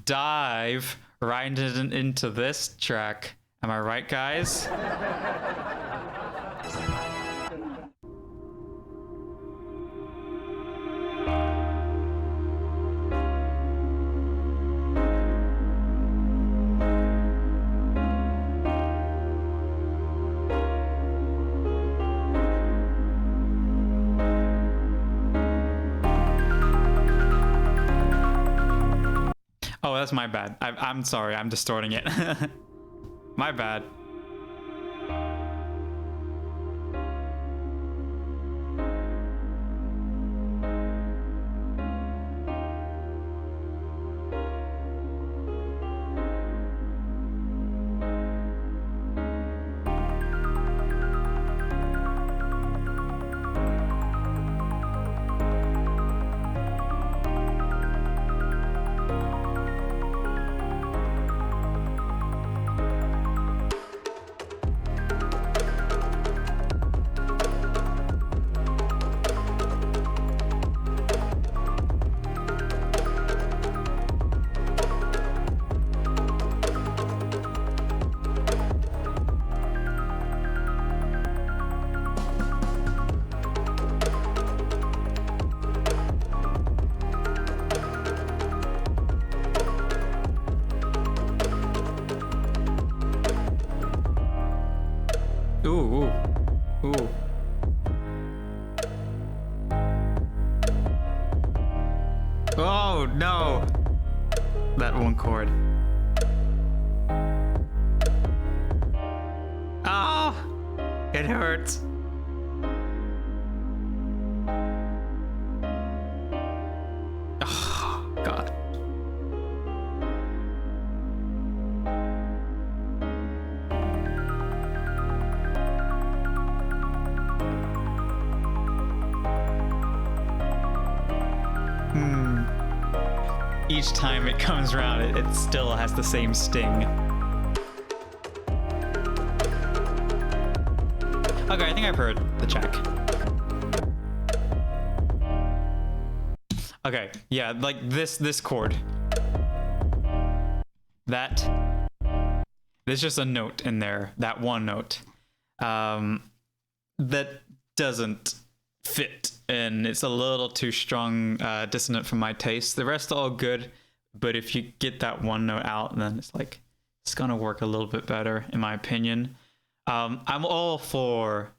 dive right into this track. Am I right, guys? Oh, that's my bad. I'm sorry. I'm distorting it. My bad. Ooh. Oh no! That one chord. Oh! It hurts. Oh, God. Each time it comes around, it still has the same sting. Okay, I think I've heard the track. Okay, yeah, like this chord. There's just a note in there, that one note, that doesn't fit, and it's a little too strong, dissonant for my taste. The rest are all good, but if you get that one note out, then it's gonna work a little bit better, in my opinion. I'm all for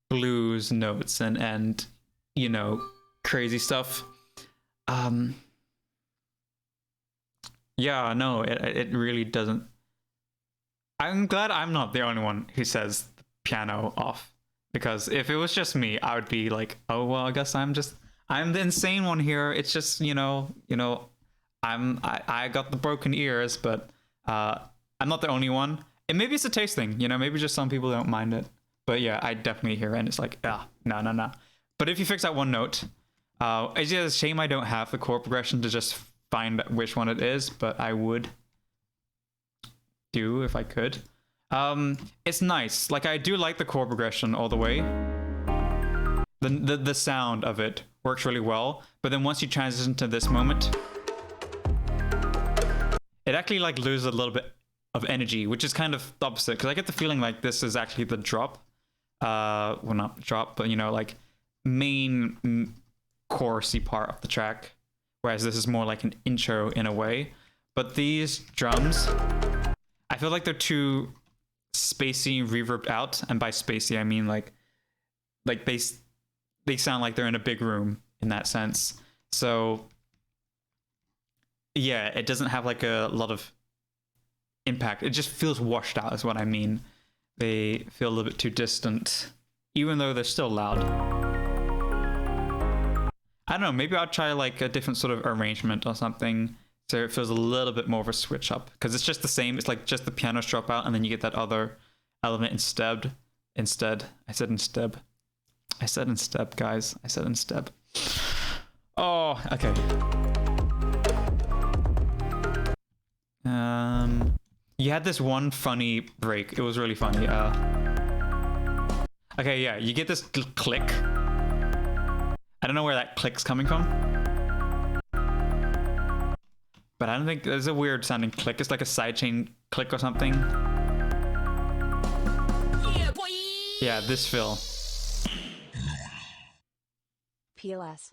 blues notes and you know, crazy stuff. Yeah, no, it really doesn't. I'm glad I'm not the only one who says the piano off. Because if it was just me, I would be like, oh well, I guess I'm the insane one here. It's just, you know, I got the broken ears, but I'm not the only one. And maybe it's a taste thing, you know, maybe just some people don't mind it. But yeah, I definitely hear it, and it's like, no. But if you fix that one note, it's just a shame I don't have the chord progression to just find which one it is, but I would do if I could. It's nice. Like, I do like the chord progression all the way. The sound of it works really well, but then once you transition to this moment, it actually like loses a little bit of energy, which is kind of the opposite, because I get the feeling like this is actually the drop. Well, not drop, but you know, like main chorusy part of the track, whereas this is more like an intro in a way. But these drums, I feel like they're too spacey, reverbed out, and by spacey I mean like they sound like they're in a big room in that sense. So yeah, it doesn't have like a lot of impact. It just feels washed out is what I mean. They feel a little bit too distant, even though they're still loud. I don't know, maybe I'll try like a different sort of arrangement or something, so it feels a little bit more of a switch up, because it's just the same. It's like just the pianos drop out, and then you get that other element instead. I said instead, guys. I said instead. Oh, okay. You had this one funny break. It was really funny. Okay, yeah, you get this click. I don't know where that click's coming from. But I don't think there's a weird sounding click. It's like a sidechain click or something. Yeah, boy. Yeah, this fill. PLS.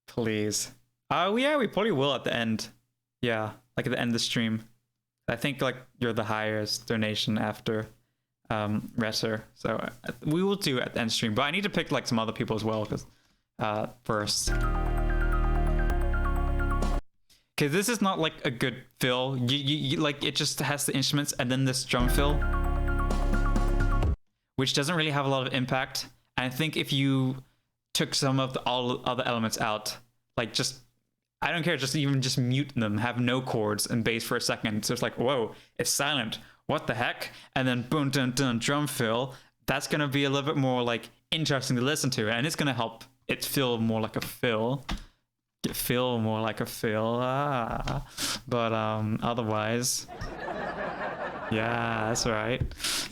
Please. Oh, yeah, we probably will at the end. Yeah, like at the end of the stream. I think like you're the highest donation after Resser. So we will do it at the end stream. But I need to pick like some other people as well because first. Because this is not like a good fill. You like it just has the instruments and then this drum fill, which doesn't really have a lot of impact. And I think if you took some of the all other elements out, like just I don't care, just even just mute them, have no chords and bass for a second. So it's like, whoa, it's silent. What the heck? And then boom, dun, dun, drum fill. That's gonna be a little bit more like interesting to listen to, and it's gonna help it feel more like a fill. Feel more like a fill. But otherwise, yeah, that's right.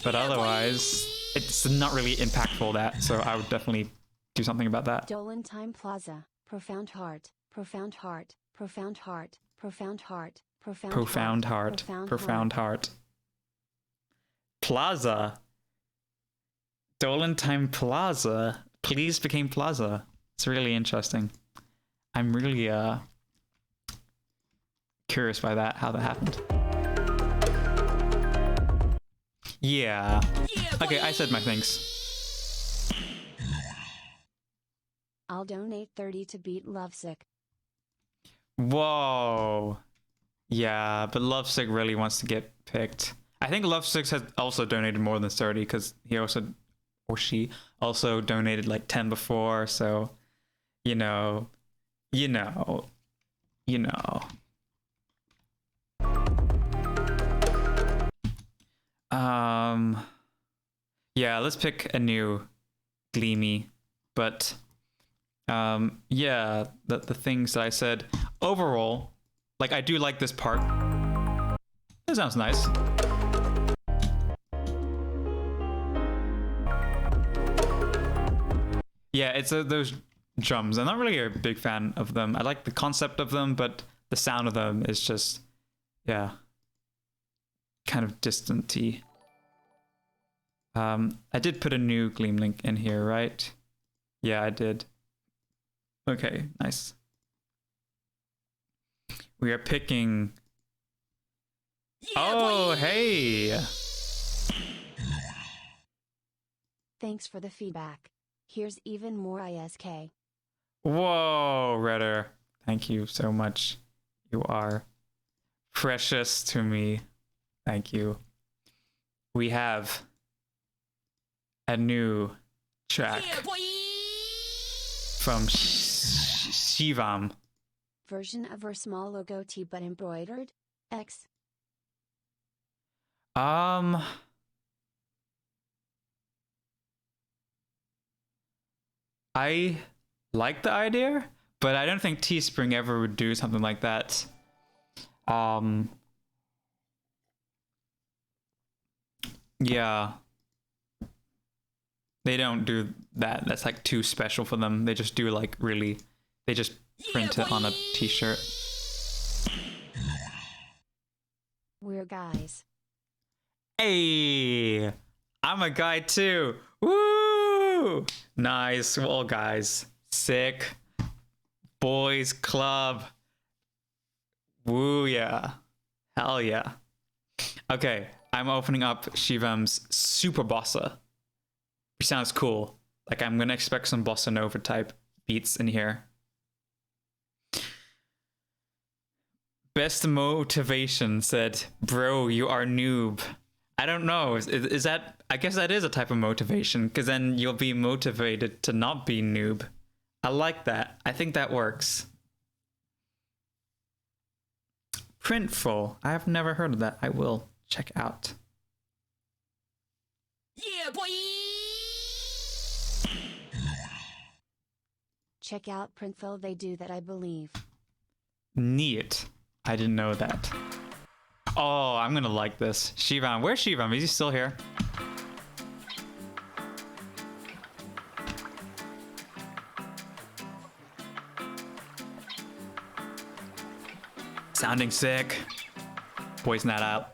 But otherwise, it's not really impactful that. So I would definitely do something about that. Dolan Time Plaza. Profound heart. Profound heart. Profound heart. Profound heart. Profound heart. Profound heart. Plaza. Dolan Time Plaza. Please became Plaza. It's really interesting. I'm really curious by that, how that happened. Yeah. Okay, I said my things. I'll donate 30 to beat Lovesick. Whoa. Yeah, but Lovesick really wants to get picked. I think Lovesick has also donated more than 30 because he also, or she also donated like 10 before. So, you know. Yeah, let's pick a new Gleamy, but yeah, the things that I said overall, like I do like this part. It sounds nice. Yeah, it's those drums. I'm not really a big fan of them. I like the concept of them, but the sound of them is just, yeah, kind of distant-y. I did put a new Gleam link in here, right? Yeah, I did. Okay, nice. We are picking... Oh, hey! Thanks for the feedback. Here's even more ISK. Whoa, Redder. Thank you so much. You are precious to me. Thank you. We have a new track from Shivam. Version of her small logo tee but embroidered? X. I like the idea, but I don't think Teespring ever would do something like that. Yeah. They don't do that. That's like too special for them. They just do like really, they just print it on a t-shirt. We're guys. Hey, I'm a guy too. Woo! Nice. We're all guys. Sick. Boys club. Woo, yeah. Hell yeah. Okay, I'm opening up Shivam's Super Bossa. Which sounds cool. Like I'm gonna expect some bossa nova type beats in here. Best motivation said, bro, you are noob. I don't know. Is that, I guess that is a type of motivation, because then you'll be motivated to not be noob. I like that. I think that works. Printful. I have never heard of that. I will check out. Yeah, boy. Check out Printful, they do that, I believe. Neat. I didn't know that. Oh, I'm gonna like this. Shivam, where's Shivam? Is he still here? Sounding sick. Poison that out.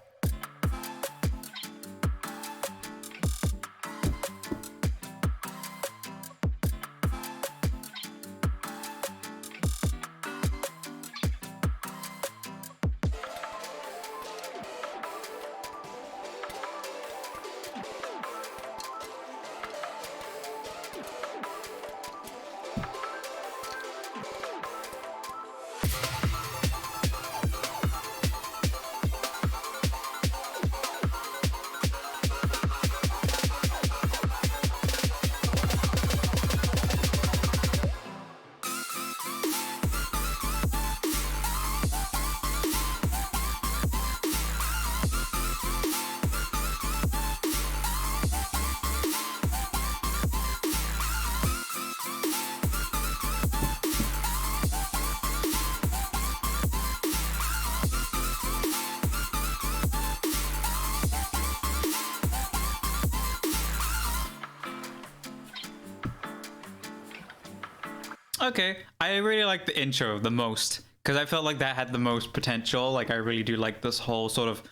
Okay, I really like the intro the most because I felt like that had the most potential. Like I really do like this whole sort of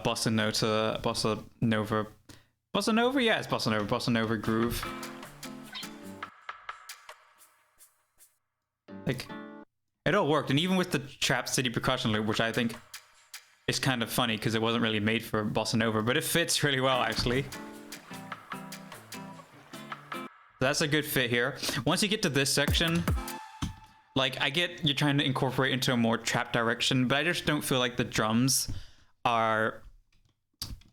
bossa nova groove. Like it all worked, and even with the Trap City percussion loop, which I think is kind of funny because it wasn't really made for bossa nova, but it fits really well actually. That's a good fit here. Once you get to this section, like I get you're trying to incorporate into a more trap direction, but I just don't feel like the drums are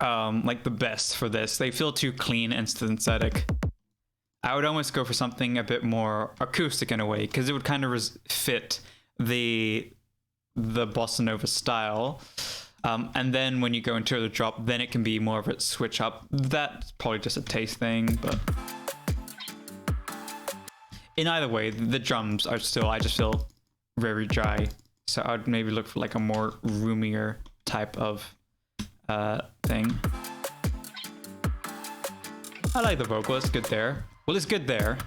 like the best for this. They feel too clean and synthetic. I would almost go for something a bit more acoustic in a way, because it would kind of fit the bossa nova style. And then when you go into the drop, then it can be more of a switch up. That's probably just a taste thing, but in either way, the drums are still, I just feel very dry. So I'd maybe look for like a more roomier type of thing. I like the vocal, it's good there. Well, it's good there.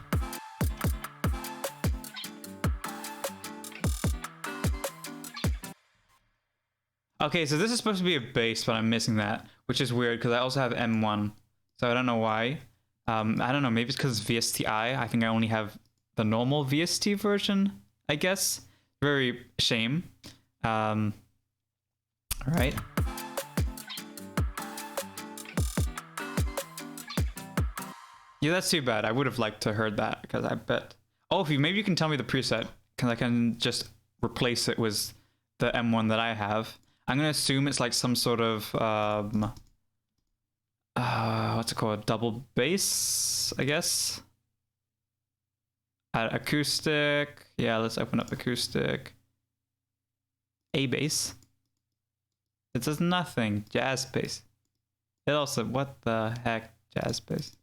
Okay, so this is supposed to be a bass, but I'm missing that, which is weird because I also have M1. So I don't know why. I don't know, maybe it's because it's VSTi. I think I only have the normal VST version, I guess. Very shame. All right. Yeah, that's too bad. I would have liked to heard that because I bet. Oh, if you maybe you can tell me the preset because I can just replace it with the M1 that I have. I'm gonna assume it's like some sort of what's it called? Double bass, I guess. Acoustic. Yeah, let's open up acoustic. A bass. It says nothing. Jazz bass. It also, what the heck? Jazz bass.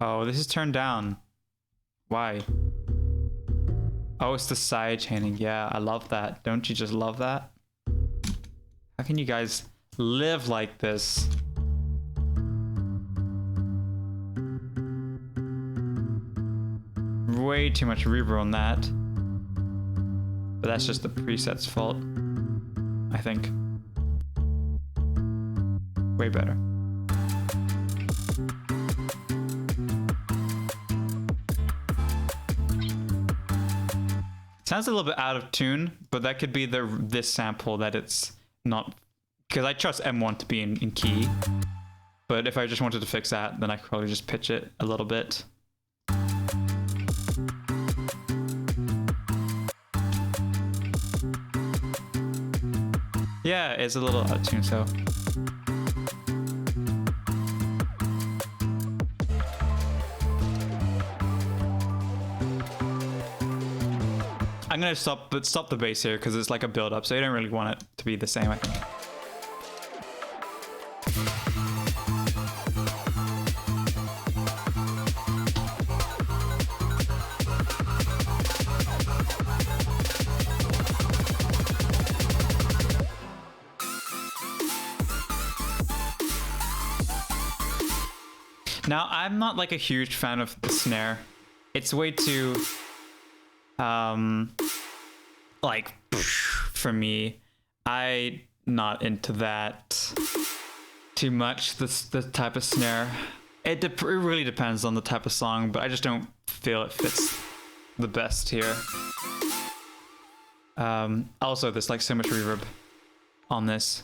Oh, this is turned down. Why? Oh, it's the side chaining. Yeah, I love that. Don't you just love that? How can you guys live like this? Way too much reverb on that. But that's just the preset's fault, I think. Way better. Sounds a little bit out of tune, but that could be this sample that it's not, because I trust M1 to be in key. But if I just wanted to fix that, then I could probably just pitch it a little bit. Yeah, it's a little out of tune, so. I'm gonna stop the bass here because it's like a build up, so you don't really want it to be the same, I think. Now, I'm not like a huge fan of the snare. It's way too, like, for me. I not into that too much, the type of snare. It really depends on the type of song, but I just don't feel it fits the best here. Also, there's like so much reverb on this.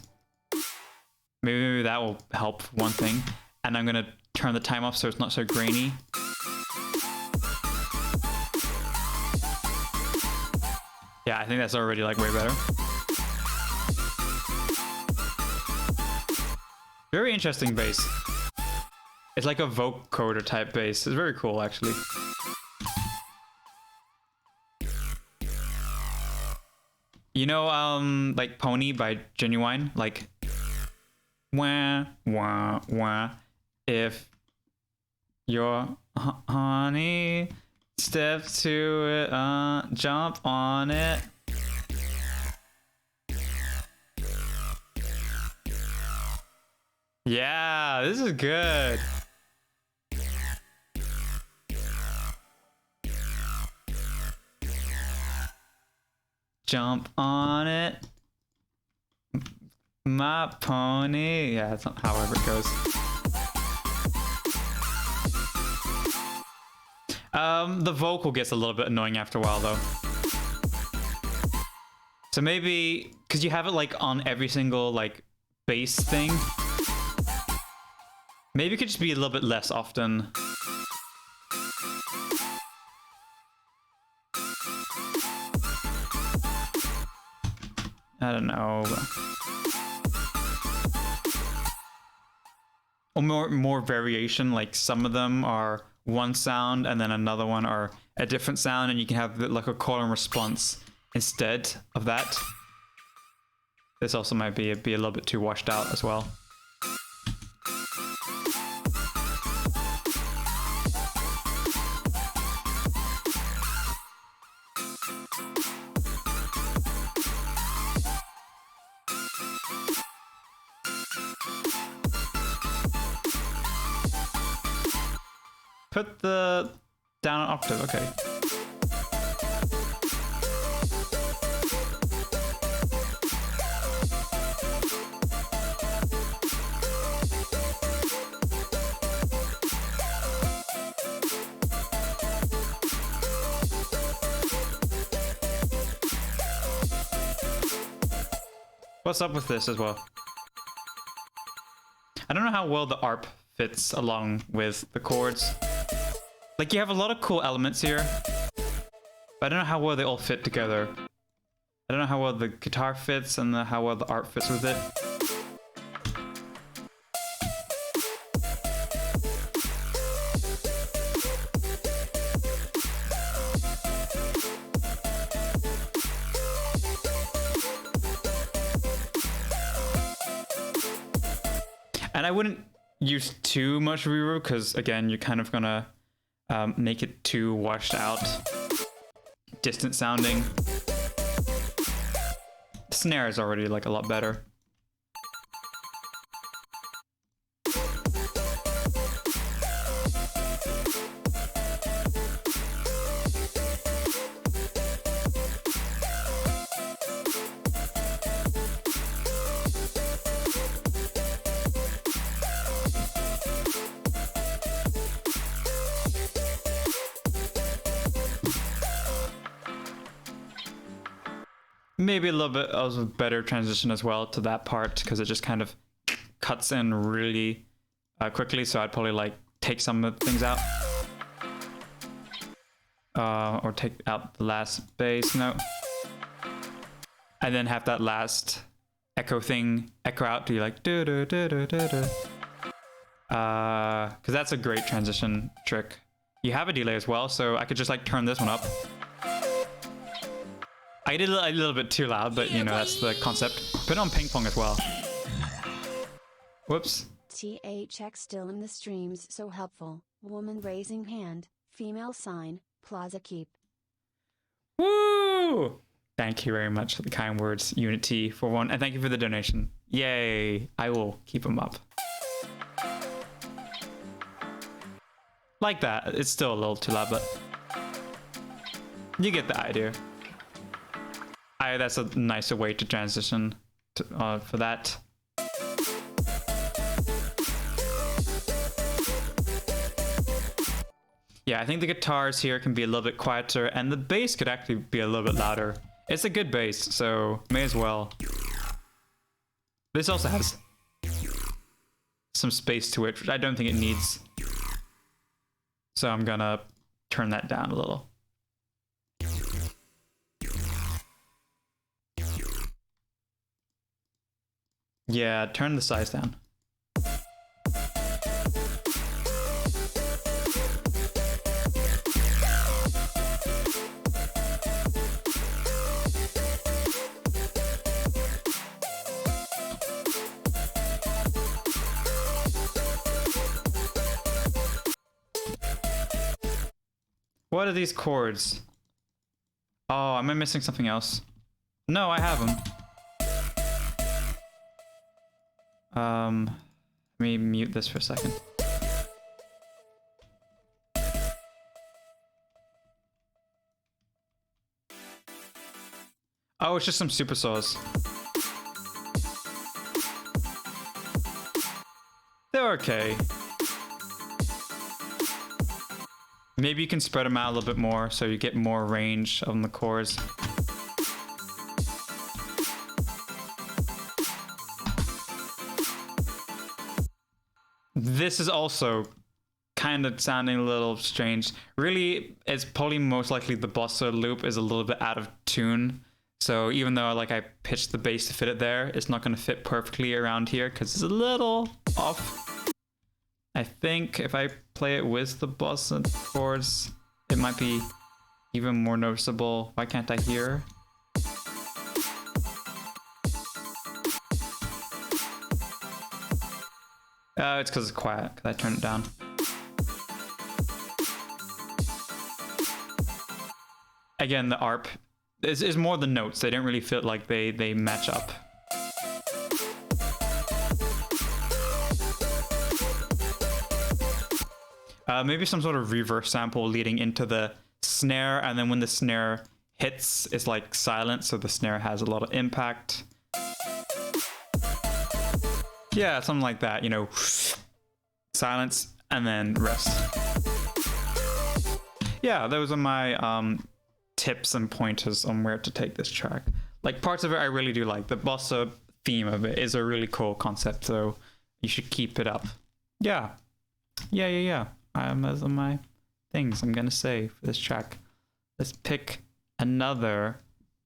Maybe that will help one thing. And I'm gonna turn the time off so it's not so grainy. Yeah, I think that's already like way better. Very interesting bass. It's like a vocoder type bass. It's very cool, actually. You know, like Pony by Genuine, like wah wah wah. If your honey step to it, jump on it. Yeah, this is good. Jump on it, my pony. Yeah, that's not however it goes. The vocal gets a little bit annoying after a while though. So maybe, because you have it like on every single like bass thing, maybe it could just be a little bit less often. I don't know. Or more variation, like some of them are one sound and then another one are a different sound, and you can have like a call and response instead of that. This also might be a little bit too washed out as well. Put the down an octave, okay. What's up with this as well? I don't know how well the ARP fits along with the chords. Like, you have a lot of cool elements here, but I don't know how well they all fit together. I don't know how well the guitar fits and how well the art fits with it. And I wouldn't use too much reverb because, again, you're kind of gonna make it too washed out, distant sounding. The snare is already like a lot better. Maybe a little bit of a better transition as well to that part because it just kind of cuts in really quickly. So I'd probably like take some of the things out, or take out the last bass note, and then have that last echo thing echo out to be like do do do do do do. Because that's a great transition trick. You have a delay as well, so I could just like turn this one up. I did a little bit too loud, but you know, that's the concept. Put it on ping pong as well. Whoops. THX still in the streams, so helpful. Woman raising hand, female sign, plaza keep. Woo! Thank you very much for the kind words, Unity, for one, and thank you for the donation. Yay! I will keep them up. Like that. It's still a little too loud, but you get the idea. That's a nicer way to transition to, for that. Yeah, I think the guitars here can be a little bit quieter, and the bass could actually be a little bit louder. It's a good bass, so may as well. This also has some space to it, which I don't think it needs. So I'm gonna turn that down a little. Yeah, turn the size down. What are these chords? Oh, am I missing something else? No, I have them. Let me mute this for a second. Oh, it's just some super saws. They're okay. Maybe you can spread them out a little bit more so you get more range on the chords. This is also kind of sounding a little strange. Really, it's probably most likely the bossa loop is a little bit out of tune. So even though like I pitched the bass to fit it there, it's not going to fit perfectly around here because it's a little off. I think if I play it with the bossa chords, it might be even more noticeable. Why can't I hear? It's because it's quiet, because I turned it down. Again, the ARP is more the notes. They don't really feel like they match up. Maybe some sort of reverse sample leading into the snare, and then when the snare hits, it's like silent, so the snare has a lot of impact. Yeah, something like that, you know, silence and then rest. Yeah, those are my tips and pointers on where to take this track. Like, parts of it I really do like. The bossa theme of it is a really cool concept, so you should keep it up. Yeah. Those are my things I'm gonna say for this track. Let's pick another.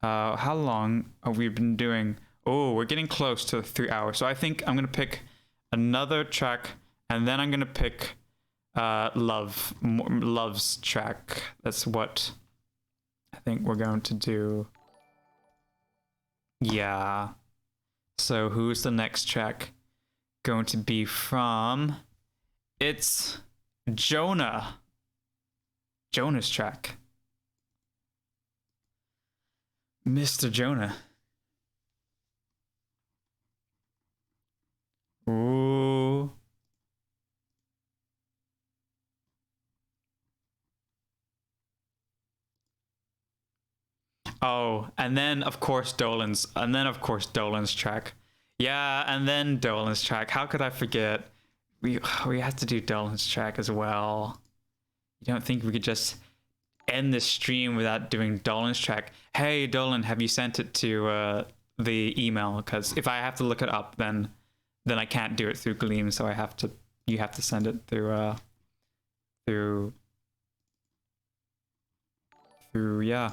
How long have we been doing? Oh, we're getting close to 3 hours. So I think I'm gonna pick another track, and then I'm gonna pick Love's track. That's what I think we're going to do. Yeah. So who's the next track going to be from? It's Jonah. Jonah's track. Mr. Jonah. Ooh. Oh, and then of course Dolan's track. Yeah, and then Dolan's track. How could I forget? We have to do Dolan's track as well. You don't think we could just end this stream without doing Dolan's track? Hey Dolan, have you sent it to the email? Because if I have to look it up, then I can't do it through Gleam. So you have to send it through yeah,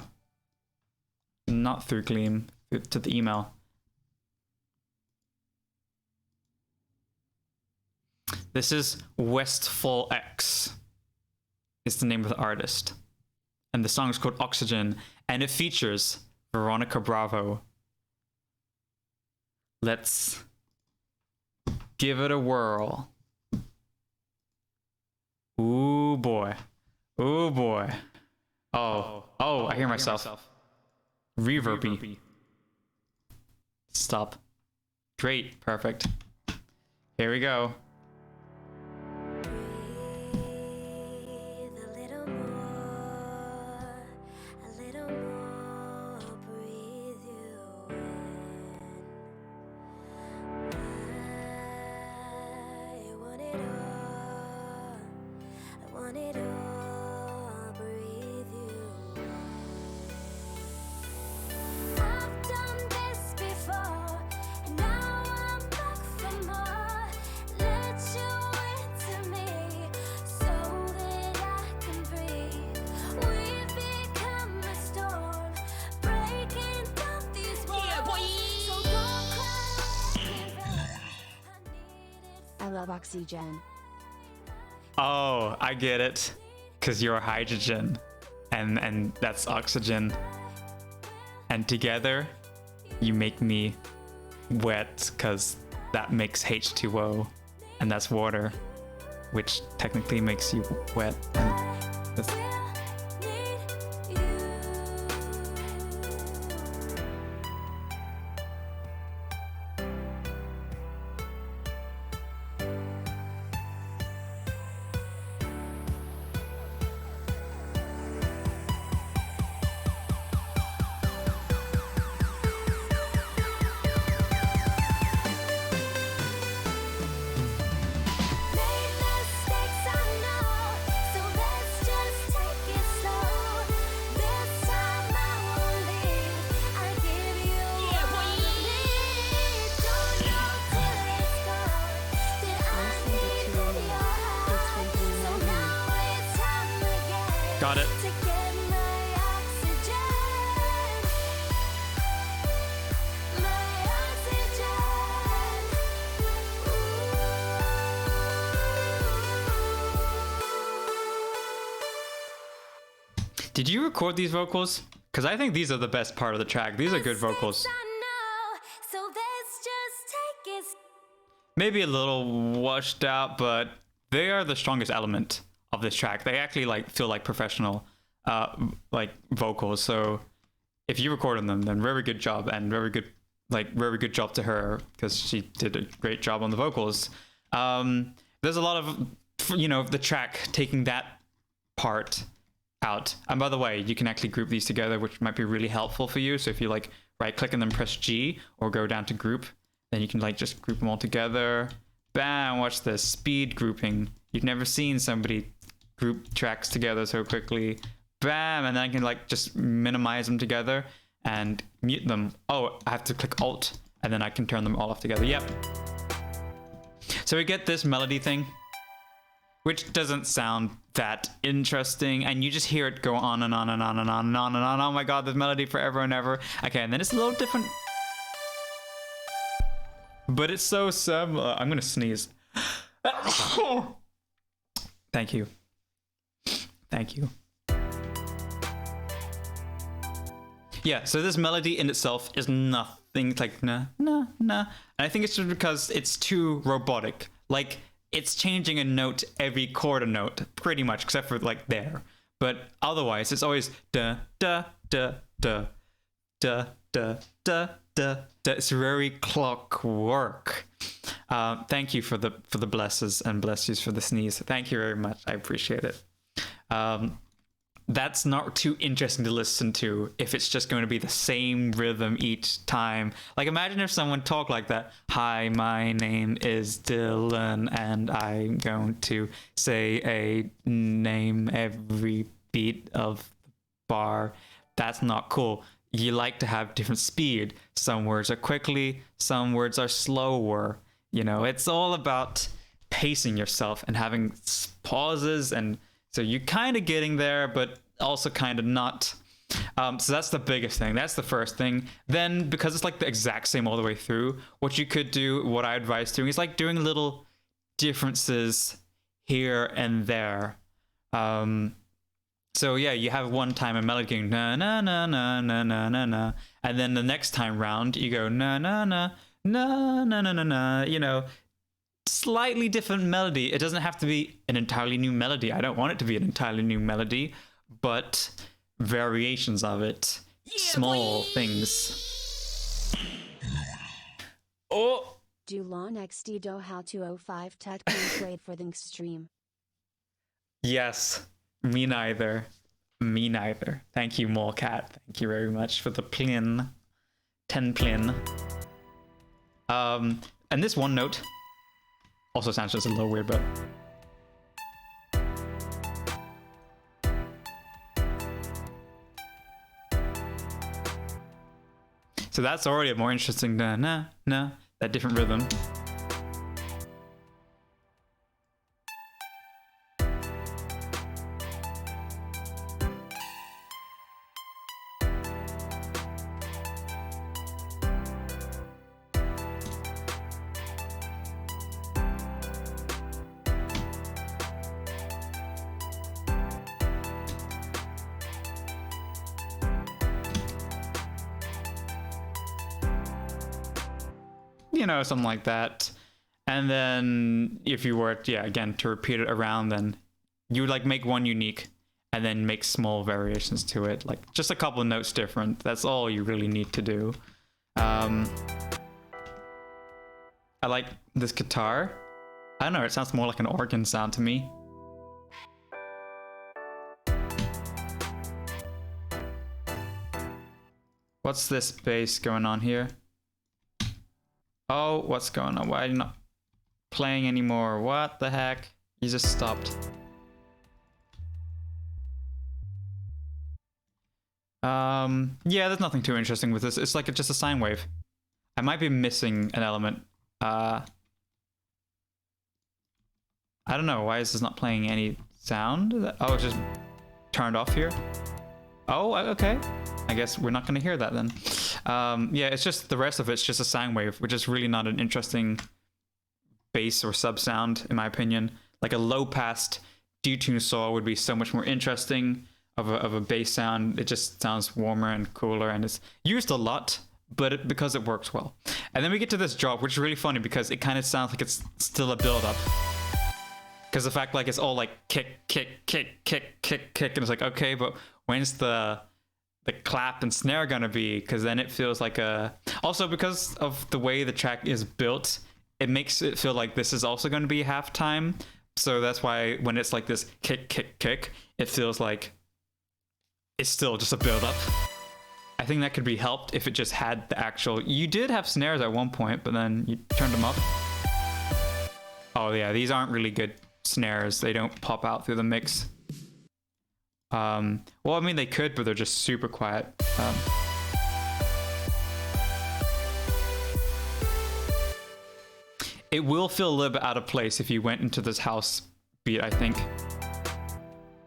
not through Gleam, to the email. This is Westfall X. It's the name of the artist. And the song is called Oxygen. And it features Veronica Bravo. Let's give it a whirl. Ooh boy. Ooh boy. Oh, I hear myself. Reverby. Stop. Great. Perfect. Here we go. oxygen. Oh, I get it. Because you're hydrogen. And that's oxygen. And together, you make me wet, because that makes H2O. And that's water, which technically makes you wet. And that's... Got it. Did you record these vocals? Because I think these are the best part of the track. These are good vocals. Maybe a little washed out, but they are the strongest element of this track. They actually like feel like professional like vocals. So if you recorded them, then very good job, and very good job to her, because she did a great job on the vocals. There's a lot of, you know, the track taking that part out. And by the way, you can actually group these together, which might be really helpful for you. So if you like right click and then press G or go down to group, then you can like just group them all together. Bam, watch this, speed grouping. You've never seen somebody group tracks together so quickly. Bam, and then I can like just minimize them together and mute them. Oh, I have to click Alt and then I can turn them all off together. Yep. So we get this melody thing, which doesn't sound that interesting, and you just hear it go on and on and on and on and on and on. Oh my god, this melody forever and ever. Okay, and then it's a little different, but it's so similar. I'm gonna sneeze. Thank you. Thank you. Yeah, so this melody in itself is nothing. It's like nah, nah, nah. And I think it's just because it's too robotic. Like, it's changing a note every quarter note, pretty much, except for like there. But otherwise, it's always da da da da da da da da. It's very clockwork. Thank you for the blesses and bless yous for the sneeze. Thank you very much. I appreciate it. That's not too interesting to listen to if it's just going to be the same rhythm each time. Like, imagine if someone talked like that. Hi, my name is Dylan, and I'm going to say a name every beat of the bar. That's not cool. You like to have different speed. Some words are quickly, some words are slower. You know, it's all about pacing yourself and having pauses, and so you're kind of getting there, but also kind of not. So that's the biggest thing. That's the first thing. Then, because it's like the exact same all the way through, what you could do, what I advise doing, is like doing little differences here and there. So yeah, you have one time a melody going na na na na na na na na, and then the next time round you go na na na na na na na na. You know, slightly different melody. It doesn't have to be an entirely new melody. I don't want it to be an entirely new melody, but variations of it, small things. Oh. Do long XD do how to 05 tut grade for the stream. Yes. Me neither. Me neither. Thank you, Molecat. Thank you very much for the plin. 10 plin. And this one note also sounds just a little weird, but so that's already a more interesting na na na, that different rhythm. you know, something like that. And then if you were, yeah, again, to repeat it around, then you would like make one unique and then make small variations to it, like just a couple of notes different. That's all you really need to do. I like this guitar. I don't know, it sounds more like an organ sound to me. What's this bass going on here? Oh, what's going on? Why are you not playing anymore? What the heck? You just stopped. Yeah, there's nothing too interesting with this. It's like just a sine wave. I might be missing an element. I don't know. Why is this not playing any sound? Oh, it's just turned off here. Oh, okay. I guess we're not going to hear that then. Yeah, it's just the rest of it's just a sine wave, which is really not an interesting bass or sub sound, in my opinion. Like a low passed detune saw would be so much more interesting of a bass sound. It just sounds warmer and cooler, and it's used a lot, but because it works well. And then we get to this drop, which is really funny because it kind of sounds like it's still a build up. Because the fact like it's all like kick, kick, kick, kick, kick, kick, and it's like, okay, but when's the clap and snare gonna be? Because then it feels like a... Also, because of the way the track is built, it makes it feel like this is also going to be halftime. So that's why when it's like this kick, kick, kick, it feels like it's still just a build up. I think that could be helped if it just had the actual... You did have snares at one point, but then you turned them up. Oh yeah, these aren't really good snares. They don't pop out through the mix. Well, I mean, they could, but they're just super quiet. It will feel a little bit out of place if you went into this house beat, I think.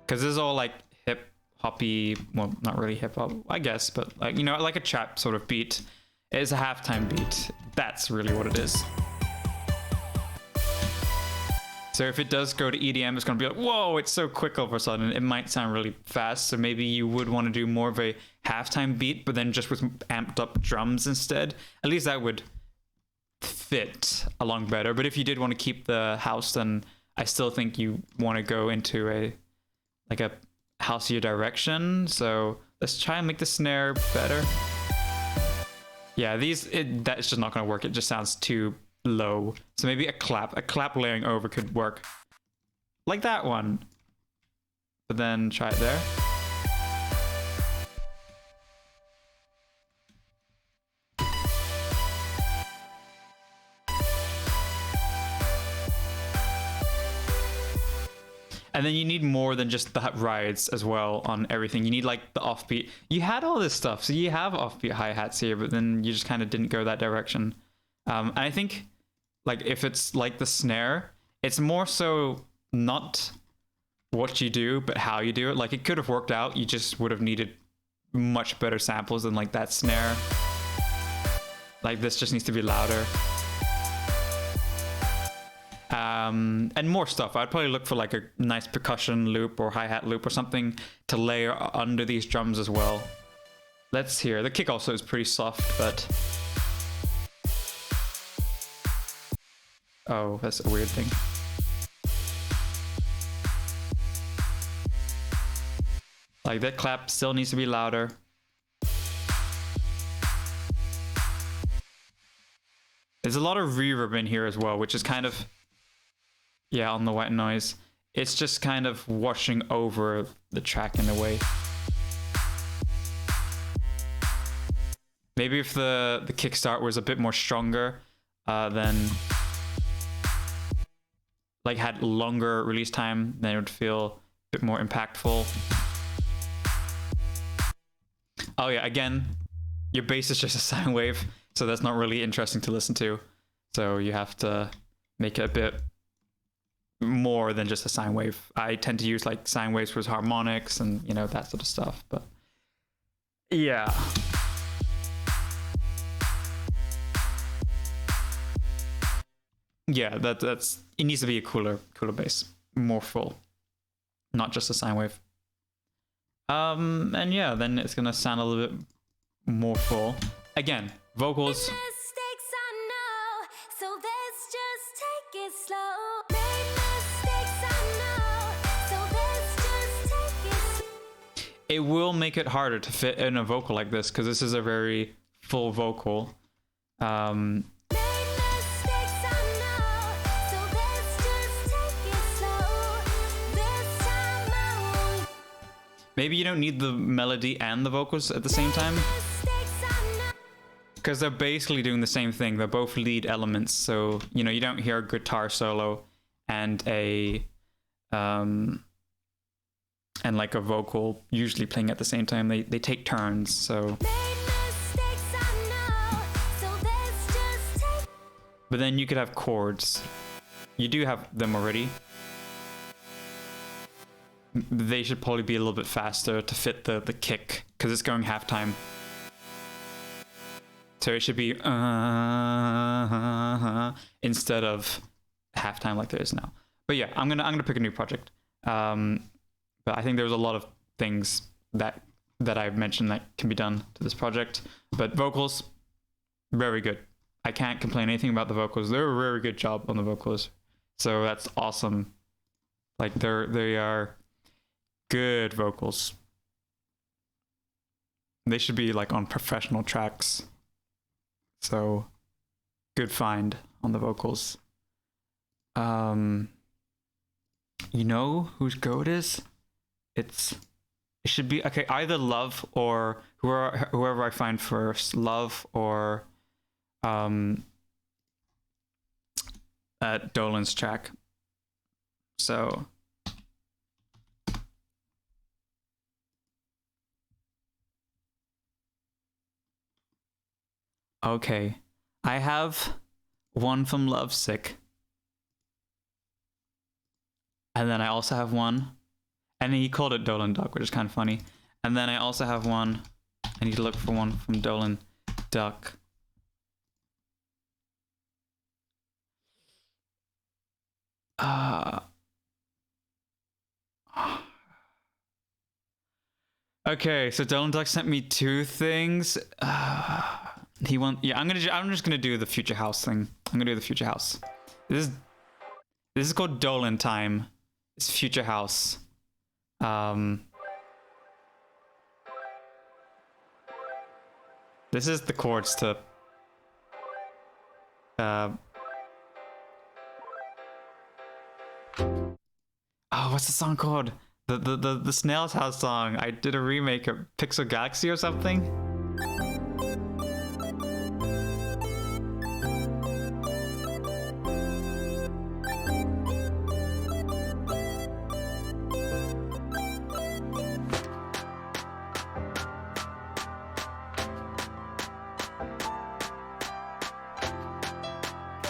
Because this is all like hip hoppy, well, not really hip hop, I guess, but like, you know, like a trap sort of beat. It is a halftime beat. That's really what it is. So if it does go to EDM, it's going to be like, whoa, it's so quick all of a sudden. It might sound really fast. So maybe you would want to do more of a halftime beat, but then just with amped up drums instead. At least that would fit along better. But if you did want to keep the house, then I still think you want to go into a houseier direction. So let's try and make the snare better. Yeah, that's just not going to work. It just sounds too low. So maybe a clap layering over could work. Like that one. But then try it there. And then you need more than just the rides as well on everything. You need like the offbeat. You had all this stuff, so you have offbeat hi-hats here, but then you just kind of didn't go that direction. And I think like if it's like the snare, it's more so not what you do, but how you do it. Like it could have worked out. You just would have needed much better samples than like that snare. Like this just needs to be louder. And more stuff. I'd probably look for like a nice percussion loop or hi-hat loop or something to layer under these drums as well. Let's hear. The kick also is pretty soft, but... Oh, that's a weird thing. Like that clap still needs to be louder. There's a lot of reverb in here as well, which is kind of... Yeah, on the white noise. It's just kind of washing over the track in a way. Maybe if the kickstart was a bit more stronger, then like had longer release time, then it would feel a bit more impactful. Oh yeah, again, your bass is just a sine wave, so that's not really interesting to listen to. So you have to make it a bit more than just a sine wave. I tend to use like sine waves with harmonics and, you know, that sort of stuff, but yeah. Yeah, that's it needs to be a cooler bass, more full, not just a sine wave. And yeah, then it's gonna sound a little bit more full. Again, vocals. Mistakes I know, it will make it harder to fit in a vocal like this because this is a very full vocal. Maybe you don't need the melody and the vocals at the same time, because they're basically doing the same thing. They're both lead elements, so you know you don't hear a guitar solo and a and like a vocal usually playing at the same time. They take turns, so. But then you could have chords. You do have them already. They should probably be a little bit faster to fit the kick, because it's going halftime. So it should be instead of halftime like there is now. But yeah, I'm gonna pick a new project. But I think there's a lot of things that I've mentioned that can be done to this project. But vocals, very good. I can't complain anything about the vocals. They're a very good job on the vocals. So that's awesome. Like they are good vocals. They should be like on professional tracks. So good find on the vocals. You know whose go it is? It should be okay, either Love or whoever I find first. Love or Dolan's track. So okay, I have one from Lovesick, and then I also have one, and he called it Dolan Duck, which is kind of funny. And then I also have one, I need to look for one from Dolan Duck. Okay, so Dolan Duck sent me two things. I'm just gonna do the Future House thing. I'm gonna do the Future House. This is called Dolan Time. It's Future House. This is the chords to oh, what's the song called? The Snail's House song. I did a remake of Pixel Galaxy or something.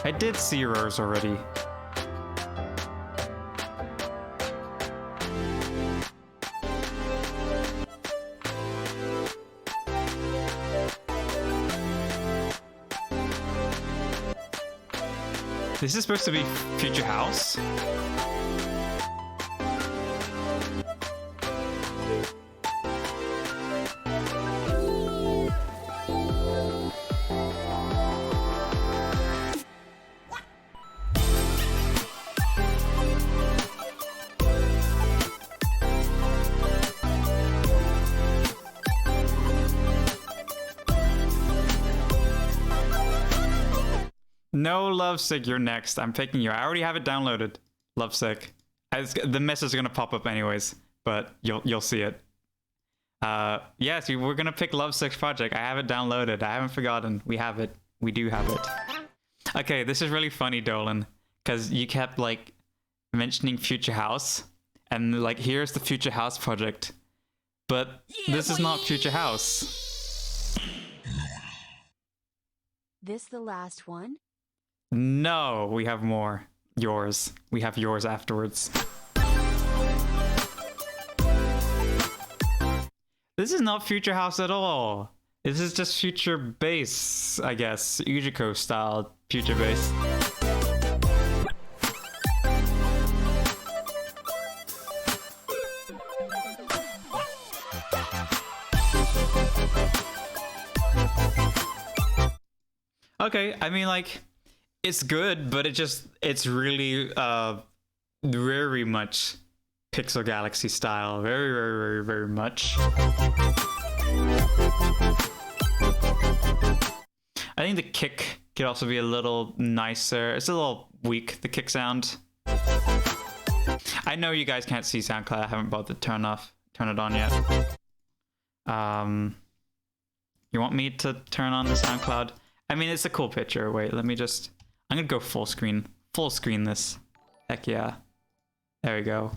I did Zeros already. This is supposed to be Future House. No, Lovesick, you're next. I'm picking you. I already have it downloaded. Lovesick. The message is gonna pop up anyways, but you'll see it. Yes, we're gonna pick Lovesick's project. I have it downloaded. I haven't forgotten. We have it. We do have it. Okay, this is really funny, Dolan, because you kept like mentioning Future House, and like here's the Future House project, but this is not Future House. This the last one? No, we have more. Yours. We have yours afterwards. This is not Future House at all. This is just Future Bass, I guess. Ujiko style Future Bass. Okay, I mean, like, it's good, but it's really very much Pixel Galaxy style, very, very, very, very much. I think the kick could also be a little nicer. It's a little weak, the kick sound. I know you guys can't see SoundCloud. I haven't bothered to turn it on yet. You want me to turn on the SoundCloud? I mean, it's a cool picture. Wait, let me just... I'm gonna go full screen. Full screen this. Heck yeah. There we go.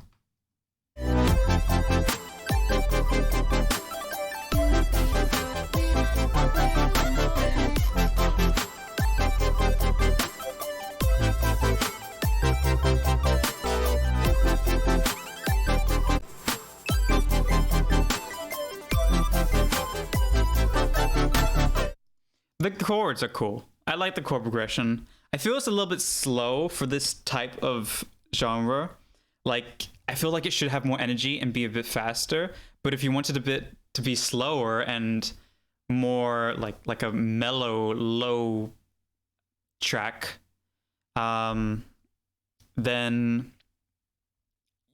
The chords are cool. I like the chord progression. I feel it's a little bit slow for this type of genre. Like, I feel like it should have more energy and be a bit faster. But if you wanted a bit to be slower and more like a mellow, low track, then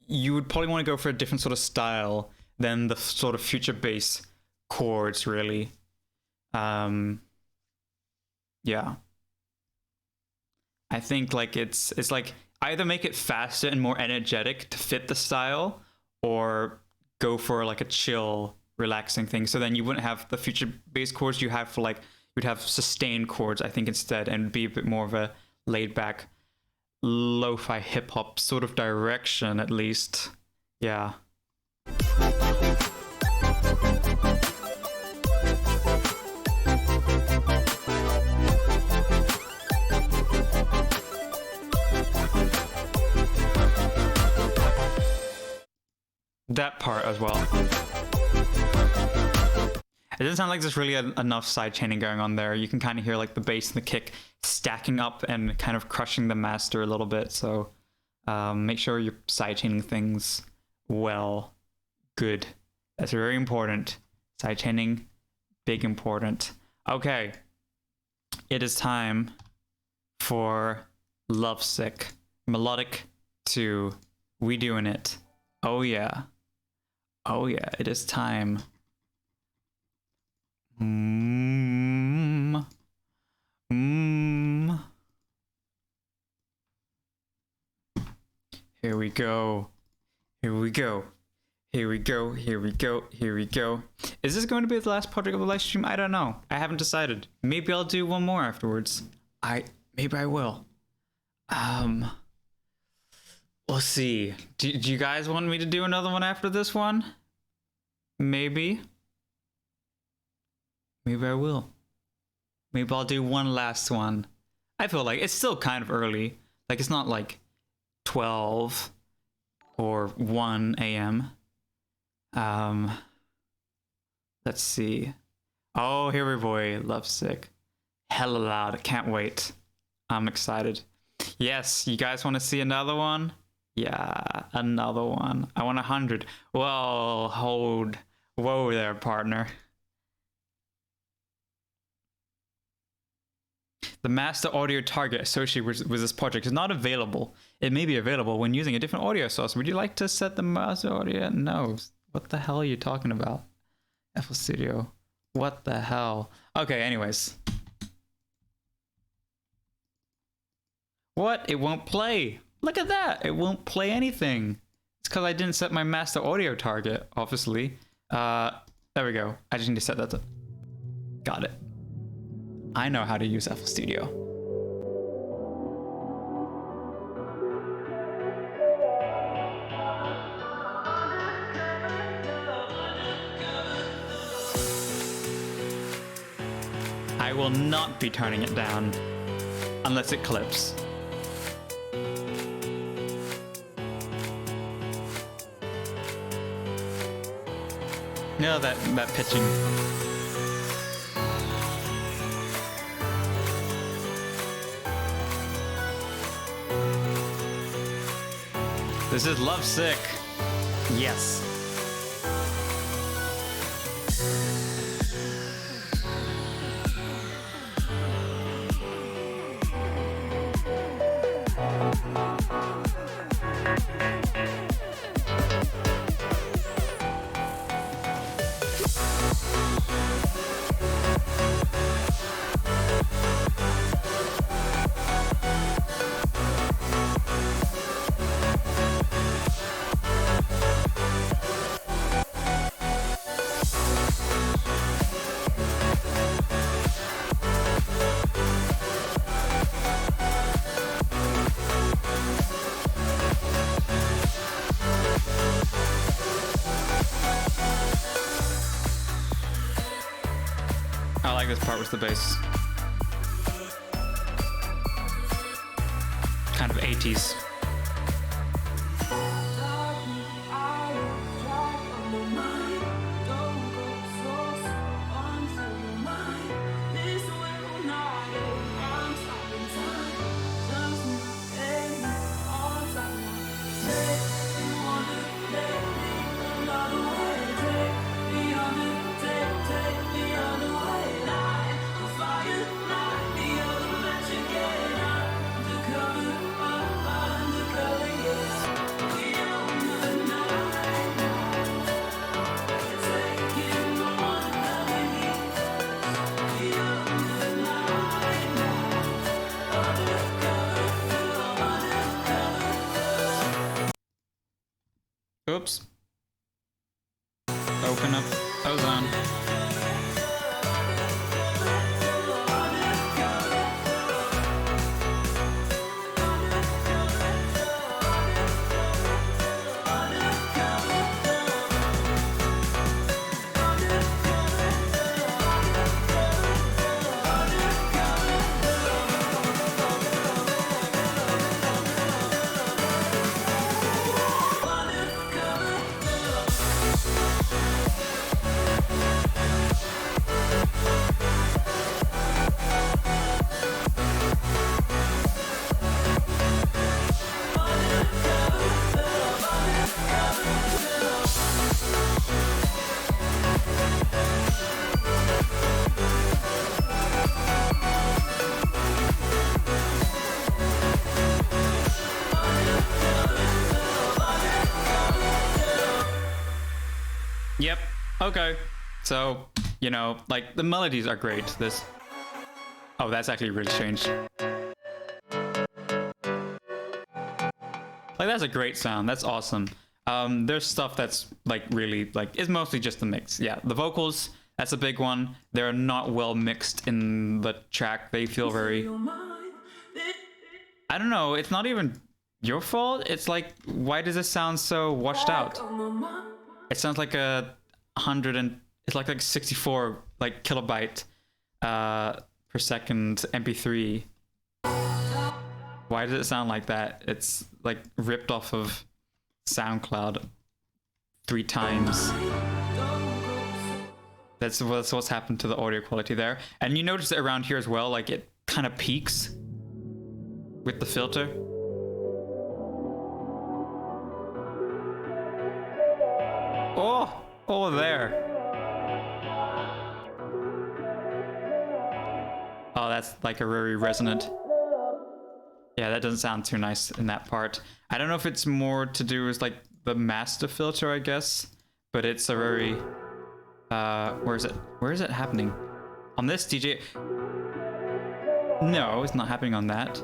you would probably want to go for a different sort of style than the sort of future bass chords, really. Yeah. I think like it's like either make it faster and more energetic to fit the style, or go for like a chill, relaxing thing. So then you wouldn't have the future bass chords you have for like, you'd have sustained chords, I think, instead, and be a bit more of a laid back lo-fi hip hop sort of direction, at least. Yeah. That part as well. It doesn't sound like there's really enough side chaining going on there. You can kind of hear like the bass and the kick stacking up and kind of crushing the master a little bit. So make sure you're side chaining things well. Good. That's very important. Side chaining, big important. Okay. It is time for Lovesick. Melodic to We Doing It. Oh yeah. Oh yeah, it is time. Here we go. Here we go. Here we go. Here we go. Here we go. Is this going to be the last project of the live stream? I don't know. I haven't decided. Maybe I'll do one more afterwards. Maybe I will. We'll see. Do you guys want me to do another one after this one? Maybe. Maybe I will. Maybe I'll do one last one. I feel like it's still kind of early. Like, it's not like 12 or 1 a.m. Let's see. Oh, here we go. Lovesick. Hella loud. I can't wait. I'm excited. Yes, you guys want to see another one? Yeah, another one. I want 100. Whoa, hold. Whoa there, partner. The master audio target associated with this project is not available. It may be available when using a different audio source. Would you like to set the master audio? No. What the hell are you talking about? FL Studio. What the hell? Okay, anyways. What? It won't play. Look at that. It won't play anything. It's because I didn't set my master audio target, obviously. There we go. I just need to set that to... Got it. I know how to use FL Studio. I will not be turning it down unless it clips. No, that pitching. This is Lovesick. Yes. like this part with the bass. Kind of 80s. Oops. Open up Ozone. Yep. Okay. So, you know, like the melodies are great. This. Oh, that's actually really strange. Like that's a great sound. That's awesome. There's stuff that's like really like it's mostly just the mix. Yeah, the vocals. That's a big one. They're not well mixed in the track. They feel very. I don't know. It's not even your fault. It's like, why does it sound so washed out? It sounds like a 100 and it's like 64 like kilobyte per second MP3. Why does it sound like that? It's like ripped off of SoundCloud 3 times. That's what's happened to the audio quality there. And you notice it around here as well, like it kind of peaks with the filter. Oh, there. Oh, that's like a very resonant. Yeah, that doesn't sound too nice in that part. I don't know if it's more to do with like the master filter, I guess, but it's a very where is it? Where is it happening? On this DJ? No, it's not happening on that.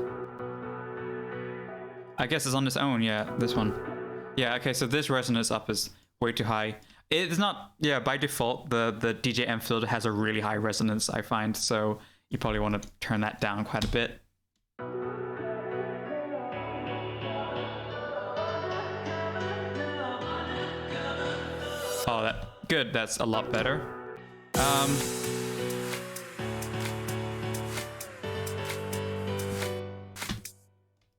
I guess it's on its own. Yeah, this one. Yeah, okay, so this resonance up is way too high. It's not, yeah, by default, the DJM filter has a really high resonance, I find, so you probably want to turn that down quite a bit. Oh, that good, that's a lot better.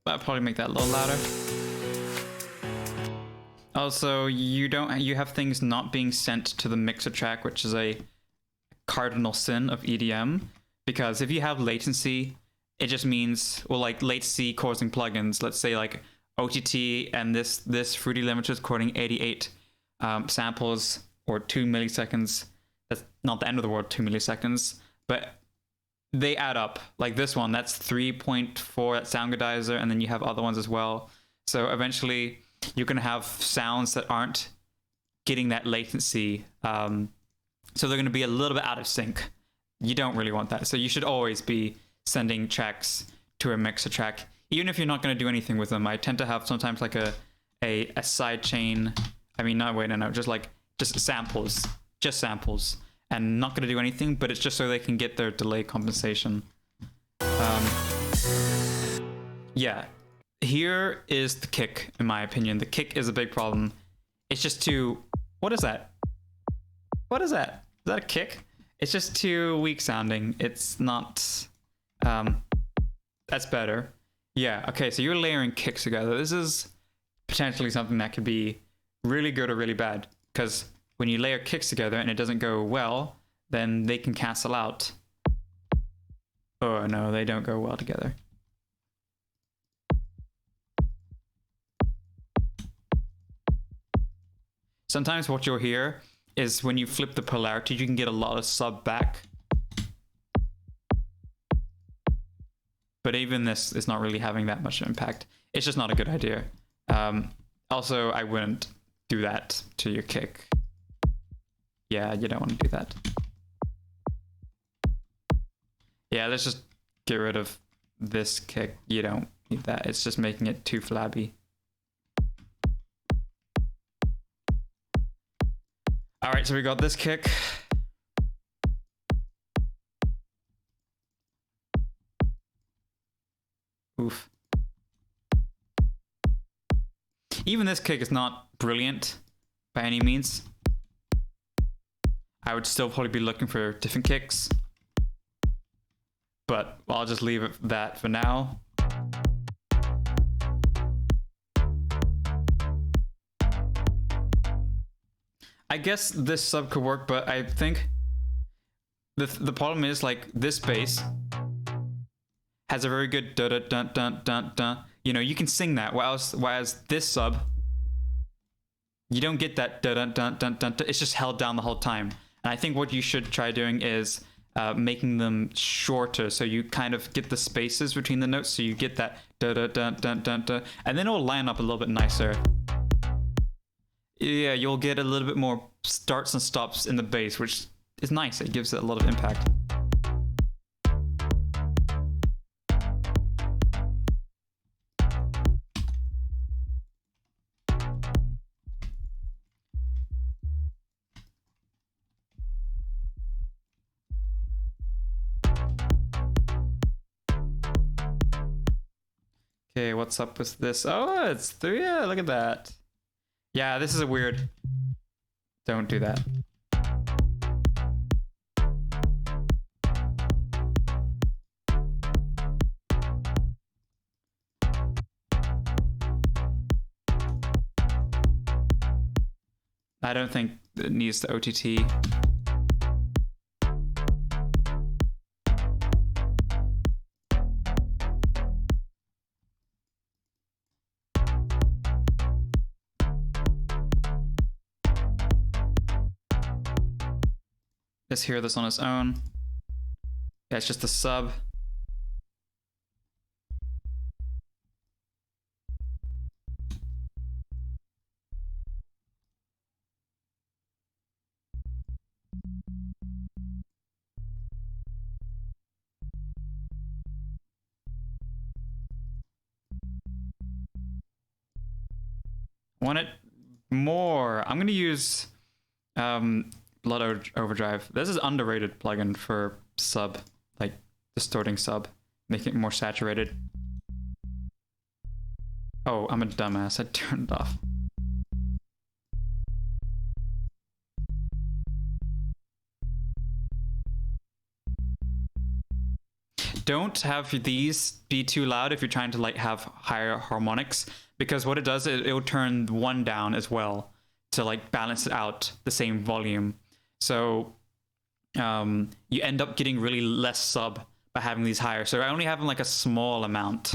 I'll probably make that a little louder. Also, you have things not being sent to the mixer track, which is a cardinal sin of EDM, because if you have latency, it just means, well, like latency causing plugins, let's say like OTT and this Fruity Limiter is recording 88 samples or 2 milliseconds. That's not the end of the world, 2 milliseconds, but they add up. Like this one, that's 3.4 at Soundgardizer, and then you have other ones as well. So eventually you're going to have sounds that aren't getting that latency. So they're going to be a little bit out of sync. You don't really want that. So you should always be sending tracks to a mixer track, even if you're not going to do anything with them. I tend to have sometimes like a side chain. I mean, no, just samples, and not going to do anything, but it's just so they can get their delay compensation. Yeah. Here is the kick, in my opinion. The kick is a big problem. It's just too... What is that? What is that? Is that a kick? It's just too weak sounding. It's not. That's better. Yeah. Okay. So you're layering kicks together. This is potentially something that could be really good or really bad, because when you layer kicks together and it doesn't go well, then they can cancel out. Oh no, they don't go well together. Sometimes what you'll hear is when you flip the polarity, you can get a lot of sub back. But even this is not really having that much impact. It's just not a good idea. Also, I wouldn't do that to your kick. Yeah, you don't want to do that. Yeah, let's just get rid of this kick. You don't need that. It's just making it too flabby. All right, so we got this kick. Oof. Even this kick is not brilliant by any means. I would still probably be looking for different kicks. But I'll just leave it that for now. I guess this sub could work, but I think the problem is, like, this bass has a very good da da dun dun dun dun. You know, you can sing that. Whereas this sub, you don't get that da dun dun dun dun. It's just held down the whole time. And I think what you should try doing is making them shorter, so you kind of get the spaces between the notes, so you get that da da dun dun dun dun, and then it'll line up a little bit nicer. Yeah, you'll get a little bit more starts and stops in the bass, which is nice. It gives it a lot of impact. Okay, what's up with this? Oh, it's 3. Yeah, look at that. Yeah, this is a weird. Don't do that. I don't think it needs the OTT. Just hear this on its own. Yeah, it's just the sub. Want it more? I'm gonna use Overdrive. This is underrated plugin for sub, like distorting sub, making it more saturated. Oh, I'm a dumbass. I turned it off. Don't have these be too loud if you're trying to like have higher harmonics, because what it does is it'll turn one down as well to like balance it out the same volume. So you end up getting really less sub by having these higher. So I only have like a small amount.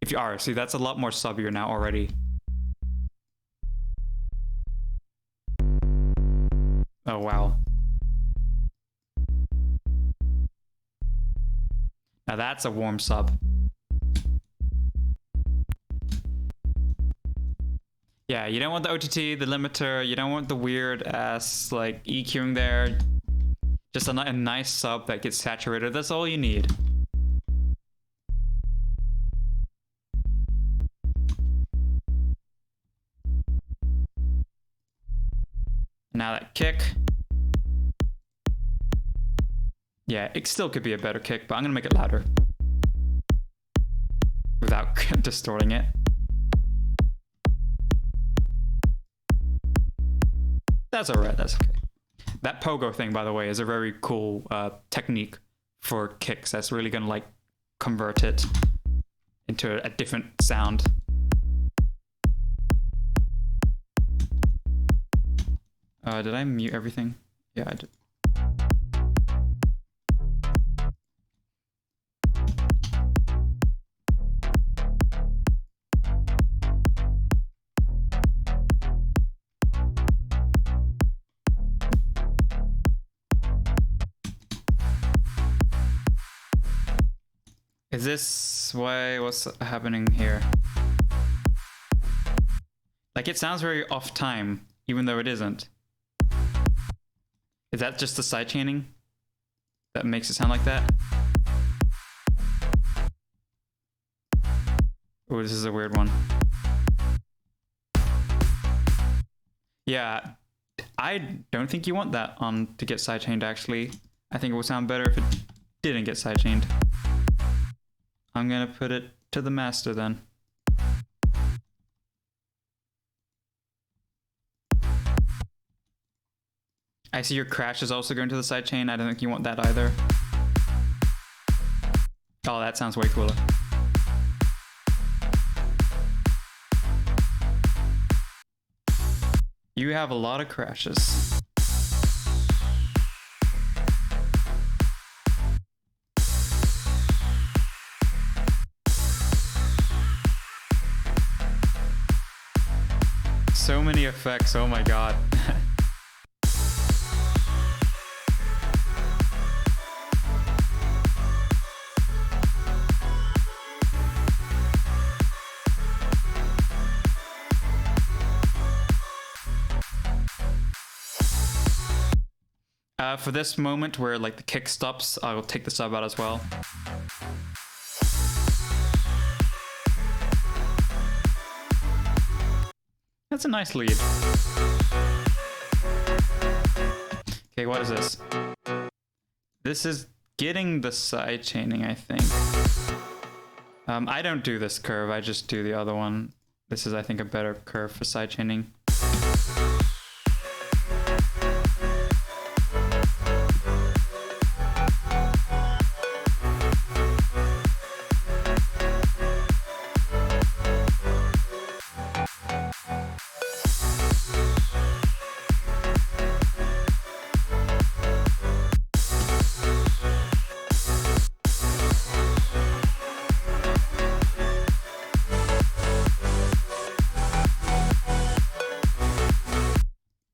If you are, see, that's a lot more subbier now already. Oh wow. Now that's a warm sub. Yeah, you don't want the OTT, the limiter, you don't want the weird ass like EQing there. Just a nice sub that gets saturated, that's all you need. Now that kick. Yeah, it still could be a better kick, but I'm gonna make it louder without distorting it. That's alright, that's okay. That pogo thing, by the way, is a very cool technique for kicks. That's really gonna like convert it into a different sound. Did I mute everything? Yeah, I did. Is this why? What's happening here? Like, it sounds very off time, even though it isn't. Is that just the sidechaining that makes it sound like that? Oh, this is a weird one. Yeah, I don't think you want that on to get sidechained, actually. I think it would sound better if it didn't get sidechained. I'm gonna put it to the master then. I see your crash is also going to the sidechain. I don't think you want that either. Oh, that sounds way cooler. You have a lot of crashes. So many effects, oh my god. For this moment where like the kick stops, I will take the sub out as well. That's a nice lead. Okay, what is this? This is getting the side chaining, I think. I don't do this curve, I just do the other one. This is, I think, a better curve for side chaining.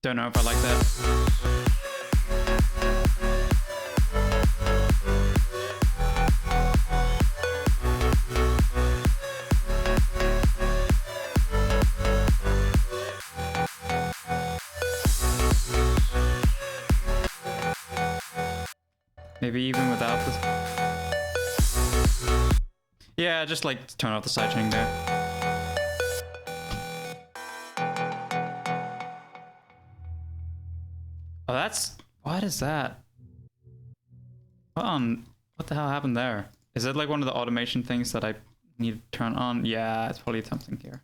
Don't know if I like that. Maybe even without this. Yeah, just like turn off the sidechaining there. Oh, that's... What is that? What the hell happened there? Is it like one of the automation things that I need to turn on? Yeah, it's probably something here.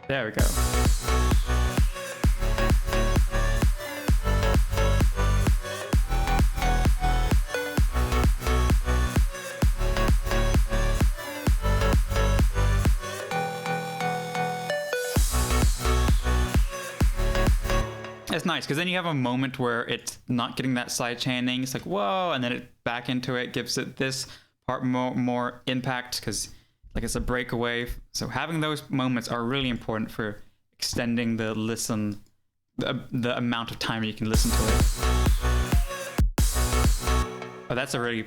There we go. It's nice because then you have a moment where it's not getting that side chaining. It's like, whoa, and then it back into it, gives it this part more impact because like it's a breakaway. So having those moments are really important for extending the listen, the amount of time you can listen to it. Oh, that's a really,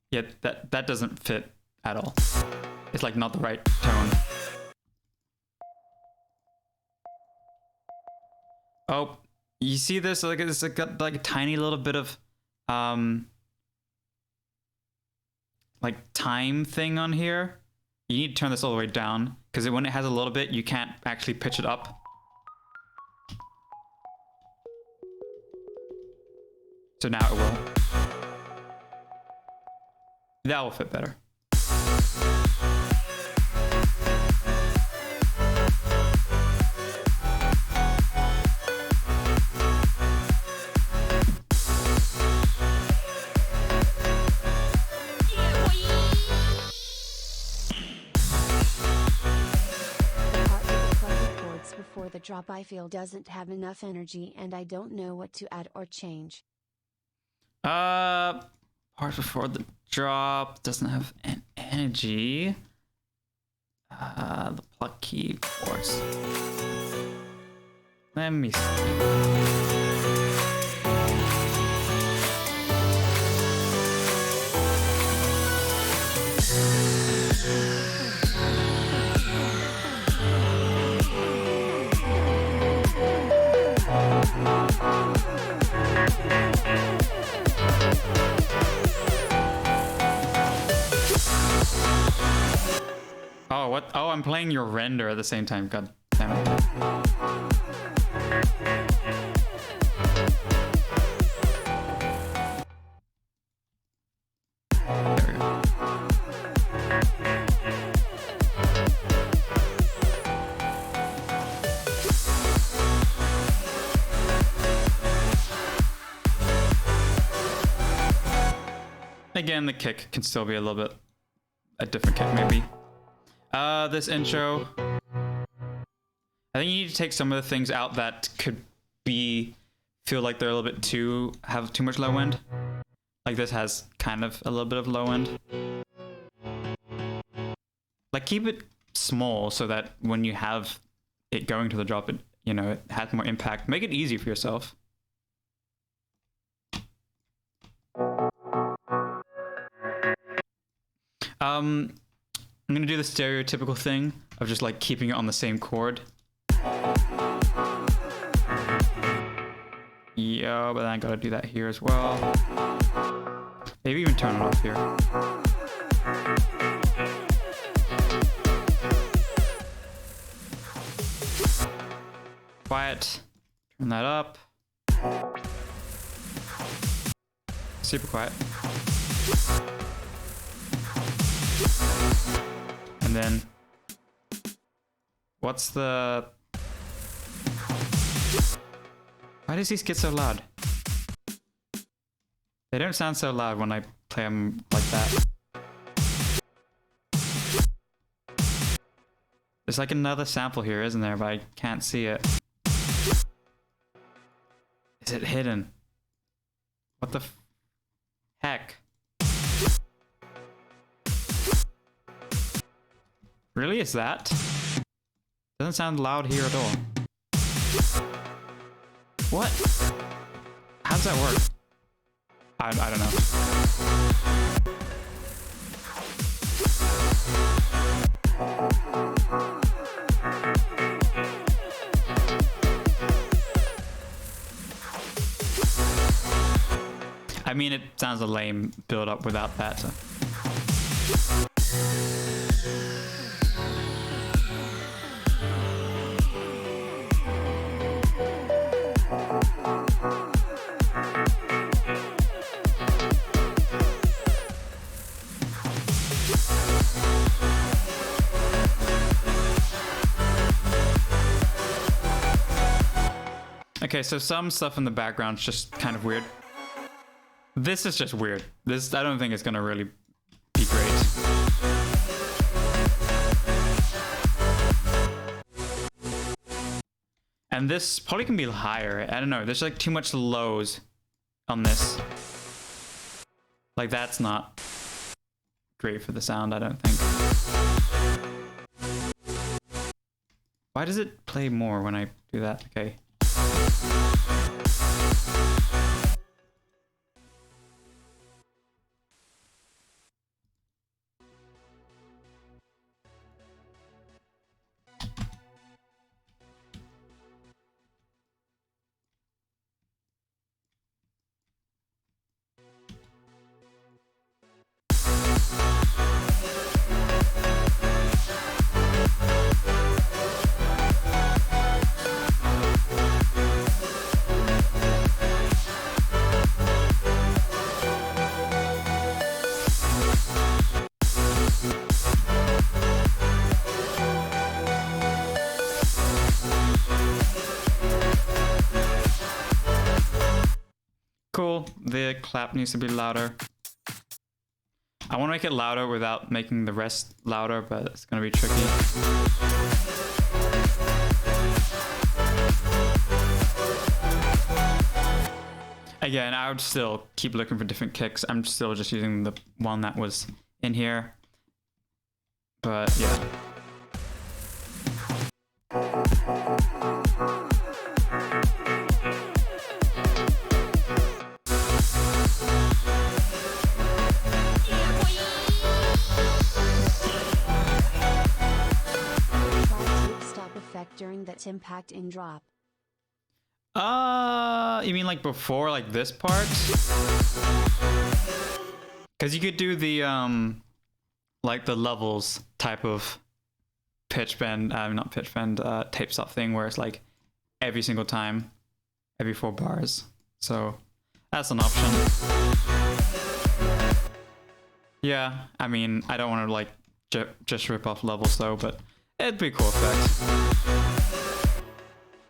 yeah, that doesn't fit at all. It's like not the right tone. Oh. You see this? Like it's got like a tiny little bit of like time thing on here. You need to turn this all the way down because when it has a little bit, you can't actually pitch it up. So now it will. That will fit better. drop I feel doesn't have enough energy and I don't know what to add or change. Part before the drop doesn't have an energy. The pluck key chords. Let me see. Oh, what? Oh, I'm playing your render at the same time. God damn it. There we go. Again, the kick can still be a little bit a different kick, maybe. This intro, I think you need to take some of the things out that could feel like they're a little bit have too much low end. Like this has kind of a little bit of low end. Like keep it small so that when you have it going to the drop, it has more impact. Make it easy for yourself. I'm gonna do the stereotypical thing of just like keeping it on the same chord. Yeah, but then I gotta do that here as well. Maybe even turn it off here. Quiet. Turn that up. Super quiet. And then, what's the... Why does these get so loud? They don't sound so loud when I play them like that. There's like another sample here, isn't there? But I can't see it. Is it hidden? What the heck? Really? Is that? Doesn't sound loud here at all. What? How does that work? I don't know. I mean, it sounds a lame build up without that. So. Okay, so some stuff in the background's just kind of weird. This is just weird. This, I don't think it's gonna really be great. And this probably can be higher. I don't know. There's like too much lows on this. Like that's not great for the sound, I don't think. Why does it play more when I do that? Okay. Cool, the clap needs to be louder. I want to make it louder without making the rest louder, but it's going to be tricky. Again, I would still keep looking for different kicks. I'm still just using the one that was in here. But yeah. Try tape stop effect during that impact in drop. You mean like before, like this part? Because you could do the like the levels type of pitch bend, not pitch bend, tape stop thing where it's like every single time, every 4 bars. So that's an option. Yeah, I mean, I don't want to like just rip off levels though, but it'd be a cool effect.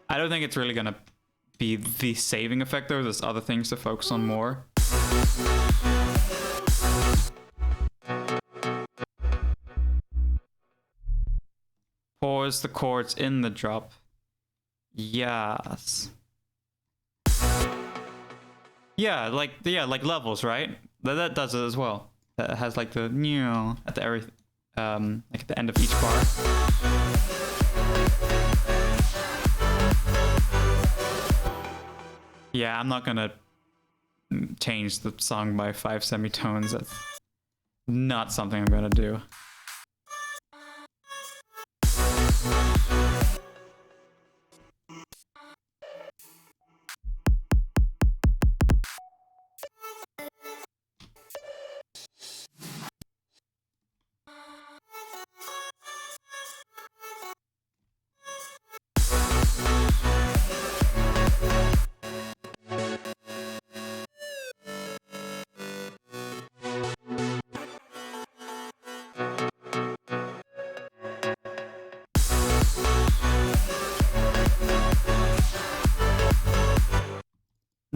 I don't think it's really gonna be the saving effect though. There's other things to focus on more. Pause the chords in the drop. Yes. Yeah, like levels, right? That does it as well. That has like the at the like at the end of each bar. Yeah, I'm not gonna change the song by 5 semitones. That's not something I'm gonna do.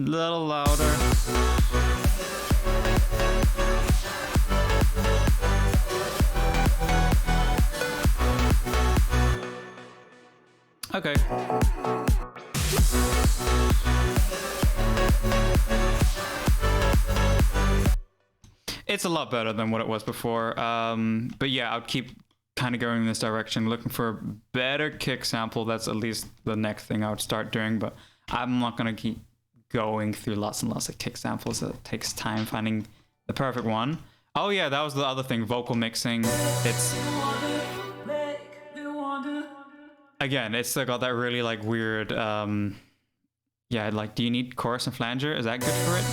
A little louder. Okay. It's a lot better than what it was before. But yeah, I'll keep kind of going in this direction, looking for a better kick sample. That's at least the next thing I would start doing, but I'm not going to keep going through lots and lots of kick samples. It takes time finding the perfect one. Oh yeah, that was the other thing, vocal mixing. It's again, it's got that really like weird yeah, like, do you need chorus and flanger? Is that good for it?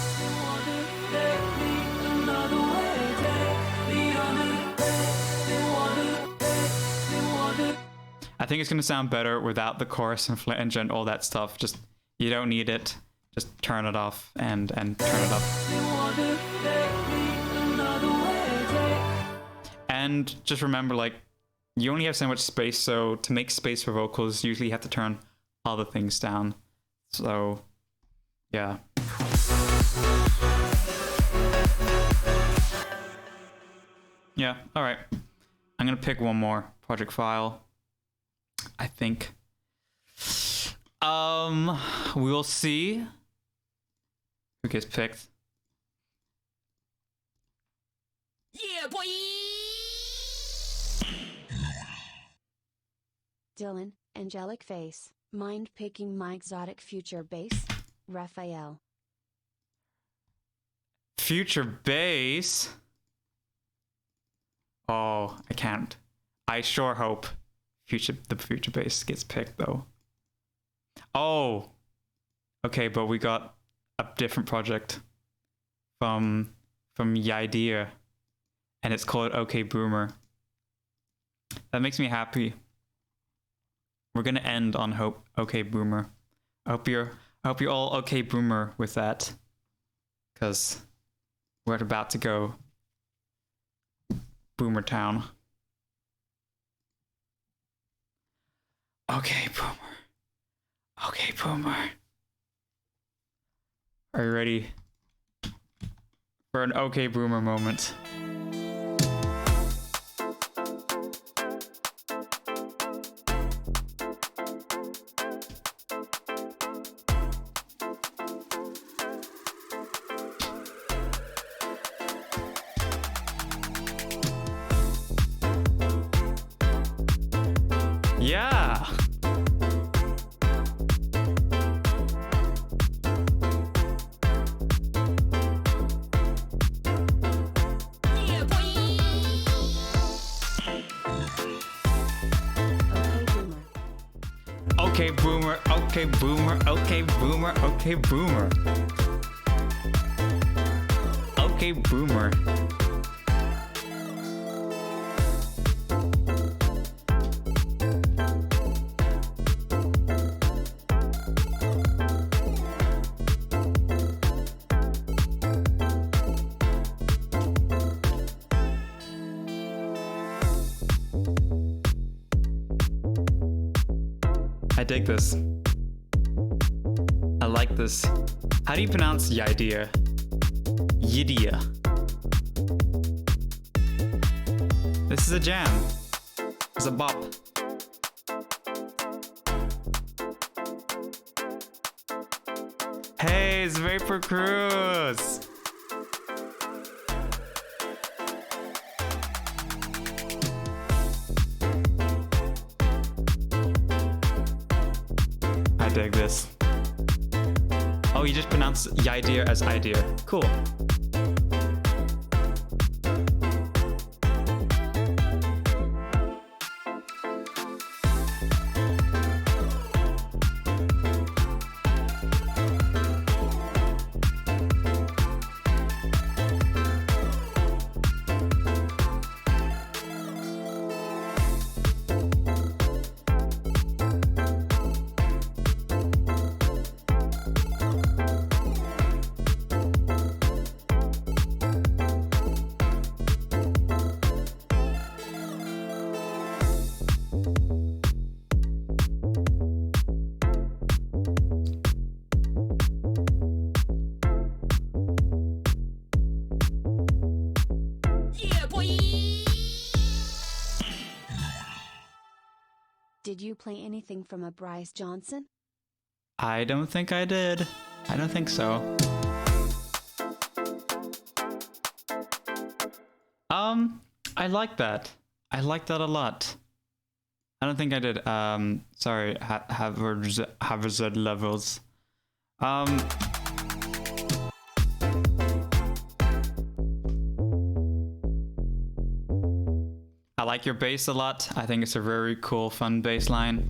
I think it's gonna sound better without the chorus and flange and all that stuff. Just, you don't need it. Just turn it off and turn it up. And just remember, like, you only have so much space, so to make space for vocals, usually you have to turn other things down. So, yeah. Yeah, alright. I'm gonna pick one more project file, I think. We'll see who gets picked. Yeah, boy. Dylan, Angelic Face, Mind Picking My Exotic Future Bass, Raphael. Future bass? Oh, I can't. I sure hope the future bass gets picked though. Oh, okay, but we got a different project from Yidea, and it's called OK Boomer. That makes me happy. We're gonna end on OK Boomer. I hope you're all OK Boomer with that, because we're about to go Boomer Town. OK Boomer. OK Boomer. Are you ready for an OK Boomer moment? Okay, boomer. Okay, boomer. Okay, boomer. Okay, boomer. Okay, boomer. I dig this. I like this. How do you pronounce Yidia? Yidia. This is a jam. It's a bop. Hey, it's Vapor Cruise. I dig this. Oh, you just pronounce Yidia as idea. Cool. Yeah, boy. Did you play anything from a Bryce Johnson? I don't think I did. I don't think so. I like that. I like that a lot. I don't think I did. Sorry, Harvard levels. I like your bass a lot. I think it's a very cool, fun bass line.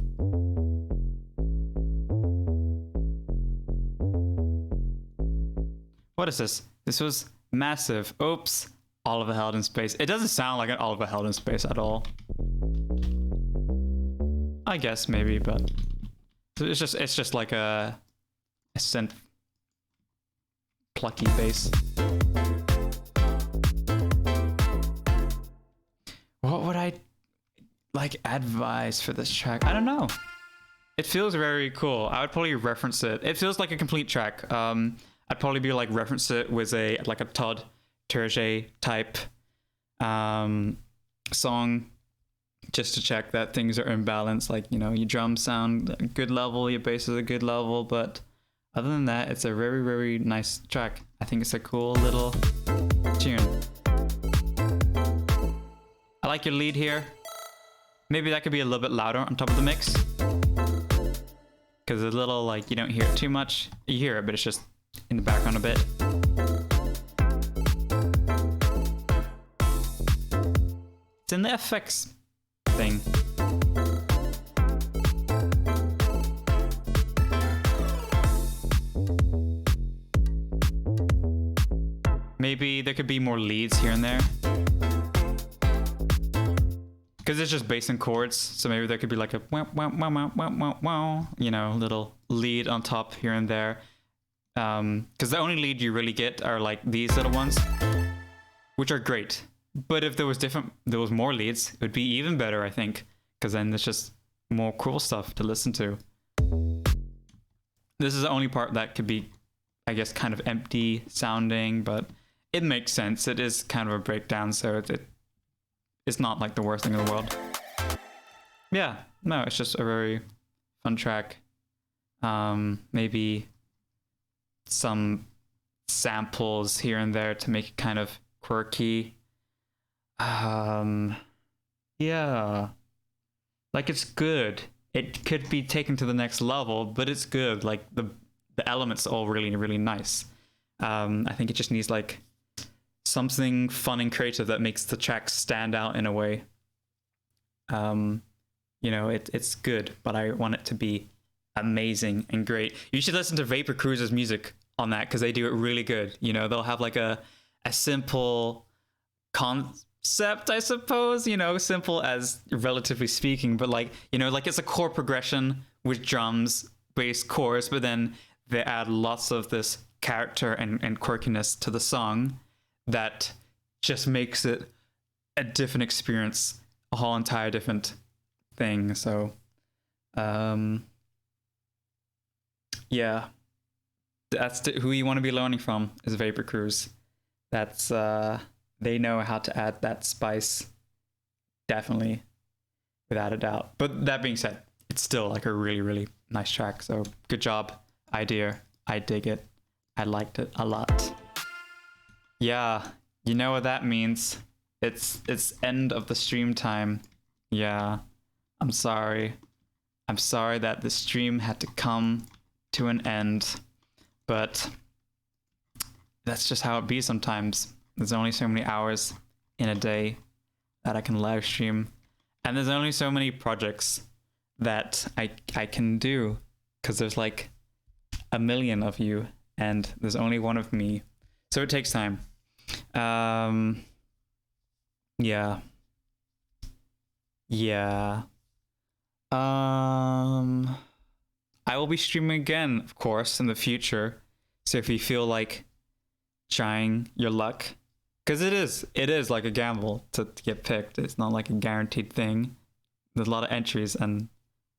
What is this? This was massive. Oops. Oliver held in space. It doesn't sound like an Oliver held in space at all. I guess maybe, but it's just like a synth plucky bass. What would I like advise for this track? I don't know. It feels very cool. I would probably reference it. It feels like a complete track. I'd probably be like reference it with a Todd Terje type song, just to check that things are in balance. Like, you know, your drums sound a good level, your bass is a good level, but other than that, it's a very, very nice track. I think it's a cool little tune. I like your lead here. Maybe that could be a little bit louder on top of the mix, because it's a little like you don't hear it too much. You hear it, but it's just in the background a bit. It's in the FX thing. Maybe there could be more leads here and there, because it's just bass and chords. So maybe there could be like a wow, wow, wow, wow, wow, wow, wow, you know, little lead on top here and there. Because the only lead you really get are like these little ones, which are great. But if there was more leads, it would be even better, I think, because then there's just more cool stuff to listen to. This is the only part that could be, I guess, kind of empty sounding, but it makes sense. It is kind of a breakdown, so it's not like the worst thing in the world. Yeah, no, it's just a very fun track. Maybe some samples here and there to make it kind of quirky. Yeah, like it's good. It could be taken to the next level, but it's good. Like the elements are all really, really nice. I think it just needs like something fun and creative that makes the track stand out in a way. You know, it's good, but I want it to be amazing and great. You should listen to Vapor Cruiser's music on that because they do it really good. You know, they'll have like a simple concept, I suppose, you know, simple as relatively speaking, but like, you know, like it's a chord progression with drums, bass, chorus, but then they add lots of this character and quirkiness to the song that just makes it a different experience, a whole entire different thing. So yeah, that's who you want to be learning from is Vapor Cruise. That's they know how to add that spice, definitely, without a doubt. But that being said, it's still like a really, really nice track. So good job, idea. I dig it. I liked it a lot. Yeah, you know what that means. It's end of the stream time. Yeah, I'm sorry. I'm sorry that the stream had to come to an end, but that's just how it be sometimes. There's only so many hours in a day that I can live stream, and there's only so many projects that I can do because there's like a million of you and there's only one of me, so it takes time. Yeah. I will be streaming again, of course, in the future. So if you feel like trying your luck, because it is like a gamble to get picked. It's not like a guaranteed thing. There's a lot of entries, and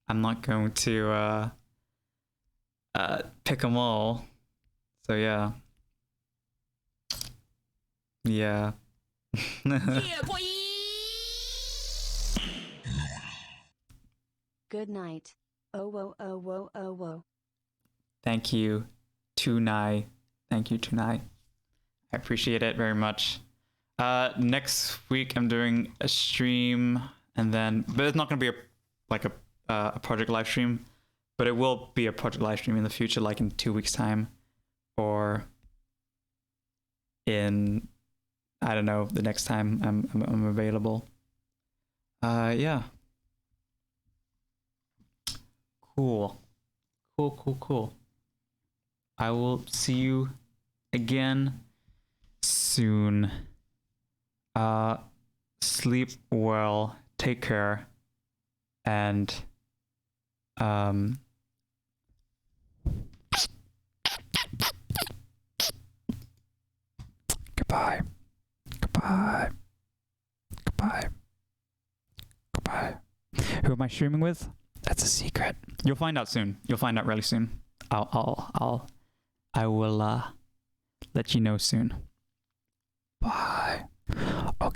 I'm not going to pick them all. So yeah. Yeah, boy. Good night. Oh, whoa, oh, whoa, oh, whoa. Thank you, Tunai. Thank you, Tunai. I appreciate it very much. Next week I'm doing a stream, and then, but it's not going to be a project live stream, but it will be a project live stream in the future, like in 2 weeks' time, or in, I don't know, the next time I'm available. Yeah. Cool. I will see you again soon. Sleep well, take care, and goodbye. Who am I streaming with? That's a secret. You'll find out soon. You'll find out really soon. I will let you know soon.